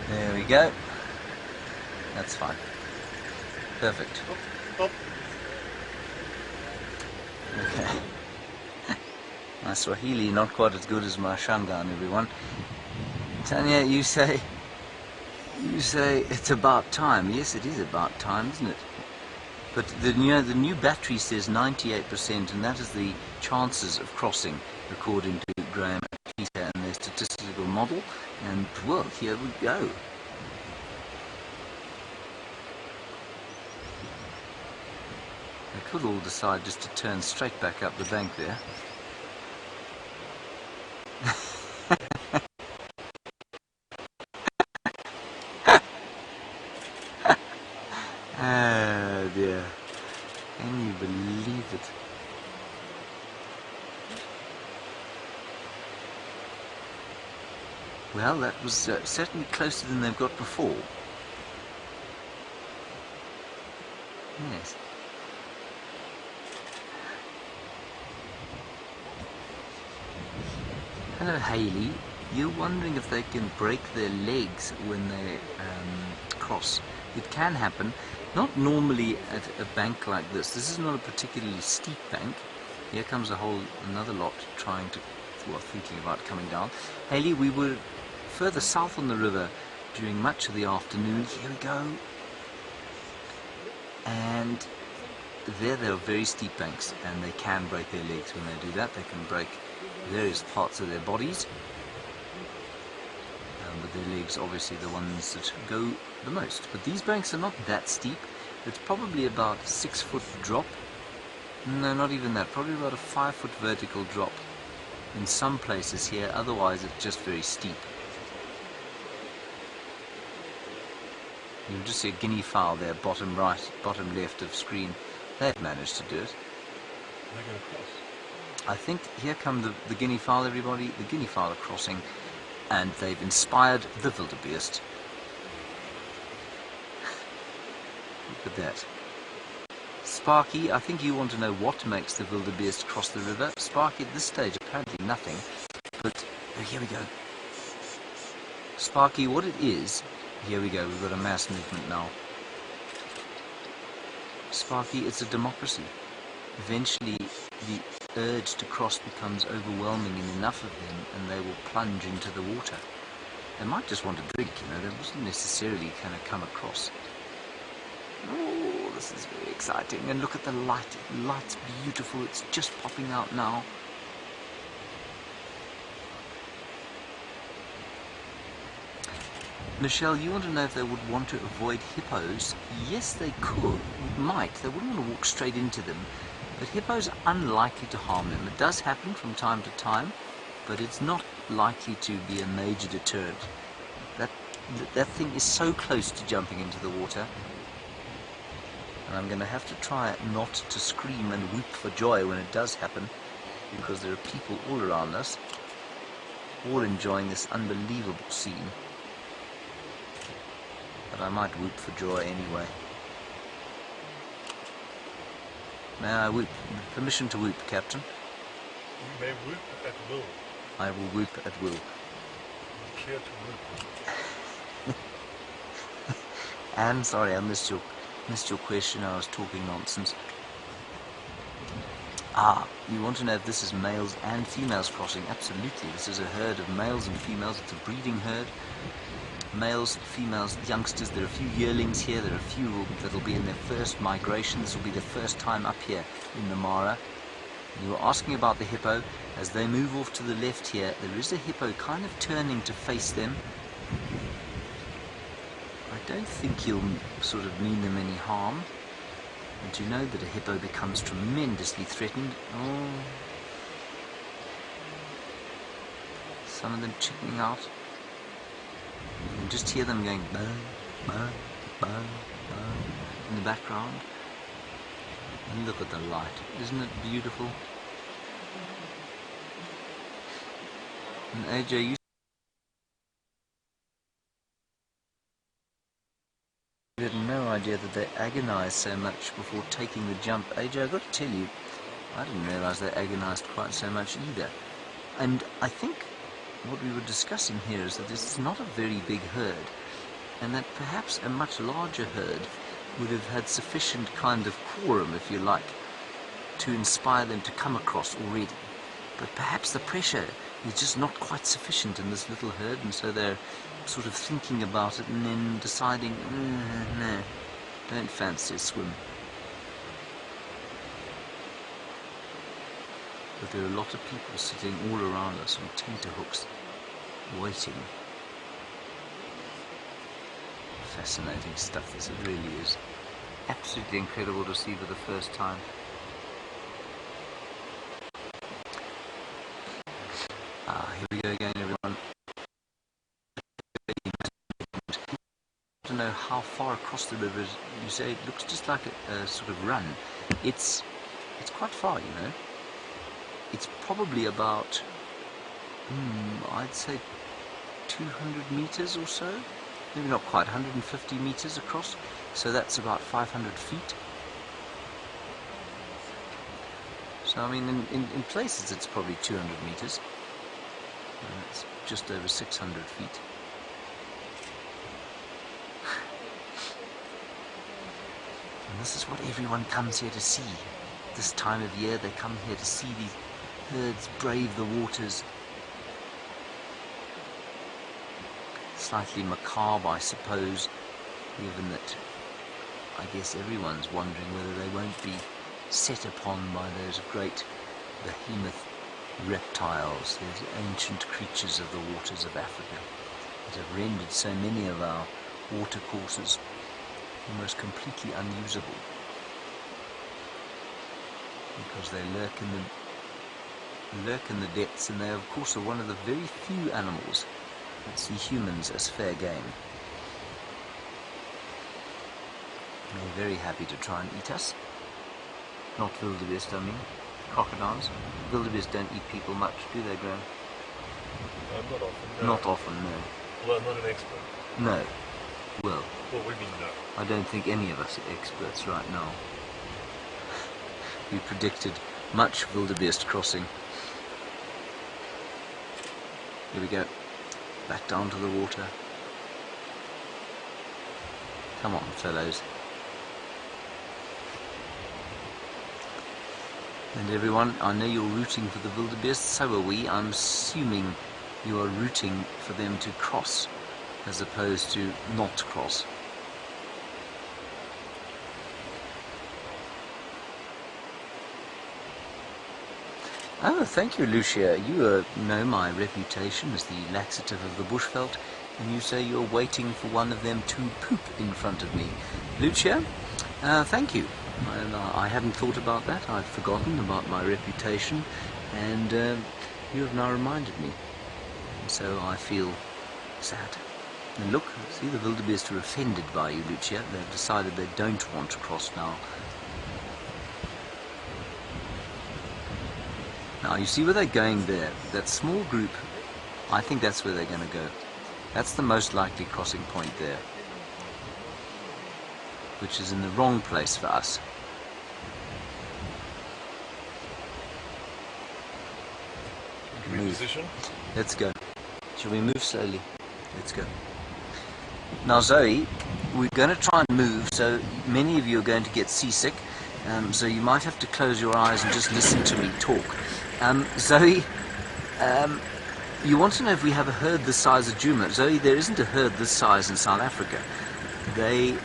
There we go. That's fine. Perfect. Up. Okay. My Swahili not quite as good as my Shangaan, everyone. Tanya, you say it's about time. Yes, it is about time, isn't it? But the new battery says 98%, and that is the chances of crossing, according to Graham Peter and their statistical model. And well, here we go. They could all decide just to turn straight back up the bank there. Oh dear. Can you believe it? Well, that was certainly closer than they've got before. Yes. Hello, Hayley. You're wondering if they can break their legs when they cross. It can happen. Not normally at a bank like this. This is not a particularly steep bank. Here comes another lot trying to, well, thinking about coming down. Haley, we were further south on the river during much of the afternoon. Here we go. And there are very steep banks, and they can break their legs when they do that. They can break various parts of their bodies. But their legs, obviously, the ones that go the most. But these banks are not that steep. It's probably about a 6-foot drop. No, not even that. Probably about a 5-foot vertical drop in some places here. Otherwise, it's just very steep. You'll just see a guinea fowl there, bottom right, bottom left of screen. They've managed to do it. They're going to cross. I think here come the guinea fowl, everybody. The guinea fowl are crossing, and they've inspired the wildebeest. Look at that. Sparky, I think you want to know what makes the wildebeest cross the river. Sparky, at this stage, apparently nothing. But, oh, here we go. Sparky, what it is, here we go, we've got a mass movement now. Sparky, it's a democracy. Eventually, the urge to cross becomes overwhelming in enough of them, and they will plunge into the water. They might just want to drink, you know, they wasn't necessarily kind of come across. Oh, this is very exciting. And look at the light. The light's beautiful. It's just popping out now. Michelle, you want to know if they would want to avoid hippos? Yes, they could. Might. They wouldn't want to walk straight into them. But hippos are unlikely to harm them. It does happen from time to time, but it's not likely to be a major deterrent. That thing is so close to jumping into the water. And I'm going to have to try not to scream and whoop for joy when it does happen, because there are people all around us, all enjoying this unbelievable scene. But I might whoop for joy anyway. May I whoop? Permission to whoop, Captain. You may whoop at will. I will whoop at will. Clear to whoop. And sorry, I missed your question. I was talking nonsense. You want to know if this is males and females crossing? Absolutely. This is a herd of males and females. It's a breeding herd. Males, females, youngsters. There are a few yearlings here. There are a few that'll be in their first migration. This will be their first time up here in the Mara. You were asking about the hippo. As they move off to the left here, there is a hippo kind of turning to face them. I don't think he'll sort of mean them any harm. And you know that a hippo becomes tremendously threatened. Oh, some of them chickening out. You can just hear them going bang, bang, bang, bang in the background. And look at the light. Isn't it beautiful? And AJ, you had no idea that they agonize so much before taking the jump. AJ, I've got to tell you, I didn't realize they agonized quite so much either. And I think what we were discussing here is that this is not a very big herd, and that perhaps a much larger herd would have had sufficient kind of quorum, if you like, to inspire them to come across already. But perhaps the pressure is just not quite sufficient in this little herd, and so they're sort of thinking about it and then deciding, no, don't fancy a swim. But there are a lot of people sitting all around us on tenterhooks, waiting. Fascinating stuff, this it really is. Absolutely incredible to see for the first time. Here we go again, everyone. To know how far across the river you say it looks just like a sort of run. It's quite far, you know. It's probably about, I'd say 200 meters or so. Maybe not quite, 150 meters across. So that's about 500 feet. So I mean, in places it's probably 200 meters. And it's just over 600 feet. And this is what everyone comes here to see. This time of year they come here to see these herds brave the waters. Slightly macabre, I suppose, given that I guess everyone's wondering whether they won't be set upon by those great behemoth reptiles, those ancient creatures of the waters of Africa that have rendered so many of our watercourses almost completely unusable, because they lurk in the depths, and they of course are one of the very few animals that see humans as fair game. They're very happy to try and eat us. Not wildebeest, I mean. Crocodiles. Wildebeest don't eat people much, do they, Graham? Not often. No. Not often, no. Well, I'm not an expert. No. Well, What we mean no. I don't think any of us are experts right now. We predicted much wildebeest crossing. Here we go. Back down to the water. Come on, fellows. And everyone, I know you're rooting for the wildebeest, so are we. I'm assuming you are rooting for them to cross, as opposed to not cross. Oh, thank you, Lucia. You know my reputation as the laxative of the bushveld, and you say you're waiting for one of them to poop in front of me. Lucia, thank you. I hadn't thought about that. I'd forgotten about my reputation, and you have now reminded me. And so I feel sad. And look, see, the wildebeest are offended by you, Lucia. They've decided they don't want to cross now. Now, you see where they're going there? That small group, I think that's where they're going to go. That's the most likely crossing point there, which is in the wrong place for us. Move. Position. Let's go. Shall we move slowly? Let's go. Now, Zoe, we're going to try and move, so many of you are going to get seasick, so you might have to close your eyes and just listen to me talk. Zoe, you want to know if we have a herd the size of Djuma. Zoe, there isn't a herd this size in South Africa. They're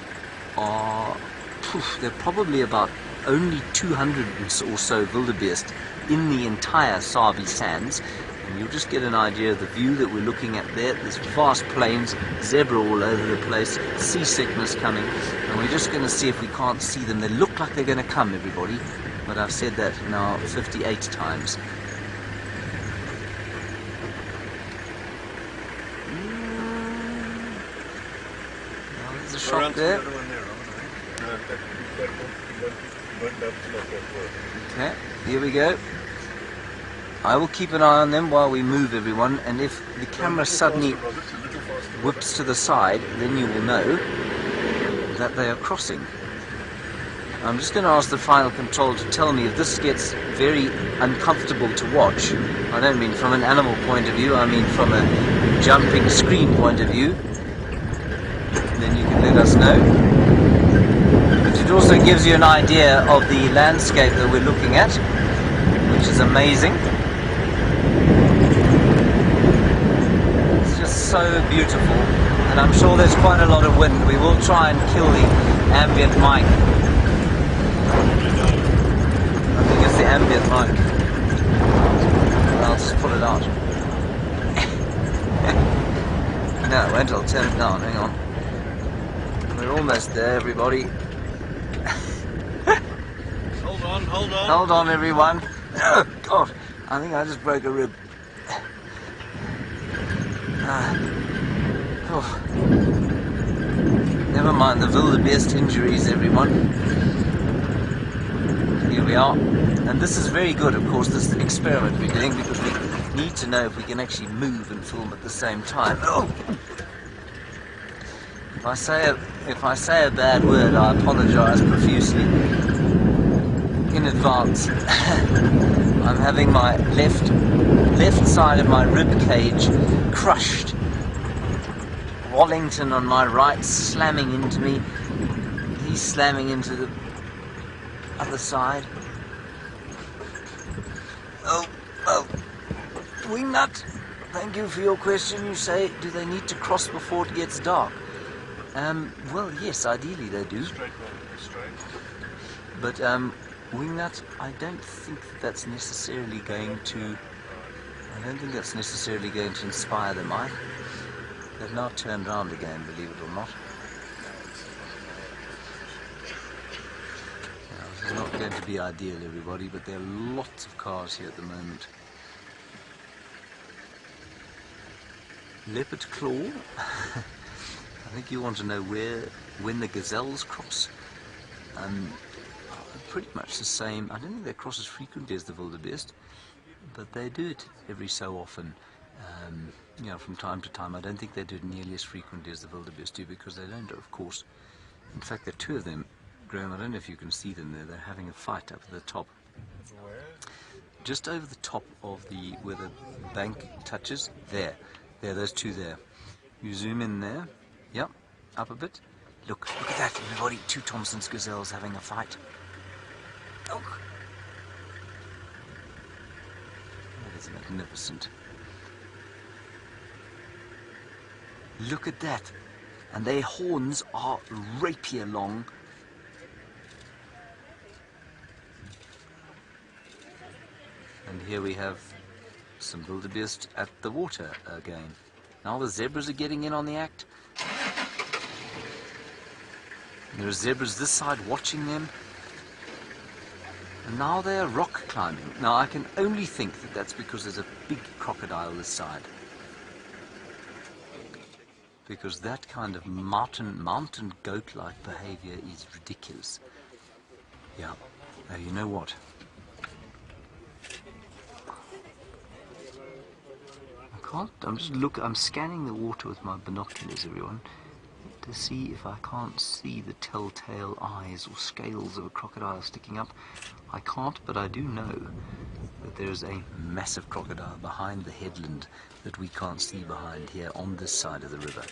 probably about only 200 or so wildebeest in the entire Sabi Sands. And you'll just get an idea of the view that we're looking at there. There's vast plains, zebra all over the place, seasickness coming, and we're just going to see if we can't see them. They look like they're going to come, everybody, but I've said that now 58 times. Now there's a shot there. Okay, here we go. I will keep an eye on them while we move, everyone, and if the camera suddenly whips to the side, then you will know that they are crossing. I'm just going to ask the final control to tell me if this gets very uncomfortable to watch. I don't mean from an animal point of view, I mean from a jumping screen point of view. Then you can let us know. But it also gives you an idea of the landscape that we're looking at, which is amazing. It's just so beautiful, and I'm sure there's quite a lot of wind. We will try and kill the ambient mic. I think it's the ambient mic. I'll just put it out. No, it won't. I'll turn it down. Hang on. We're almost there, everybody. Hold on, hold on. Hold on, everyone. Oh, God. I think I just broke a rib. Never mind the wildebeest injuries, everyone. Here we are. And this is very good, of course, this experiment we're doing, because we need to know if we can actually move and film at the same time. Oh! If I say a bad word, I apologize profusely in advance. I'm having my left side of my rib cage crushed. Wallington on my right slamming into me. He's slamming into the other side. Oh, Wingnut, thank you for your question. You say, do they need to cross before it gets dark? Well, yes, ideally they do. Straight. But, Wingnut, I don't think that's necessarily going to... I don't think that's necessarily going to inspire them. They've now turned around again, believe it or not. Now, this is not going to be ideal, everybody, but there are lots of cars here at the moment. Leopard claw. I think you want to know when the gazelles cross. Pretty much the same. I don't think they cross as frequently as the wildebeest, but they do it every so often. You know, from time to time. I don't think they do it nearly as frequently as the wildebeest do, because they don't, of course. In fact, there are two of them. Graham, I don't know if you can see them there. They're having a fight up at the top. Where? Just over the top of where the bank touches. There, those two there. You zoom in there. Yep, up a bit. Look at that, everybody. Two Thompson's gazelles having a fight. Oh. That is magnificent. Look at that. And their horns are rapier long. And here we have some wildebeest at the water again. Now the zebras are getting in on the act. There are zebras this side watching them. And now they are rock climbing. Now I can only think that that's because there's a big crocodile this side. Because that kind of mountain goat-like behavior is ridiculous. Yeah. Now you know what? I'm scanning the water with my binoculars, everyone, to see if I can't see the telltale eyes or scales of a crocodile sticking up. I can't, but I do know that there's a massive crocodile behind the headland that we can't see behind here on this side of the river.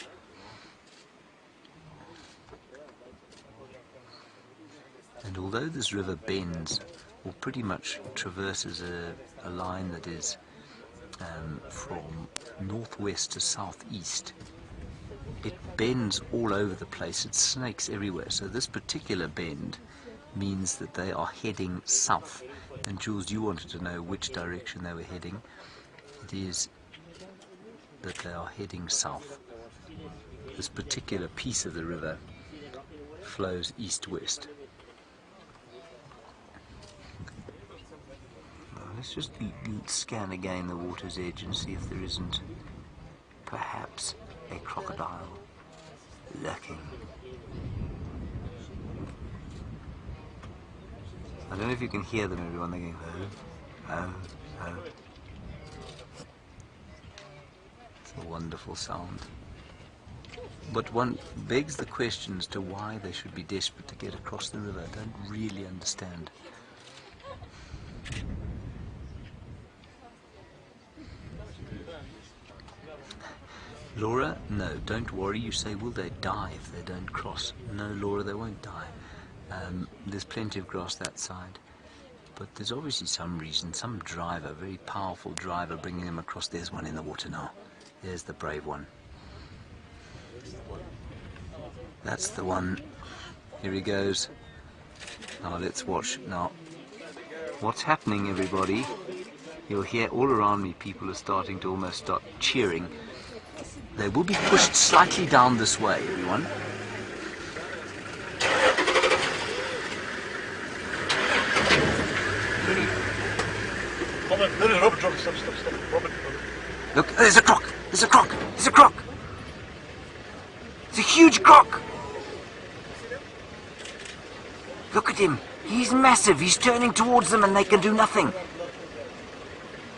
And although this river bends, or pretty much traverses a line that is from northwest to southeast, it bends all over the place. It snakes everywhere. So this particular bend means that they are heading south. And Jules, you wanted to know which direction they were heading. It is that they are heading south. This particular piece of the river flows east-west. Let's just scan again the water's edge and see if there isn't perhaps a crocodile lurking. I don't know if you can hear them, everyone. They're going, oh, oh, oh. It's a wonderful sound. But one begs the question as to why they should be desperate to get across the river. I don't really understand. Laura, no, don't worry. You say, will they die if they don't cross? No, Laura, they won't die. There's plenty of grass that side. But there's obviously some reason, some driver, very powerful driver, bringing them across. There's one in the water now. There's the brave one. That's the one. Here he goes. Now let's watch. Now, what's happening, everybody? You'll hear all around me, people are starting to almost start cheering. They will be pushed slightly down this way, everyone. Robert, stop. Robert. Look, there's a croc! There's a croc! There's a croc! It's a huge croc! Look at him! He's massive! He's turning towards them and they can do nothing!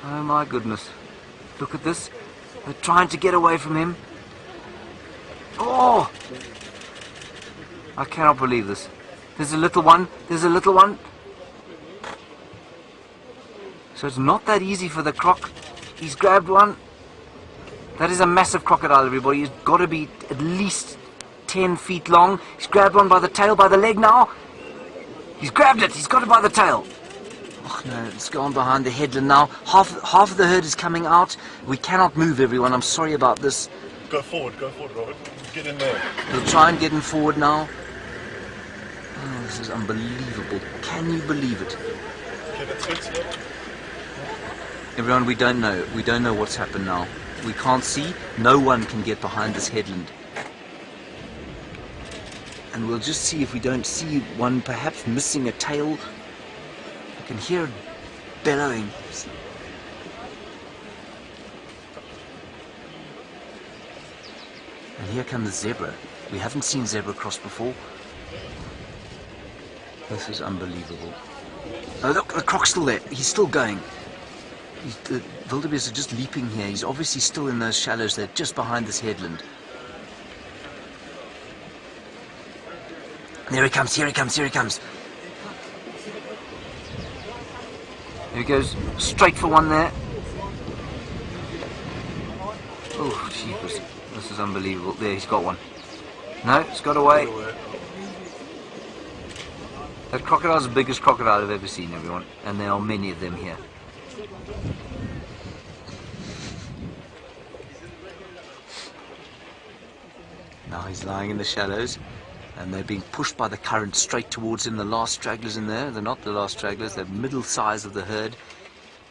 Oh my goodness. Look at this. They're trying to get away from him. Oh! I cannot believe this. There's a little one. There's a little one. So it's not that easy for the croc. He's grabbed one. That is a massive crocodile, everybody. He's got to be at least 10 feet long. He's grabbed one by the tail, by the leg now. He's grabbed it. He's got it by the tail. Oh no, it's gone behind the headland now. Half of the herd is coming out. We cannot move, everyone. I'm sorry about this. Go forward, Robert. Get in there. We'll try and get him forward now. Oh, this is unbelievable. Can you believe it? Okay, that's good, slow. Everyone, we don't know. We don't know what's happened now. We can't see. No one can get behind this headland. And we'll just see if we don't see one perhaps missing a tail. I can hear it bellowing. And here comes the zebra. We haven't seen zebra cross before. This is unbelievable. Oh look, the croc's still there. He's still going. The wildebeest are just leaping here. He's obviously still in those shallows there, just behind this headland. There he comes, here he comes, here he comes. Here he goes, straight for one there. Oh, jeepers. This is unbelievable. There, he's got one. No, it's got away. That crocodile's the biggest crocodile I've ever seen, everyone. And there are many of them here. Now he's lying in the shallows, and they're being pushed by the current straight towards him. The last stragglers in there, they're not the last stragglers, they're middle size of the herd.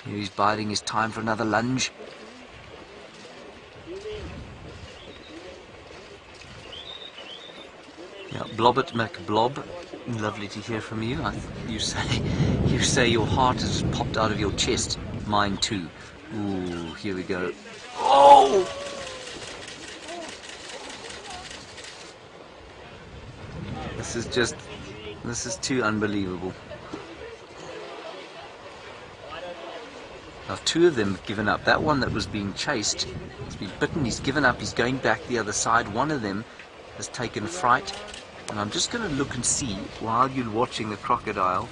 Here he's biding his time for another lunge. Yeah, Blobbit McBlob, lovely to hear from you. You say your heart has popped out of your chest. Mine too. Ooh, here we go. Oh! This is too unbelievable. Now two of them have given up. That one that was being chased has been bitten, he's given up, he's going back the other side. One of them has taken fright. And I'm just going to look and see while you're watching the crocodile.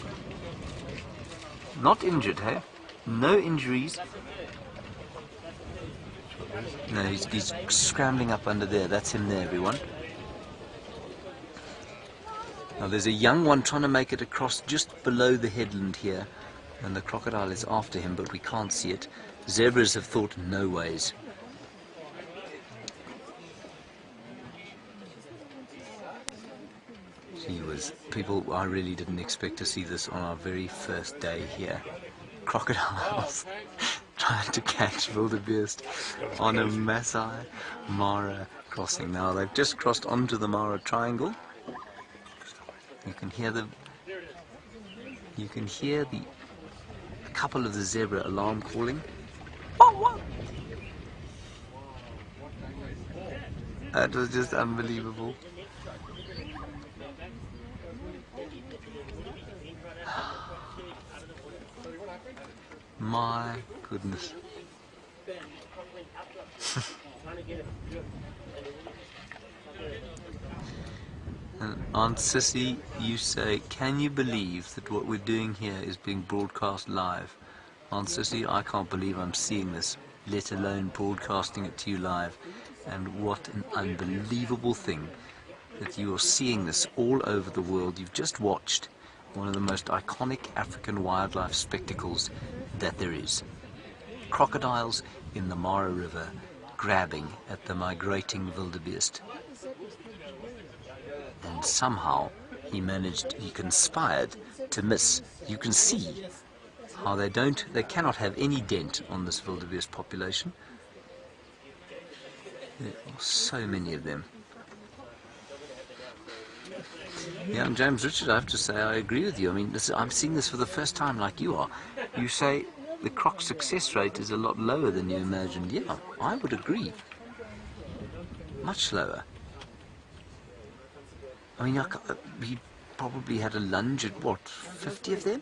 Not injured, hey? No injuries. No, he's scrambling up under there. That's him there, everyone. Now there's a young one trying to make it across just below the headland here, and the crocodile is after him, but we can't see it. Zebras have thought no ways. Gee whiz, people, I really didn't expect to see this on our very first day here. Crocodiles trying to catch wildebeest on a Maasai Mara crossing. Now they've just crossed onto the Mara Triangle. You can hear a couple of the zebra alarm calling. That was just unbelievable. My goodness. And Aunt Sissy, you say, can you believe that what we're doing here is being broadcast live? Aunt Sissy, I can't believe I'm seeing this, let alone broadcasting it to you live. And what an unbelievable thing that you are seeing this all over the world. You've just watched one of the most iconic African wildlife spectacles that there is. Crocodiles in the Mara River grabbing at the migrating wildebeest. And somehow he conspired to miss. You can see how they cannot have any dent on this wildebeest population. There are so many of them. Yeah, and James Richard, I have to say, I agree with you. I mean, I'm seeing this for the first time like you are. You say the croc success rate is a lot lower than you imagined. Yeah, I would agree. Much lower. I mean, he probably had a lunge at, what, 50 of them?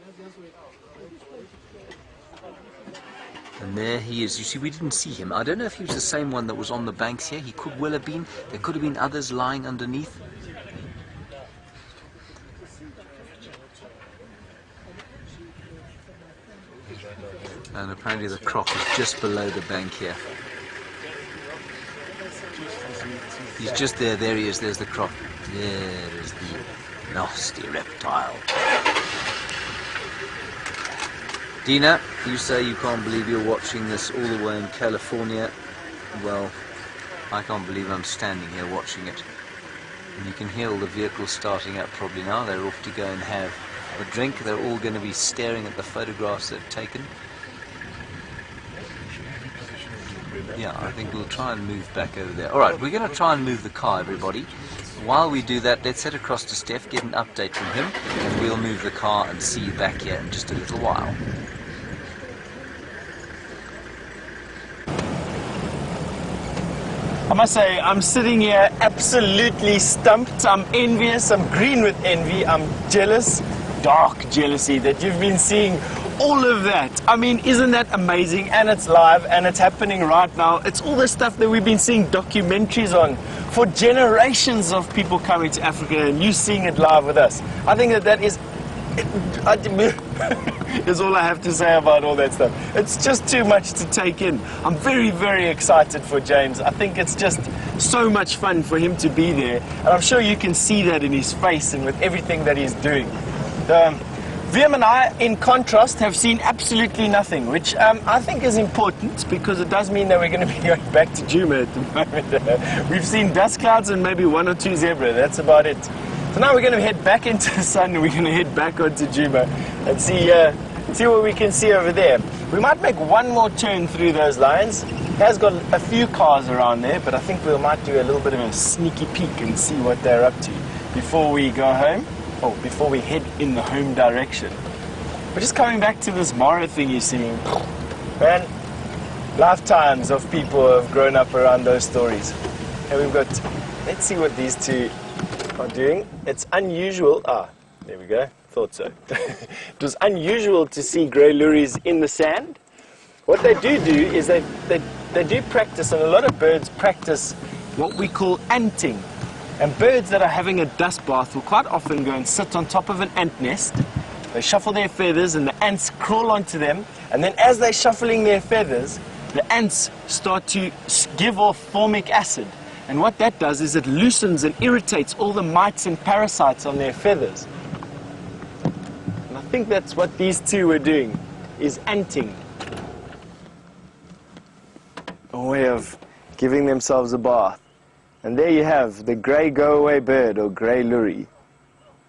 And there he is. You see, we didn't see him. I don't know if he was the same one that was on the banks here. He could well have been. There could have been others lying underneath. And apparently the croc is just below the bank here. He's just there. There he is. There's the croc. There is the nasty reptile. Dina, you say you can't believe you're watching this all the way in California. Well, I can't believe I'm standing here watching it. And you can hear all the vehicles starting up probably now. They're off to go and have a drink. They're all going to be staring at the photographs they've taken. Yeah, I think we'll try and move back over there. Alright, we're going to try and move the car, everybody. While we do that, let's head across to Steph, get an update from him, and we'll move the car and see you back here in just a little while. I must say, I'm sitting here absolutely stumped. I'm envious, I'm green with envy, I'm jealous, dark jealousy that you've been seeing all of that. I mean, isn't that amazing? And it's live and it's happening right now. It's all the stuff that we've been seeing documentaries on for generations of people coming to Africa, and you seeing it live with us. I think that is is all I have to say about all that stuff. It's just too much to take in. I'm very, very excited for James. I think it's just so much fun for him to be there, and I'm sure you can see that in his face and with everything that he's doing. Viam and I, in contrast, have seen absolutely nothing, which I think is important because it does mean that we're going to be going back to Djuma at the moment. We've seen dust clouds and maybe 1 or 2 zebra. That's about it. So now we're going to head back into the sun, and we're going to head back onto Djuma and see what we can see over there. We might make one more turn through those lines. It has got a few cars around there, but I think we might do a little bit of a sneaky peek and see what they're up to before we go home, or before we head in the home direction. But just coming back to this Mara thing you're seeing, man, lifetimes of people have grown up around those stories. And we've got, let's see what these two are doing. It's unusual. There we go. Thought so. It was unusual to see grey lories in the sand. What they do is they do practice, and a lot of birds practice what we call anting. And birds that are having a dust bath will quite often go and sit on top of an ant nest. They shuffle their feathers and the ants crawl onto them, and then as they're shuffling their feathers, the ants start to give off formic acid. And what that does is it loosens and irritates all the mites and parasites on their feathers. And I think that's what these two were doing, is anting. A way of giving themselves a bath. And there you have the grey go-away bird, or grey lory.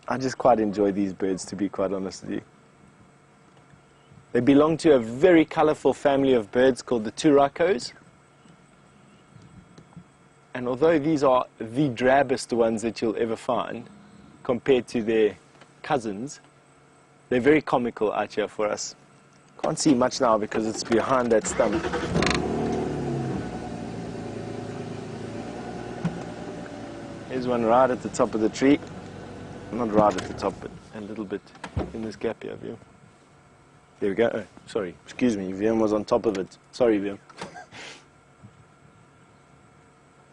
I just quite enjoy these birds, to be quite honest with you. They belong to a very colourful family of birds called the turacos. And although these are the drabbest ones that you'll ever find, compared to their cousins, they're very comical out here for us. Can't see much now because it's behind that stump. Here's one right at the top of the tree. Not right at the top, but a little bit in this gap here, Viam. There we go. Oh, sorry, excuse me, Viam was on top of it. Sorry, Viam.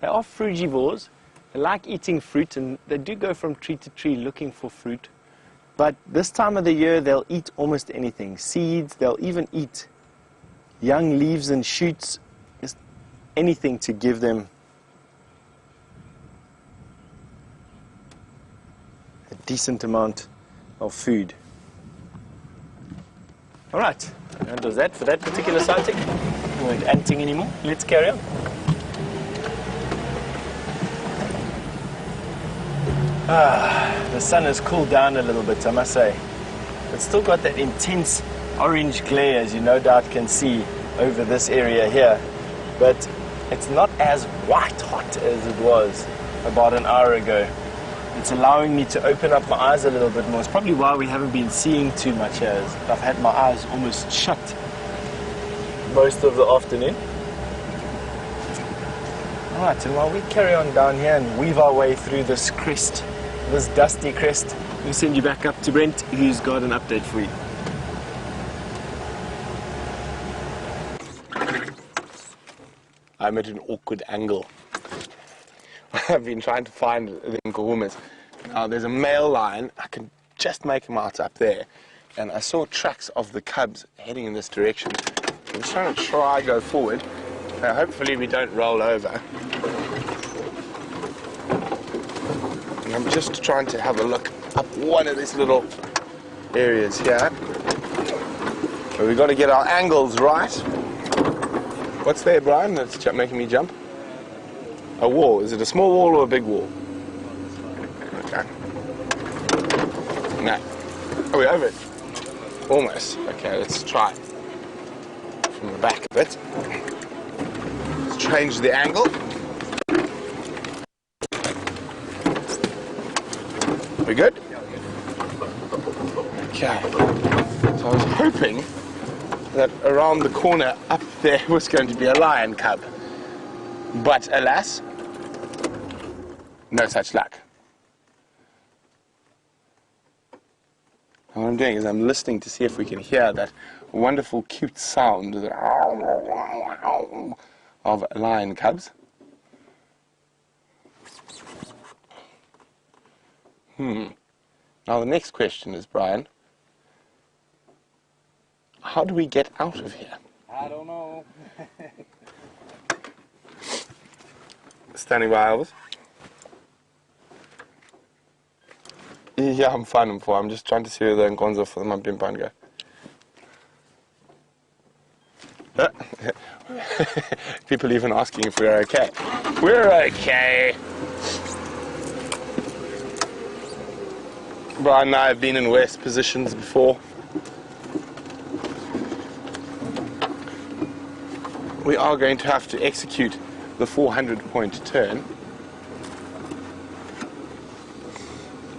They are frugivores. They like eating fruit, and they do go from tree to tree looking for fruit. But this time of the year, they'll eat almost anything. Seeds, they'll even eat young leaves and shoots. Just anything to give them a decent amount of food. All right, that was that for that particular sighting. We won't anting anymore. Let's carry on. The sun has cooled down a little bit, I must say. It's still got that intense orange glare, as you no doubt can see over this area here. But it's not as white hot as it was about an hour ago. It's allowing me to open up my eyes a little bit more. It's probably why we haven't been seeing too much here. I've had my eyes almost shut most of the afternoon. Alright, and while we carry on down here and weave our way through this crest, this dusty crest, we'll send you back up to Brent, who's got an update for you. I'm at an awkward angle. I've been trying to find the Nkuhumas. Now there's a male lion. I can just make him out up there. And I saw tracks of the cubs heading in this direction. I'm just trying to go forward. Hopefully we don't roll over. And I'm just trying to have a look up one of these little areas here. But we've got to get our angles right. What's there, Brian, that's making me jump? A wall. Is it a small wall or a big wall? Okay. No. Are we over it? Almost. Okay, let's try from the back of it. Let's change the angle. We good? Okay. So I was hoping that around the corner up there was going to be a lion cub. But alas, no such luck. And what I'm doing is I'm listening to see if we can hear that wonderful, cute sound of lion cubs. Now the next question is, Brian, how do we get out of here? I don't know. Standing by, Elvis. Yeah, I'm fine. I'm just trying to see where the Nkonzo for the Mampimpan go. People even asking if we're okay. We're okay. Brian and I have been in worse positions before. We are going to have to execute the 400-point turn.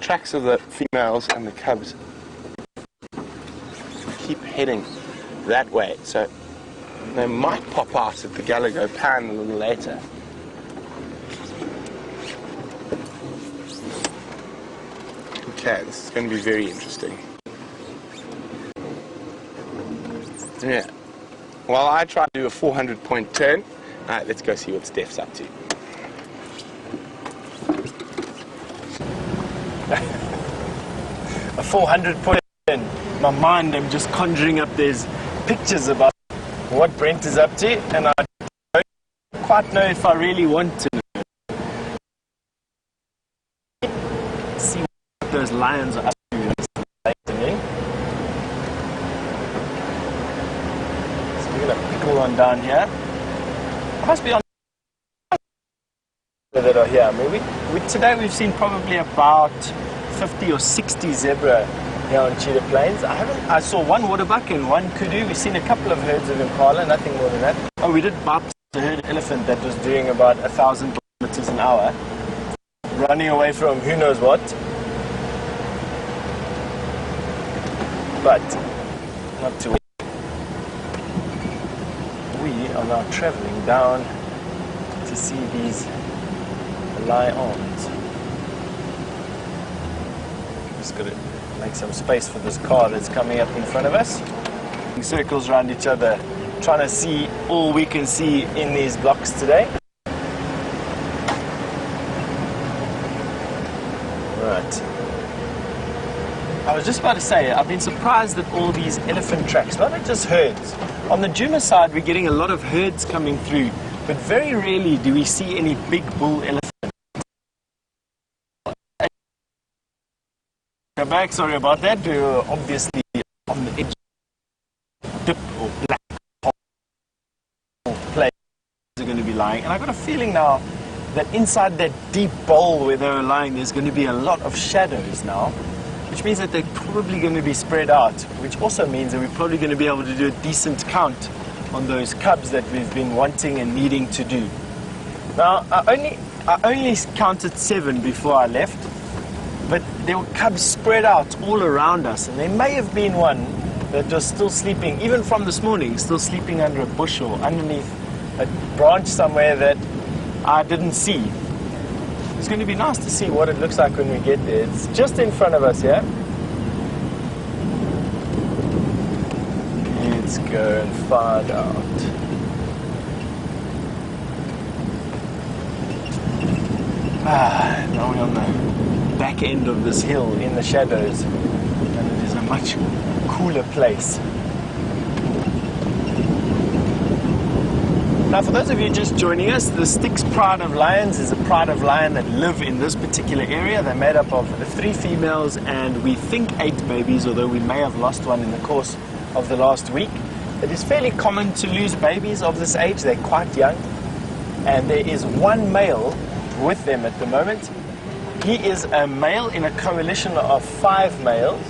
Tracks of the females and the cubs keep heading that way, so they might pop out at the Gallagher Pan a little later. Okay, this is going to be very interesting. Yeah. Well, I try to do a 400-point turn. Let's go see what Steph's up to. A 400-point turn. In my mind, I'm just conjuring up these pictures about what Brent is up to, and I don't quite know if I really want to see what those lions are up to. So we're going to pick one down here. Must be on that are here. I mean, today we've seen probably about 50 or 60 zebra here on Cheetah Plains. I saw one waterbuck and one kudu. We've seen a couple of herds of impala, nothing more than that. Oh, we did bump a herd elephant that was doing about 1,000 kilometers an hour, running away from who knows what. But not to. We are now traveling down to see these lions. Just got to make some space for this car that's coming up in front of us. Circles around each other, trying to see all we can see in these blocks today. Right. I was just about to say, I've been surprised at all these elephant tracks, not just herds. On the Djuma side, we're getting a lot of herds coming through, but very rarely do we see any big bull elephants. Go back, sorry about that. We were obviously on the edge of dip or black hole place are going to be lying. And I've got a feeling now that inside that deep bowl where they were lying, there's going to be a lot of shadows now, which means that they're probably going to be spread out, which also means that we're probably going to be able to do a decent count on those cubs that we've been wanting and needing to do. Now, I only counted 7 before I left, but there were cubs spread out all around us, and there may have been one that was still sleeping, even from this morning, still sleeping under a bush or underneath a branch somewhere that I didn't see. It's going to be nice to see what it looks like when we get there. It's just in front of us here. Let's go and find out. Now we're on the back end of this hill in the shadows, and it is a much cooler place. Now, for those of you just joining us, the Styx Pride of lions is a pride of lion that live in this particular area. They're made up of 3 females and we think 8 babies, although we may have lost one in the course of the last week. It is fairly common to lose babies of this age. They're quite young. And there is one male with them at the moment. He is a male in a coalition of 5 males.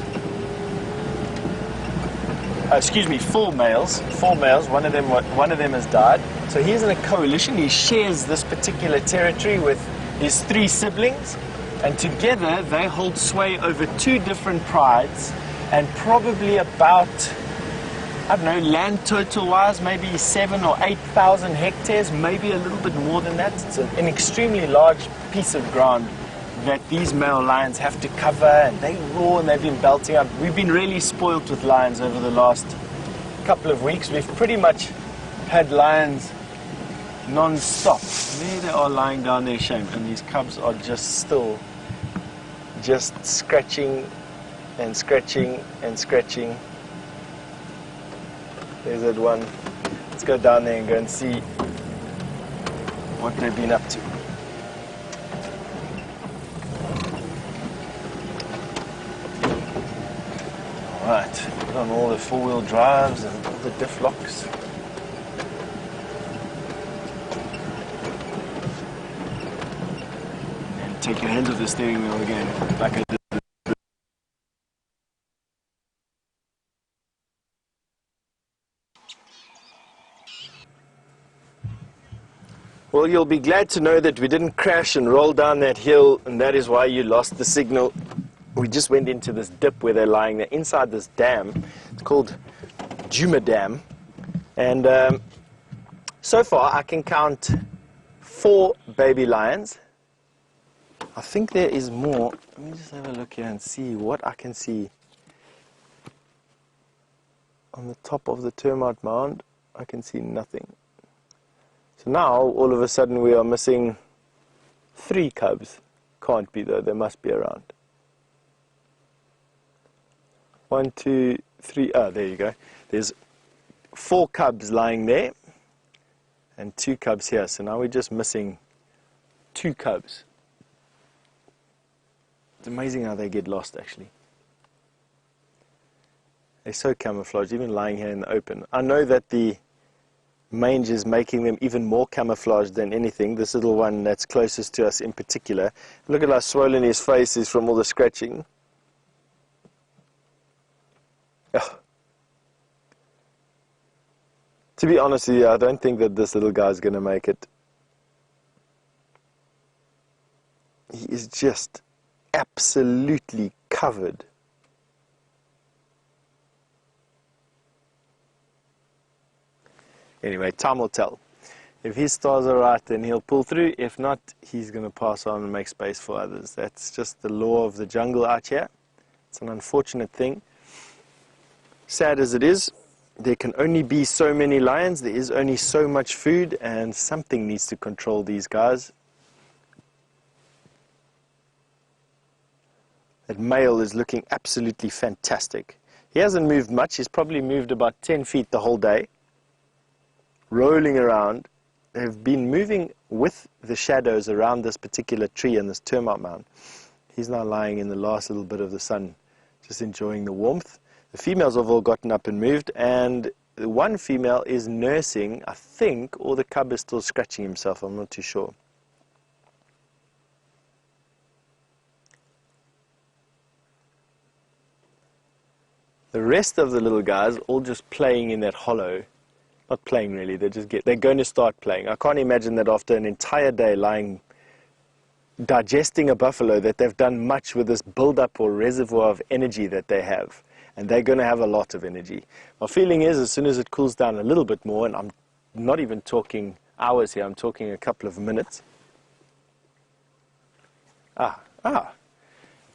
Excuse me, 4 males. 4 males. One of them has died. So he's in a coalition. He shares this particular territory with his 3 siblings, and together they hold sway over 2 different prides, and probably about, I don't know, land total-wise, maybe 7,000 or 8,000 hectares, maybe a little bit more than that. It's an extremely large piece of ground that these male lions have to cover, and they roar and they've been belting up. We've been really spoilt with lions over the last couple of weeks. We've pretty much had lions non-stop. There they are lying down there, shame, and these cubs are just still just scratching and scratching and scratching. There's that one. Let's go down there and go and see what they've been up to. Right, put on all the 4-wheel drives and all the diff locks. And take your hands off the steering wheel again, like I did. Well, you'll be glad to know that we didn't crash and roll down that hill, and that is why you lost the signal. We just went into this dip where they're lying. They're inside this dam. It's called Nkuhuma Dam. And so far I can count 4 baby lions. I think there is more. Let me just have a look here and see what I can see. On the top of the termite mound, I can see nothing. So now, all of a sudden, we are missing 3 cubs. Can't be though, they must be around. 1, 2, 3, there you go. There's 4 cubs lying there and 2 cubs here. So now we're just missing 2 cubs. It's amazing how they get lost, actually. They're so camouflaged, even lying here in the open. I know that the mange is making them even more camouflaged than anything. This little one that's closest to us in particular. Look at how swollen his face is from all the scratching. Ugh. To be honest with you, I don't think that this little guy's going to make it. He is just absolutely covered. Anyway, time will tell. If his stars are right, then he'll pull through. If not, he's going to pass on and make space for others. That's just the law of the jungle out here. It's an unfortunate thing. Sad as it is, there can only be so many lions. There is only so much food, and something needs to control these guys. That male is looking absolutely fantastic. He hasn't moved much. He's probably moved about 10 feet the whole day. Rolling around. They've been moving with the shadows around this particular tree and this termite mound. He's now lying in the last little bit of the sun, just enjoying the warmth. The females have all gotten up and moved, and the one female is nursing, I think, or the cub is still scratching himself. I'm not too sure. The rest of the little guys all just playing in that hollow. Not playing really, they're going to start playing. I can't imagine that after an entire day lying, digesting a buffalo, that they've done much with this build-up or reservoir of energy that they have. And they're going to have a lot of energy. My feeling is, as soon as it cools down a little bit more, and I'm not even talking hours here, I'm talking a couple of minutes.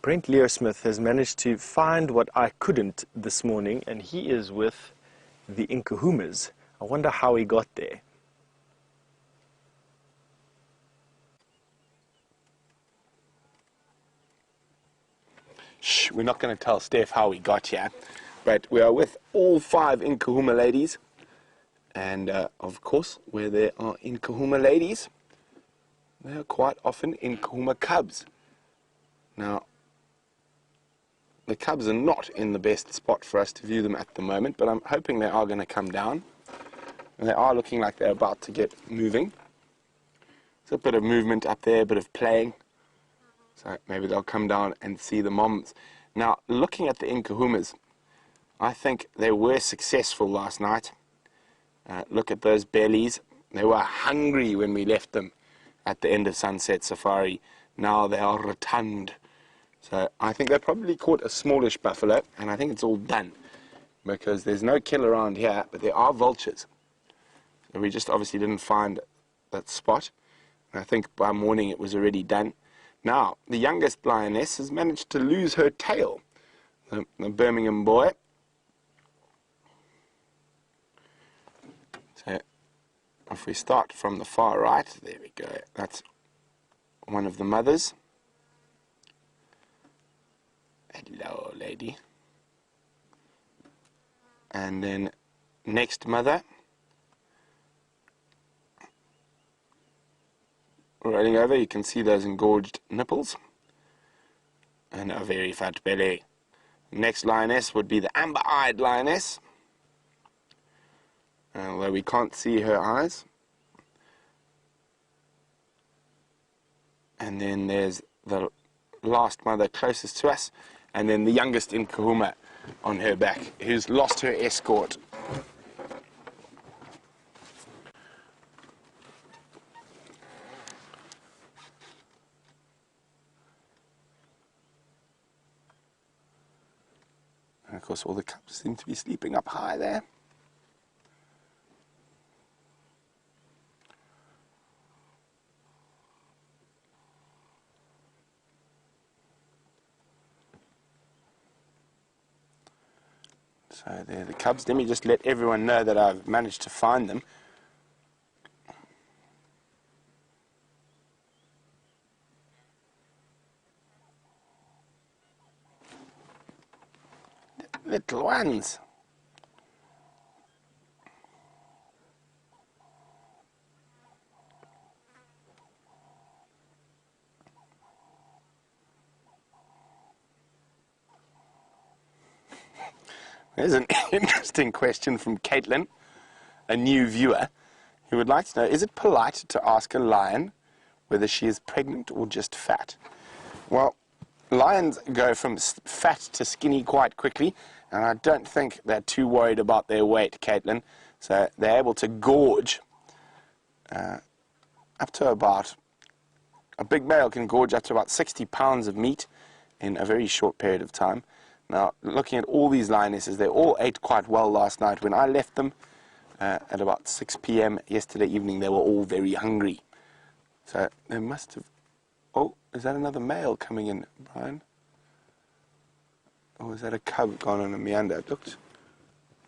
Brent Smith has managed to find what I couldn't this morning, and he is with the Nkuhumas. I wonder how he got there. Shh, we're not going to tell Steph how we got here, but we are with all 5 Nkuhuma ladies, And of course, where there are Nkuhuma ladies, there are quite often Nkuhuma cubs. Now, the cubs are not in the best spot for us to view them at the moment, but I'm hoping they are going to come down. And they are looking like they're about to get moving. There's a bit of movement up there, a bit of playing. So maybe they'll come down and see the moms. Now, looking at the Nkuhumas, I think they were successful last night. Look at those bellies. They were hungry when we left them at the end of Sunset Safari. Now they are rotund. So I think they probably caught a smallish buffalo, and I think it's all done because there's no kill around here, but there are vultures. So we just obviously didn't find that spot. And I think by morning it was already done. Now, the youngest lioness has managed to lose her tail. The Birmingham boy. So if we start from the far right, there we go. That's one of the mothers. Hello, lady. And then next mother. Rolling over, you can see those engorged nipples and a very fat belly. Next lioness would be the amber-eyed lioness, although we can't see her eyes. And then there's the last mother closest to us, and then the youngest Nkuhuma on her back, who's lost her escort. And of course all the cubs seem to be sleeping up high there. So there are the cubs. Let me just let everyone know that I've managed to find them. Little ones. There's an interesting question from Caitlin, a new viewer, who would like to know, is it polite to ask a lion whether she is pregnant or just fat? Well, lions go from fat to skinny quite quickly, and I don't think they're too worried about their weight, Caitlin. So they're able to gorge up to about, a big male can gorge up to about 60 pounds of meat in a very short period of time. Now, looking at all these lionesses, they all ate quite well last night. When I left them at about 6 p.m. yesterday evening, they were all very hungry. So they must have... Oh, is that another male coming in, Brian? Or is that a cub gone on a meander? It looked...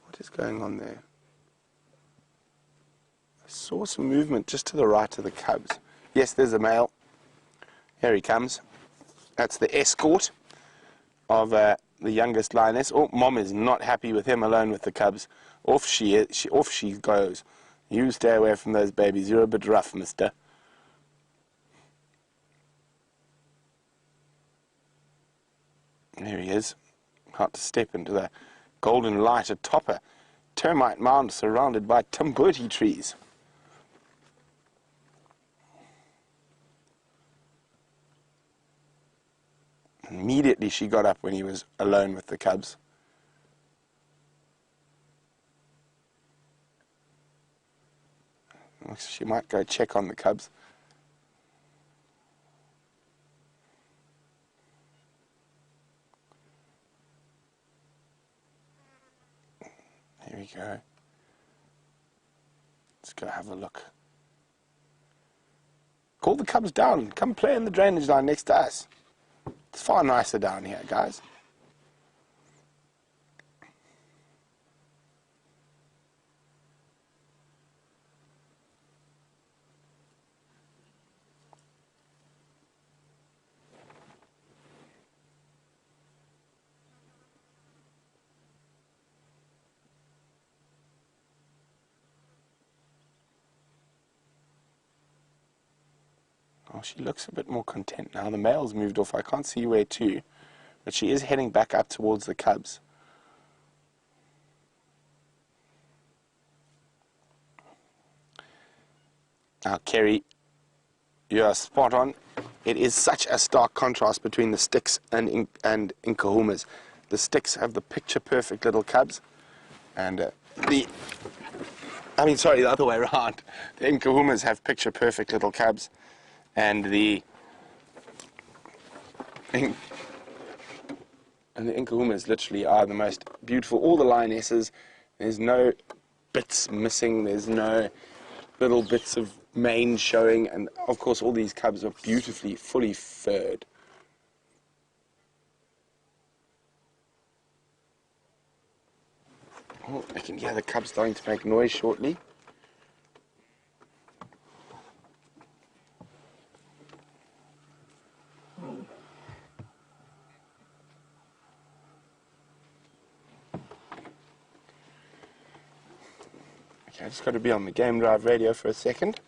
What is going on there? I saw some movement just to the right of the cubs. Yes, there's a male. Here he comes. That's the escort of the youngest lioness. Oh, Mom is not happy with him alone with the cubs. Off she goes. You stay away from those babies. You're a bit rough, mister. There he is. About to step into the golden light atop a termite mound surrounded by tumbuti trees. Immediately she got up when he was alone with the cubs. She might go check on the cubs. Here we go. Let's go have a look. Call the cubs down. Come play in the drainage line next to us. It's far nicer down here, guys. she looks a bit more content now. The male's moved off. I can't see where to, but she is heading back up towards the cubs. Now, Kerry, you are spot on. It is such a stark contrast between the Styx and Nkuhumas. The Styx have the picture-perfect little cubs, and the other way around. The Nkuhumas have picture-perfect little cubs, and the Nkuhumas literally are the most beautiful. All the lionesses, there's no bits missing, there's no little bits of mane showing, and of course all these cubs are beautifully, fully furred. Oh, I can hear the cubs starting to make noise shortly. Okay, I just got to be on the Game Drive radio for a second.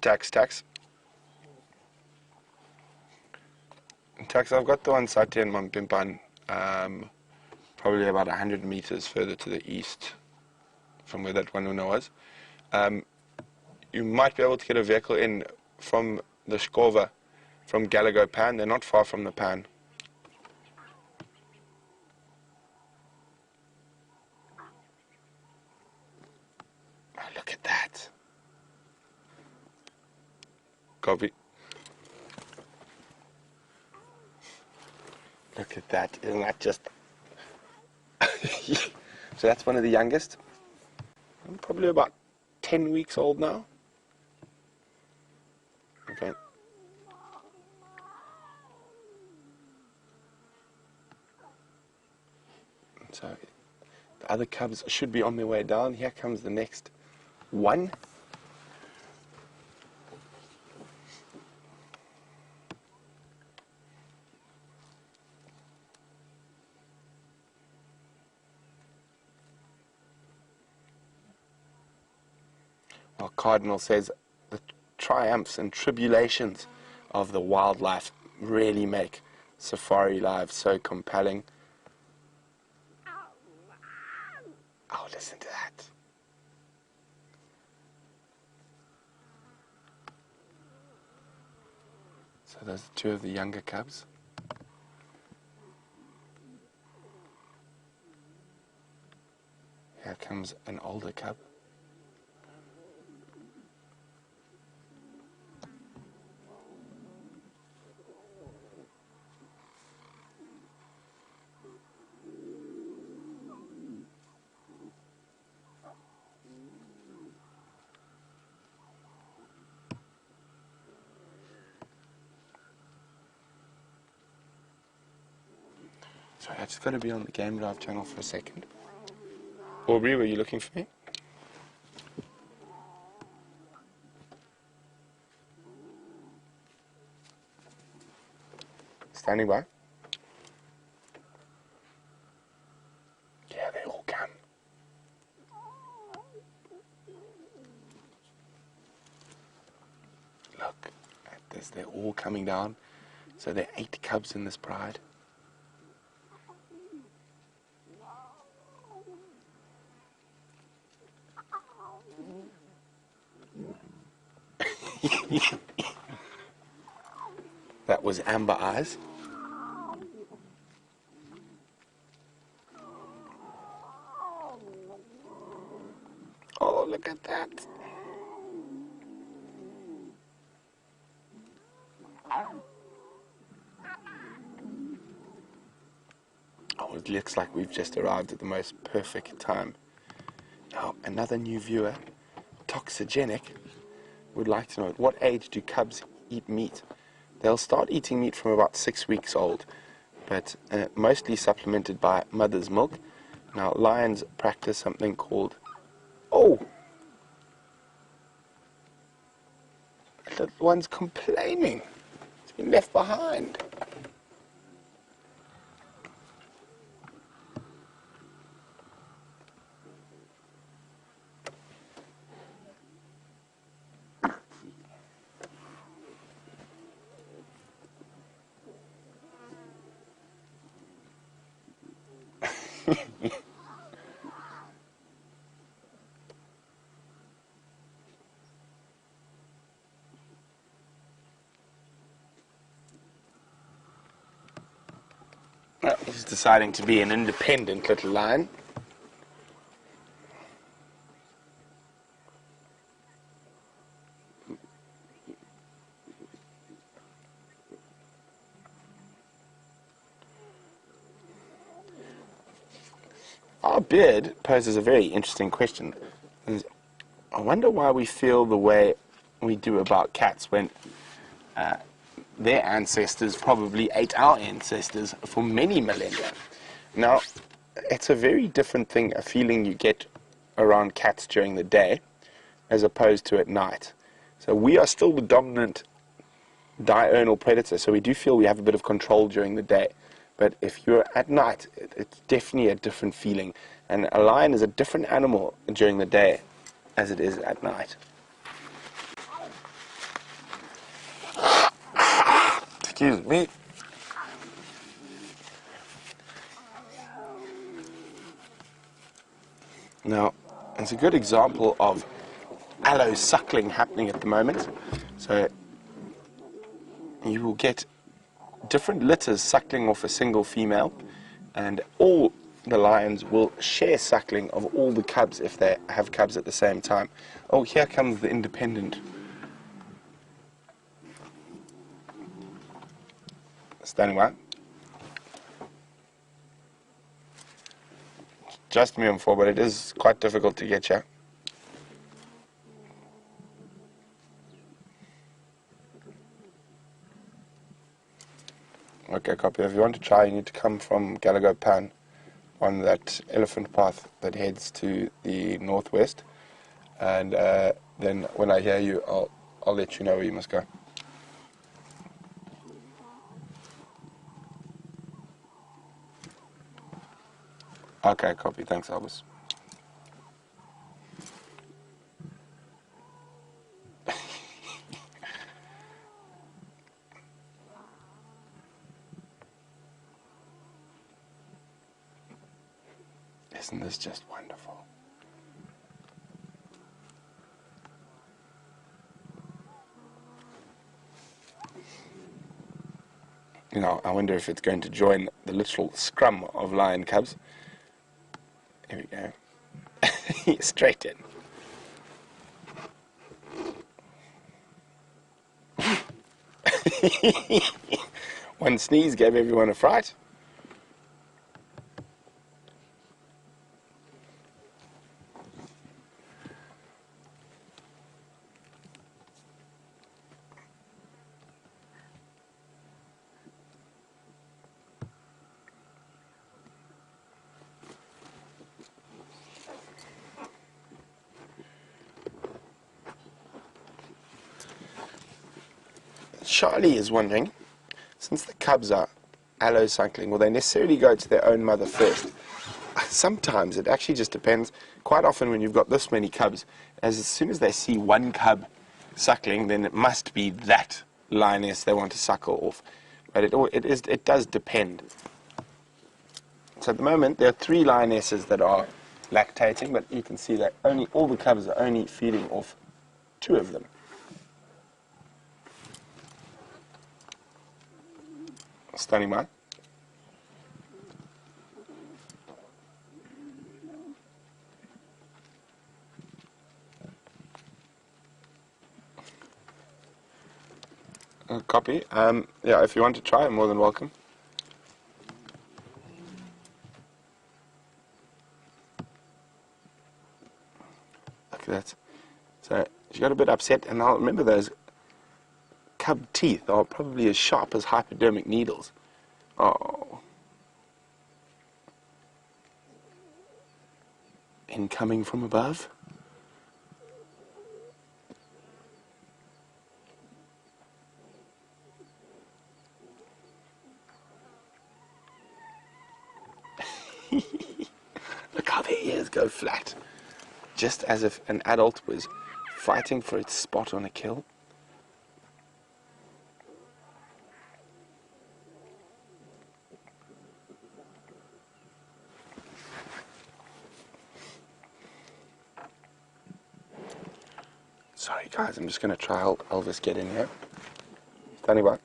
Tax. Tax, I've got the one Satya and Mampimpan, probably about 100 meters further to the east from where that one was. You might be able to get a vehicle in from the Skova, from Gallagher Pan. They're not far from the Pan. Oh, look at that. Copy. Look at that. Isn't that just... So that's one of the youngest. I'm probably about 10 weeks old now. Okay. So the other cubs should be on their way down. Here comes the next one. Well, Cardinal says the triumphs and tribulations of the wildlife really make Safari Live so compelling. Oh, listen to that. So those are two of the younger cubs. Here comes an older cub. Sorry, I just got to be on the Game Drive channel for a second. Aubrey, were you looking for me? Standing by. Yeah, they all come. Look at this, they're all coming down. So there are 8 cubs in this pride. That was Amber Eyes. Oh, look at that. Oh, it looks like we've just arrived at the most perfect time. Now, another new viewer, Toxigenic, would like to know, at what age do cubs eat meat? They'll start eating meat from about 6 weeks old, but mostly supplemented by mother's milk. Now, lions practice something called... Oh! The little one's complaining. It's been left behind. He's deciding to be an independent little lion. Our beard poses a very interesting question. I wonder why we feel the way we do about cats when their ancestors probably ate our ancestors for many millennia. Now, it's a very different thing, a feeling you get around cats during the day as opposed to at night. So we are still the dominant diurnal predator, so we do feel we have a bit of control during the day. But if you're at night, it's definitely a different feeling. And a lion is a different animal during the day as it is at night. Excuse me. Now, it's a good example of allo suckling happening at the moment. So you will get different litters suckling off a single female, and all the lions will share suckling of all the cubs if they have cubs at the same time. Oh, here comes the independent. Standing by. Just moving forward, but it is quite difficult to get you. Okay, copy. If you want to try, you need to come from Gallagher Pan on that elephant path that heads to the northwest, and then when I hear you, I'll let you know where you must go. Okay, copy. Thanks, Albus. Isn't this just wonderful? You know, I wonder if it's going to join the literal scrum of lion cubs. Here we go. Straight in. One sneeze gave everyone a fright. Charlie is wondering, since the cubs are allocycling, will they necessarily go to their own mother first? Sometimes it actually just depends. Quite often when you've got this many cubs, as soon as they see one cub suckling, then it must be that lioness they want to suckle off. But it does depend. So at the moment there are 3 lionesses that are lactating, but you can see that all the cubs are only feeding off 2 of them. Standing by. Copy. Yeah, if you want to try, you're more than welcome. Look at that. So she got a bit upset, and now remember those cub teeth are probably as sharp as hypodermic needles. Oh. Incoming from above. Look how their ears go flat. Just as if an adult was fighting for its spot on a kill. Sorry guys, I'm just going to try help Elvis get in here. Standing by.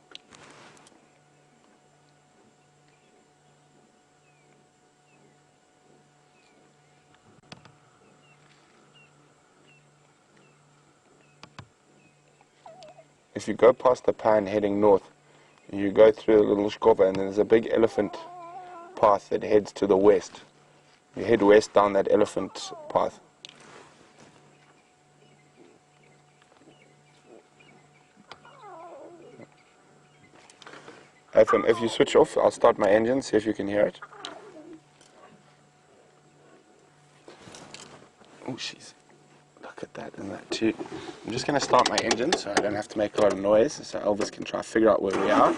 If you go past the pan heading north, you go through a little skova and there's a big elephant path that heads to the west. You head west down that elephant path. If you switch off, I'll start my engine, see if you can hear it. Oh, jeez. Look at that and that too. I'm just going to start my engine so I don't have to make a lot of noise, so Elvis can try to figure out where we are.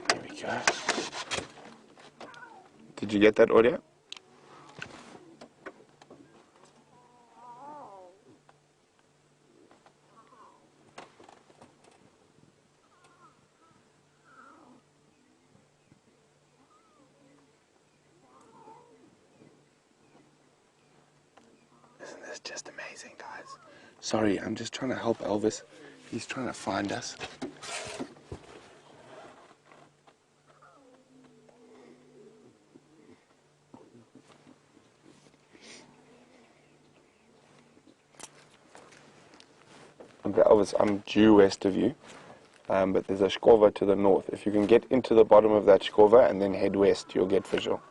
There we go. Did you get that audio? Isn't this just amazing, guys? Sorry, I'm just trying to help Elvis. He's trying to find us. Elvis, I'm due west of you, but there's a skova to the north. If you can get into the bottom of that skova and then head west, you'll get visual.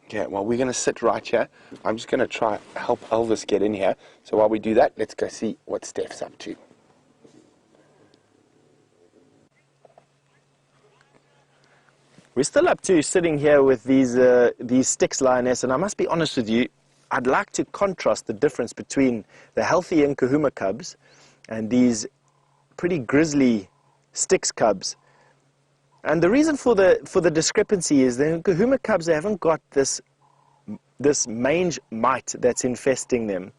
Okay, well, we're going to sit right here. I'm just going to try help Elvis get in here. So while we do that, let's go see what Steph's up to. We're still up to sitting here with these Styx lioness, and I must be honest with you, I'd like to contrast the difference between the healthy Nkuhuma cubs and these pretty grisly Styx cubs. And the reason for the discrepancy is the Nkuhuma cubs, they haven't got this mange mite that's infesting them.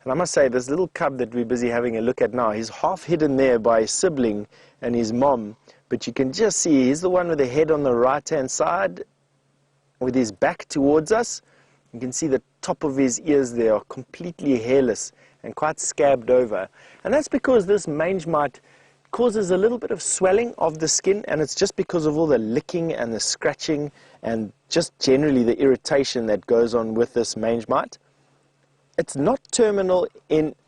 And I must say, this little cub that we're busy having a look at now, he's half hidden there by his sibling and his mom. But you can just see he's the one with the head on the right-hand side with his back towards us. You can see the top of his ears there are completely hairless and quite scabbed over. And that's because this mange mite causes a little bit of swelling of the skin, and it's just because of all the licking and the scratching and just generally the irritation that goes on with this mange mite. It's not terminal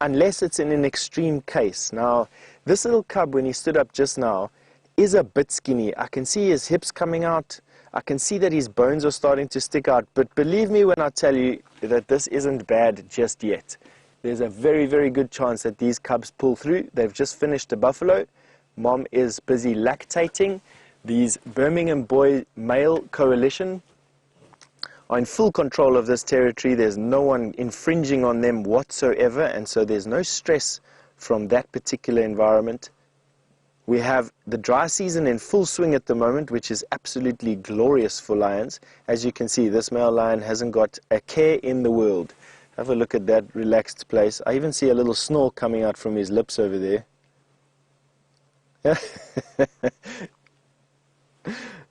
unless it's in an extreme case. Now, this little cub, when he stood up just now, is a bit skinny. I can see his hips coming out. I can see that his bones are starting to stick out. But believe me when I tell you that this isn't bad just yet. There's a very, very good chance that these cubs pull through. They've just finished a buffalo. Mom is busy lactating. These Birmingham boy male coalition are in full control of this territory. There's no one infringing on them whatsoever, and so there's no stress from that particular environment. We have the dry season in full swing at the moment, which is absolutely glorious for lions. As you can see, this male lion hasn't got a care in the world. Have a look at that relaxed place. I even see a little snore coming out from his lips over there.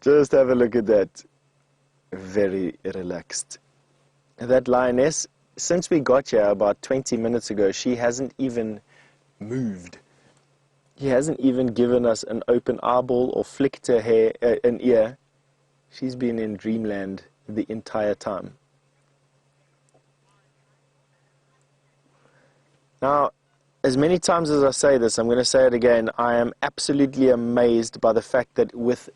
Just have a look at that. Very relaxed. That lioness, since we got here about 20 minutes ago, she hasn't even moved. He hasn't even given us an open eyeball or flicked her hair, an ear. She's been in dreamland the entire time. Now, as many times as I say this, I'm going to say it again, I am absolutely amazed by the fact that with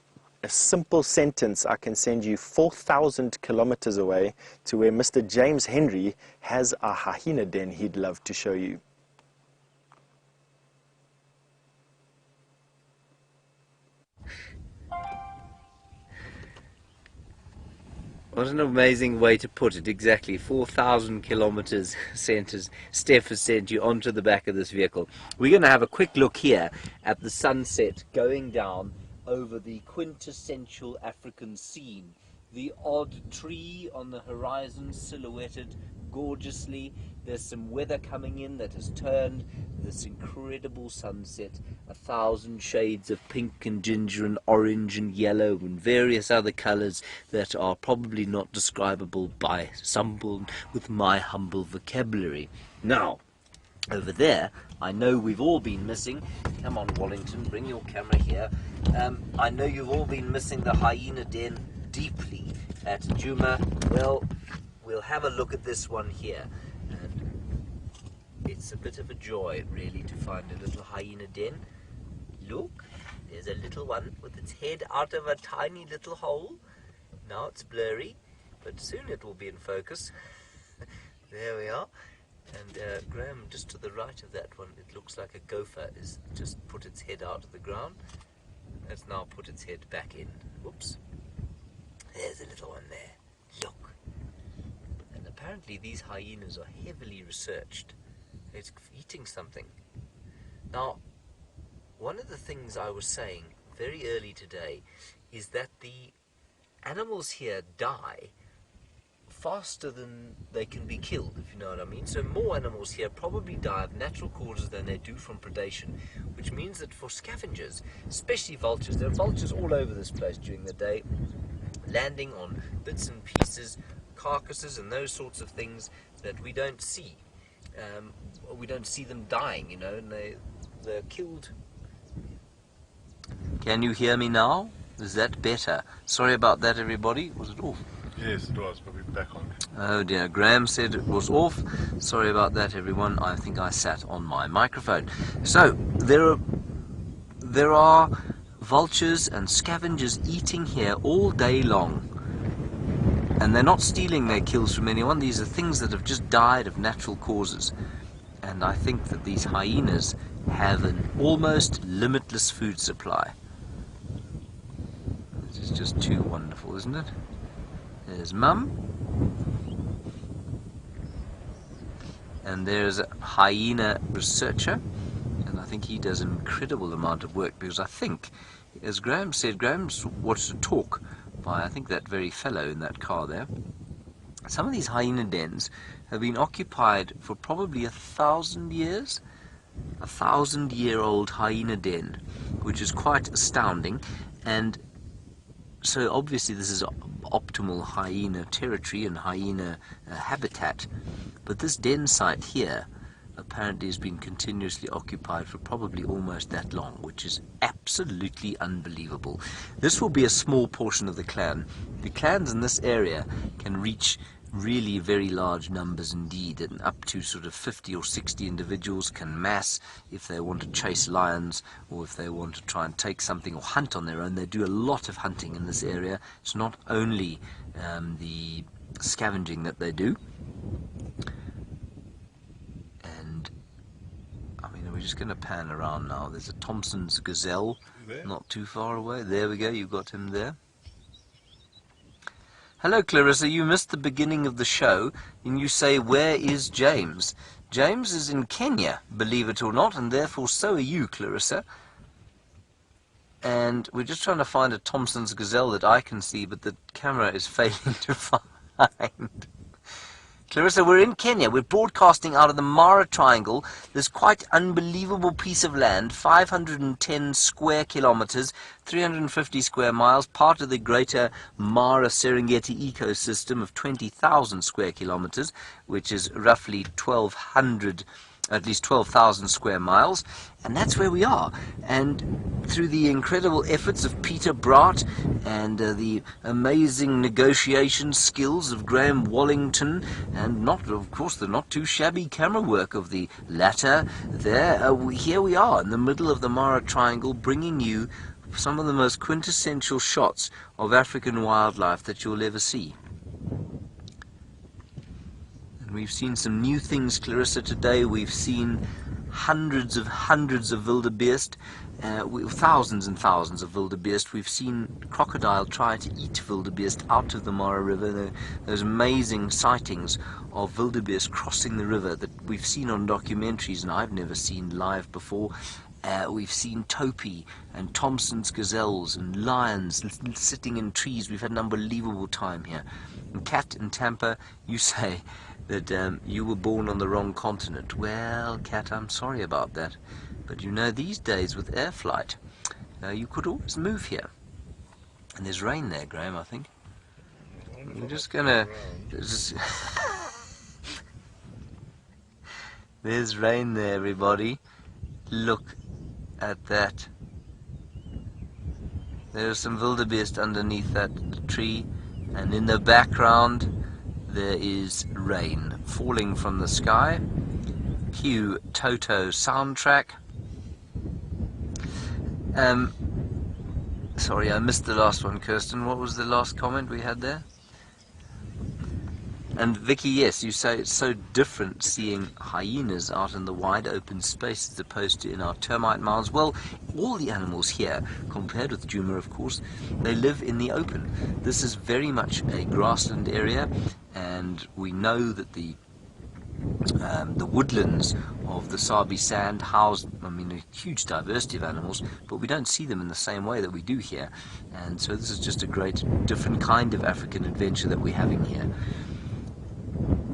a simple sentence, I can send you 4,000 kilometers away to where Mr. James Henry has a hyena den he'd love to show you. What an amazing way to put it. Exactly 4,000 kilometers Steph has sent you onto the back of this vehicle. We're going to have a quick look here at the sunset going down over the quintessential African scene. The odd tree on the horizon silhouetted gorgeously. There's some weather coming in that has turned this incredible sunset, 1,000 shades of pink and ginger and orange and yellow and various other colours that are probably not describable by someone with my humble vocabulary. Now, over there, I know we've all been missing. Come on, Wallington, bring your camera here. I know you've all been missing the hyena den deeply at Nkuhuma. Well, we'll have a look at this one here. And it's a bit of a joy, really, to find a little hyena den. Look, there's a little one with its head out of a tiny little hole. Now it's blurry, but soon it will be in focus. There we are. And Graham, just to the right of that one, it looks like a gopher has just put its head out of the ground. It's now put its head back in. Whoops. There's a little one there. Look. And apparently these hyenas are heavily researched. It's eating something. Now, one of the things I was saying very early today is that the animals here die faster than they can be killed, if you know what I mean. So more animals here probably die of natural causes than they do from predation, which means that for scavengers, especially vultures, there are vultures all over this place during the day, landing on bits and pieces, carcasses and those sorts of things that we don't see. We don't see them dying, you know, and they're killed. Can you hear me now? Is that better? Sorry about that, everybody. Was it off? Yes, it was, but we're back on. Oh dear, Graham said it was off. Sorry about that, everyone. I think I sat on my microphone. So, there are vultures and scavengers eating here all day long. And they're not stealing their kills from anyone. These are things that have just died of natural causes. And I think that these hyenas have an almost limitless food supply. This is just too wonderful, isn't it? There's Mum. And there's a hyena researcher. And I think he does an incredible amount of work, because I think, as Graham said, Graham's watched a talk by, I think, that very fellow in that car there. Some of these hyena dens have been occupied for probably 1,000 years. 1,000-year-old hyena den, which is quite astounding. And so obviously this is optimal hyena territory and hyena habitat. But this den site here apparently has been continuously occupied for probably almost that long, which is absolutely unbelievable. This will be a small portion of the clan. The clans in this area can reach really very large numbers indeed, and up to sort of 50 or 60 individuals can mass if they want to chase lions, or if they want to try and take something or hunt on their own. They do a lot of hunting in this area. It's not only the scavenging that they do. And I mean, we're just going to pan around now. There's a Thompson's gazelle not too far away. There we go, you've got him there. Hello, Clarissa. You missed the beginning of the show, and you say, where is James? James is in Kenya, believe it or not, and therefore so are you, Clarissa. And we're just trying to find a Thompson's gazelle that I can see, but the camera is failing to find. Clarissa, we're in Kenya. We're broadcasting out of the Mara Triangle, this quite unbelievable piece of land, 510 square kilometers, 350 square miles, part of the greater Mara Serengeti ecosystem of 20,000 square kilometers, which is roughly 1,200, at least 12,000 square miles, and that's where we are. And through the incredible efforts of Peter Braat and the amazing negotiation skills of Graham Wallington, and not, of course, the not too shabby camera work of the latter, here we are in the middle of the Mara Triangle, bringing you some of the most quintessential shots of African wildlife that you'll ever see. We've seen some new things, Clarissa, today. We've seen hundreds of wildebeest, thousands and thousands of wildebeest. We've seen crocodile try to eat wildebeest out of the Mara River. Those amazing sightings of wildebeest crossing the river that we've seen on documentaries and I've never seen live before. We've seen topi and Thompson's gazelles and lions sitting in trees. We've had an unbelievable time here. And Kat in Tampa, you say that you were born on the wrong continent. Well, Kat, I'm sorry about that. But you know, these days with air flight, you could always move here. And there's rain there, Graham, I think. We're just gonna... There's rain there, everybody. Look at that. There's some wildebeest underneath that tree, and in the background there is rain falling from the sky. Cue Toto soundtrack. Sorry, I missed the last one, Kirsten. What was the last comment we had there? And Vicky, yes, you say it's so different seeing hyenas out in the wide open space as opposed to in our termite mounds. Well, all the animals here, compared with Djuma, of course, they live in the open. This is very much a grassland area, and we know that the woodlands of the Sabi Sand house, I mean, a huge diversity of animals, but we don't see them in the same way that we do here. And so this is just a great different kind of African adventure that we're having here.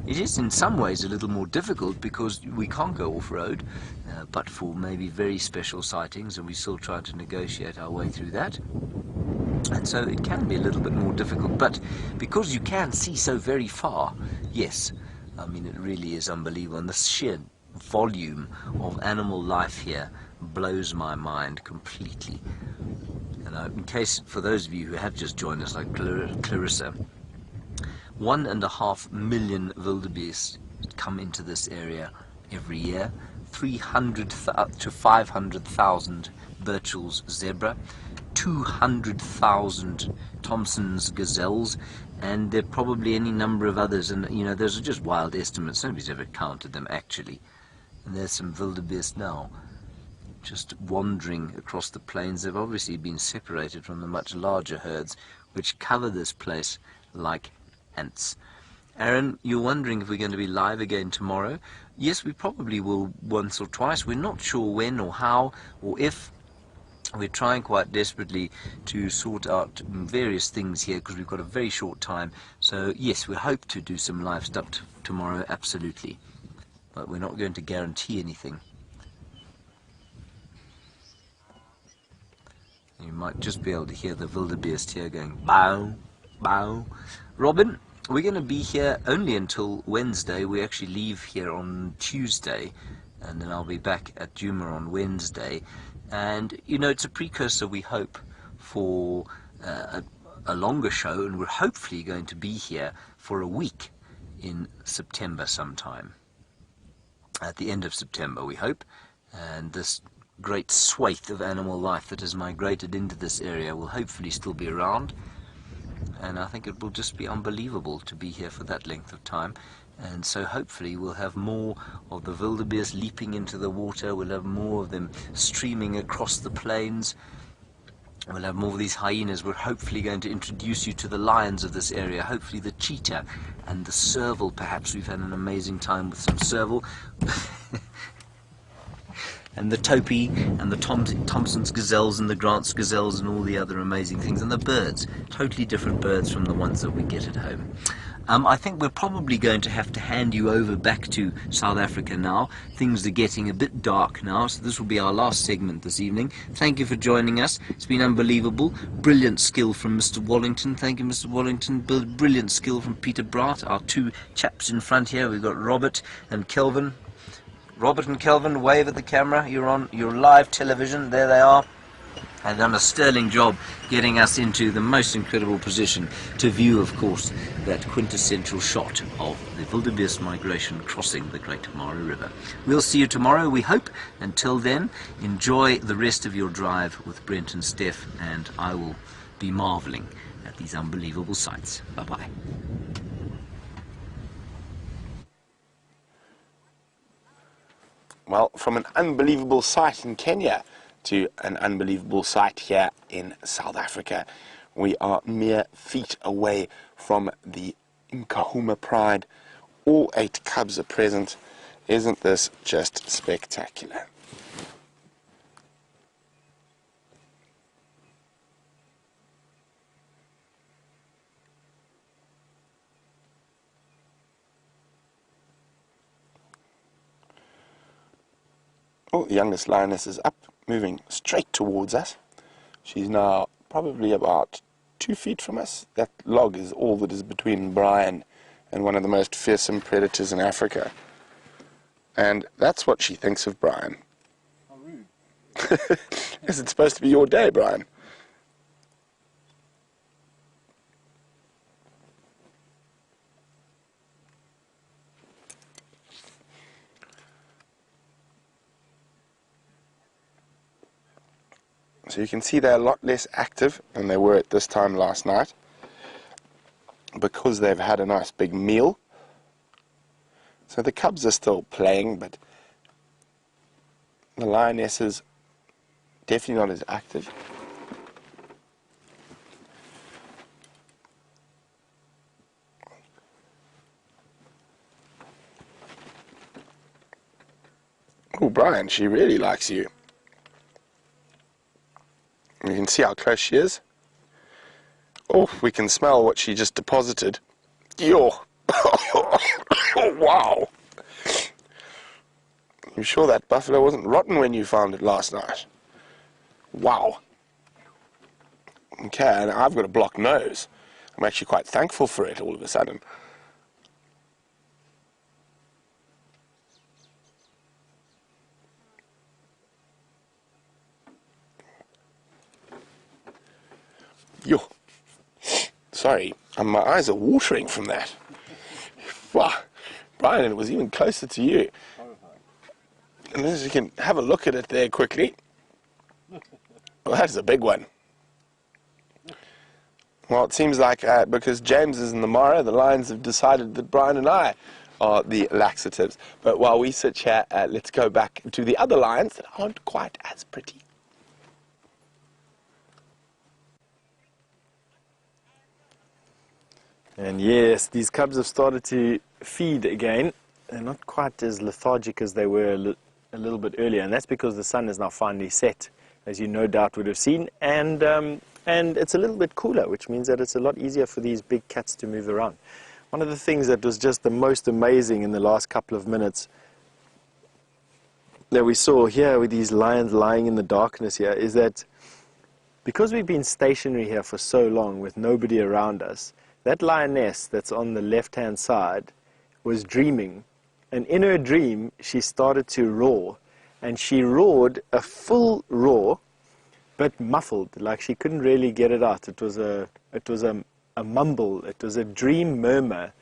It is in some ways a little more difficult because we can't go off-road, but for maybe very special sightings, and we still try to negotiate our way through that. And so it can be a little bit more difficult, but because you can see so very far, yes, I mean, it really is unbelievable. And the sheer volume of animal life here blows my mind completely. And in case, for those of you who have just joined us, like Clarissa, 1.5 million wildebeest come into this area every year. 300 to 500,000 Burchell's zebra, 200,000 Thompson's gazelles, and there are probably any number of others. And you know, those are just wild estimates. Nobody's ever counted them actually. And there's some wildebeest now, just wandering across the plains. They've obviously been separated from the much larger herds, which cover this place like ants. Aaron, you're wondering if we're going to be live again tomorrow. Yes, we probably will once or twice. We're not sure when or how or if. We're trying quite desperately to sort out various things here because we've got a very short time. So yes, we hope to do some live stuff tomorrow, absolutely. But we're not going to guarantee anything. You might just be able to hear the wildebeest here going bow, bow. Robin, we're going to be here only until Wednesday. We actually leave here on Tuesday, and then I'll be back at Djuma on Wednesday. And, you know, it's a precursor, we hope, for a longer show, and we're hopefully going to be here for a week in September sometime. At the end of September, we hope. And this great swathe of animal life that has migrated into this area will hopefully still be around. And I think it will just be unbelievable to be here for that length of time. And so hopefully we'll have more of the wildebeest leaping into the water, we'll have more of them streaming across the plains, we'll have more of these hyenas. We're hopefully going to introduce you to the lions of this area, hopefully the cheetah and the serval perhaps. We've had an amazing time with some serval. And the topi, and the Thompson's gazelles, and the Grant's gazelles, and all the other amazing things, and the birds, totally different birds from the ones that we get at home. I think we're probably going to have to hand you over back to South Africa now. Things are getting a bit dark now, so this will be our last segment this evening. Thank you for joining us. It's been unbelievable. Brilliant skill from Mr. Wallington. Thank you, Mr. Wallington. Brilliant skill from Peter Braat, our two chaps in front here. We've got Robert and Kelvin. Robert and Kelvin, wave at the camera. You're on your live television. There they are. They've done a sterling job getting us into the most incredible position to view, of course, that quintessential shot of the wildebeest migration crossing the Great Mara River. We'll see you tomorrow, we hope. Until then, enjoy the rest of your drive with Brent and Steph, and I will be marveling at these unbelievable sights. Bye-bye. Well, from an unbelievable sight in Kenya to an unbelievable sight here in South Africa, we are mere feet away from the Nkuhuma Pride. All 8 cubs are present. Isn't this just spectacular? Oh, the youngest lioness is up, moving straight towards us. She's now probably about 2 feet from us. That log is all that is between Brian and one of the most fearsome predators in Africa. And that's what she thinks of Brian. How rude. Yes, it's supposed to be your day, Brian. So you can see they're a lot less active than they were at this time last night, because they've had a nice big meal. So the cubs are still playing, but the lioness is definitely not as active. Oh, Brian, she really likes you. You can see how close she is. Oh, we can smell what she just deposited. Yo! Oh, wow! You sure that buffalo wasn't rotten when you found it last night? Wow. Okay, and I've got a blocked nose. I'm actually quite thankful for it all of a sudden. Yo. Sorry, my eyes are watering from that. Wow. Brian, it was even closer to you. And as you can have a look at it there quickly. Well, that is a big one. Well, it seems like because James is in the Mara, the lions have decided that Brian and I are the laxatives. But while we sit here, let's go back to the other lions that aren't quite as pretty. And yes, these cubs have started to feed again. They're not quite as lethargic as they were a little bit earlier, and that's because the sun is now finally set, as you no doubt would have seen, and it's a little bit cooler, which means that it's a lot easier for these big cats to move around. One of the things that was just the most amazing in the last couple of minutes that we saw here with these lions lying in the darkness here is that because we've been stationary here for so long with nobody around us, that lioness that's on the left-hand side was dreaming, and in her dream she started to roar, and she roared a full roar, but muffled, like she couldn't really get it out. It was a mumble, it was a dream murmur,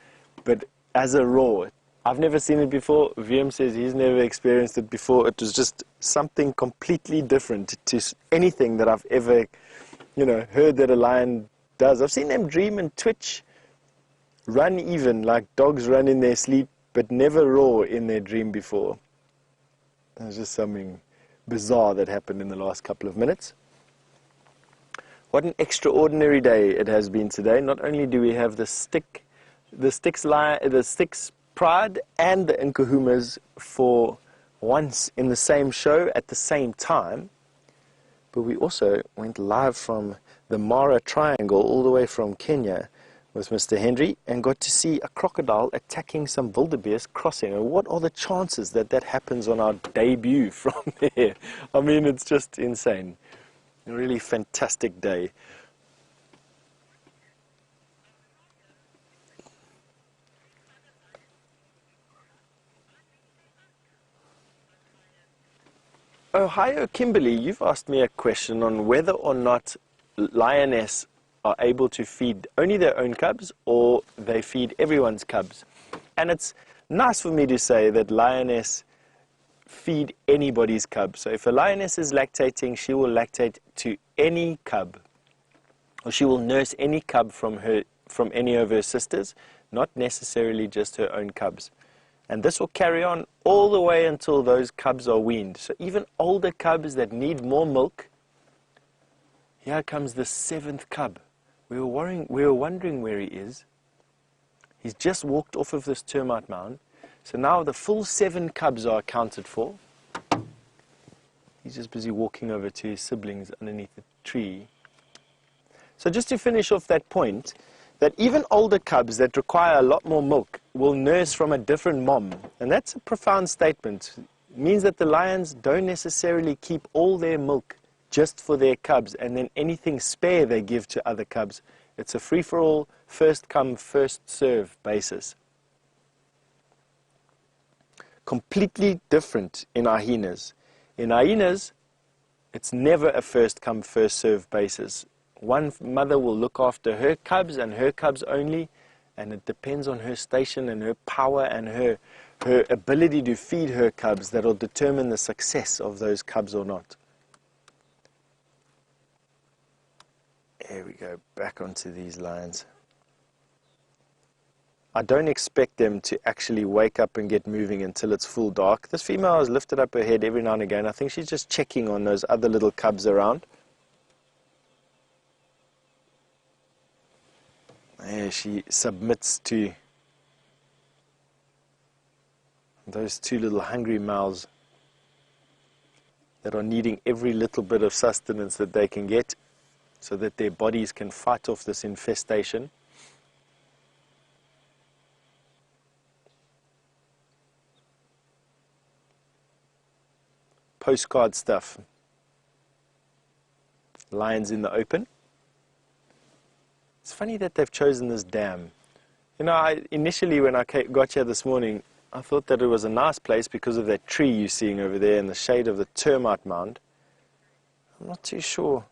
but as a roar. I've never seen it before. VM says he's never experienced it before. It was just something completely different to anything that I've ever, heard that a lion does. I've seen them dream and twitch, run even, like dogs run in their sleep, but never roar in their dream before. There's just something bizarre that happened in the last couple of minutes. What an extraordinary day it has been today. Not only do we have the Styx Pride and the Nkuhumas for once in the same show at the same time, but we also went live from the Mara Triangle all the way from Kenya with Mr. Henry and got to see a crocodile attacking some wildebeest crossing. And what are the chances that that happens on our debut from there? I mean, it's just insane. A really fantastic day. Ohio Kimberly, you've asked me a question on whether or not lioness are able to feed only their own cubs or they feed everyone's cubs. And it's nice for me to say that lioness feed anybody's cub. So if a lioness is lactating, she will lactate to any cub, or she will nurse any cub from any of her sisters, not necessarily just her own cubs. And this will carry on all the way until those cubs are weaned. So even older cubs that need more milk, here comes the 7th cub. We were wondering where he is. He's just walked off of this termite mound. So now the full 7 cubs are accounted for. He's just busy walking over to his siblings underneath the tree. So just to finish off that point, that even older cubs that require a lot more milk will nurse from a different mom. And that's a profound statement. It means that the lions don't necessarily keep all their milk just for their cubs, and then anything spare they give to other cubs. It's a free-for-all, first-come, first-serve basis. Completely different in hyenas. In hyenas, it's never a first-come, first-serve basis. One mother will look after her cubs and her cubs only, and it depends on her station and her power and her ability to feed her cubs that will determine the success of those cubs or not. Here we go, back onto these lions. I don't expect them to actually wake up and get moving until it's full dark. This female has lifted up her head every now and again. I think she's just checking on those other little cubs around. There she submits to those two little hungry mouths that are needing every little bit of sustenance that they can get, so that their bodies can fight off this infestation. Postcard stuff. Lions in the open. It's funny that they've chosen this dam. You know, initially when I got here this morning, I thought that it was a nice place because of that tree you're seeing over there in the shade of the termite mound. I'm not too sure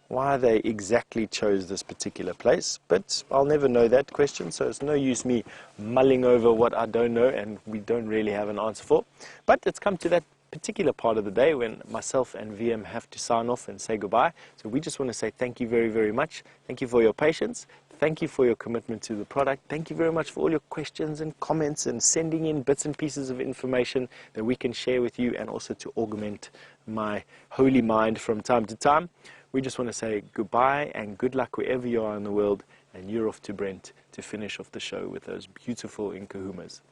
why they exactly chose this particular place, but I'll never know that question, so it's no use me mulling over what I don't know and we don't really have an answer for. But it's come to that particular part of the day when myself and VM have to sign off and say goodbye. So we just want to say thank you very, very much. Thank you for your patience. Thank you for your commitment to the product. Thank you very much for all your questions and comments and sending in bits and pieces of information that we can share with you and also to augment my holy mind from time to time. We just want to say goodbye and good luck wherever you are in the world, and you're off to Brent to finish off the show with those beautiful Nkuhumas.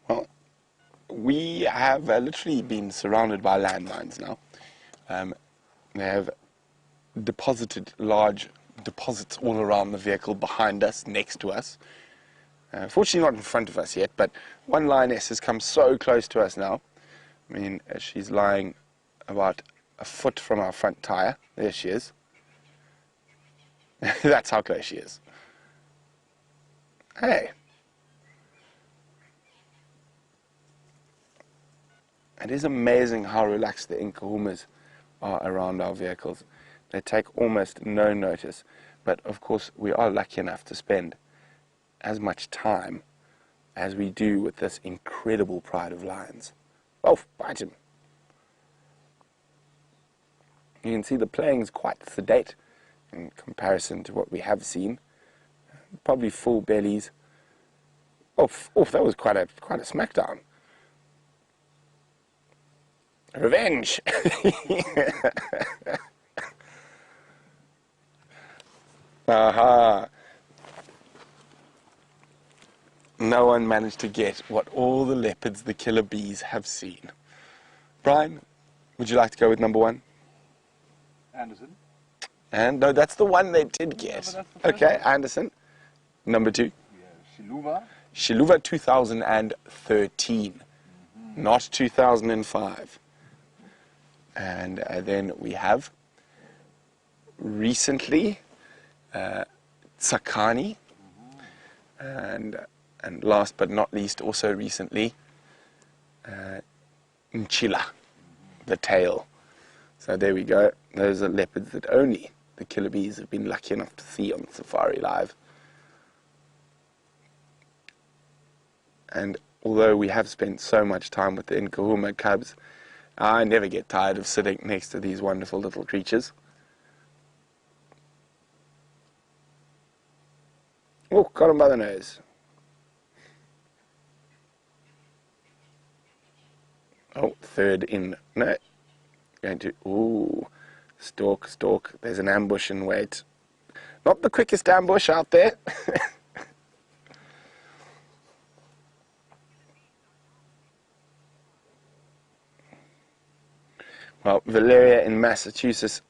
Well, we have literally been surrounded by landmines now. They have deposited large deposits all around the vehicle, behind us, next to us. Fortunately not in front of us yet, but one lioness has come so close to us now. I mean, she's lying about a foot from our front tire. There she is. That's how close she is. Hey. It is amazing how relaxed the Nkuhumas are around our vehicles. They take almost no notice, but of course we are lucky enough to spend as much time as we do with this incredible pride of lions. Oh, bite him. You can see the playing is quite sedate in comparison to what we have seen. Probably full bellies. Oh, that was quite a smackdown. Revenge! Aha! No one managed to get what all the leopards, the killer bees, have seen. Brian, would you like to go with number one? Anderson. And no, that's the one they did get. No, okay, Anderson. Number two. Shiluva. Shiluva 2013, not 2005. And then we have recently Tsakani, and last but not least, also recently, Nchila, the tail. So there we go. Those are leopards that only the killer bees have been lucky enough to see on Safari Live. And although we have spent so much time with the Nkuhuma cubs, I never get tired of sitting next to these wonderful little creatures. Oh, got him by the nose. Oh, third in. No. Going to, ooh, stalk. There's an ambush in wait. Not the quickest ambush out there. Well, Valeria in Massachusetts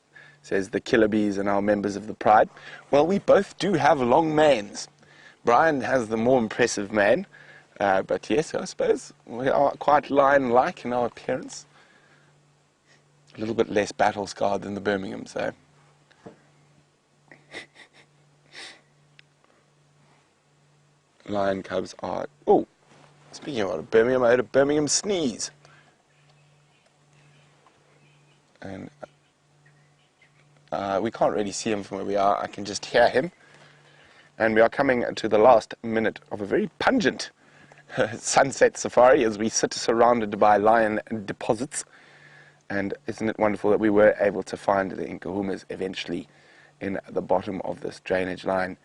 says the killer bees are now members of the Pride. Well, we both do have long manes, Brian has the more impressive mane, but yes, I suppose we are quite lion-like in our appearance. A little bit less battle-scarred than the Birmingham, so. Lion cubs are... Oh, speaking of Birmingham, I heard a Birmingham sneeze. And we can't really see him from where we are. I can just hear him. And we are coming to the last minute of a very pungent sunset safari as we sit surrounded by lion deposits. And isn't it wonderful that we were able to find the Nkuhumas eventually in the bottom of this drainage line.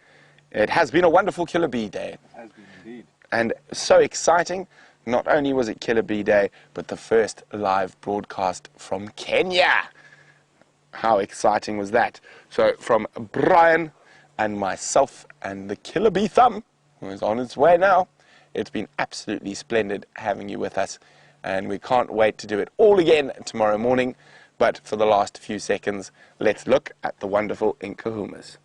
It has been a wonderful Killer Bee Day. It has been indeed. And so exciting. Not only was it Killer Bee Day, but the first live broadcast from Kenya. How exciting was that? So from Brian and myself and the Killer Bee Thumb, who is on its way now, it's been absolutely splendid having you with us. And we can't wait to do it all again tomorrow morning. But for the last few seconds, let's look at the wonderful Nkuhumas.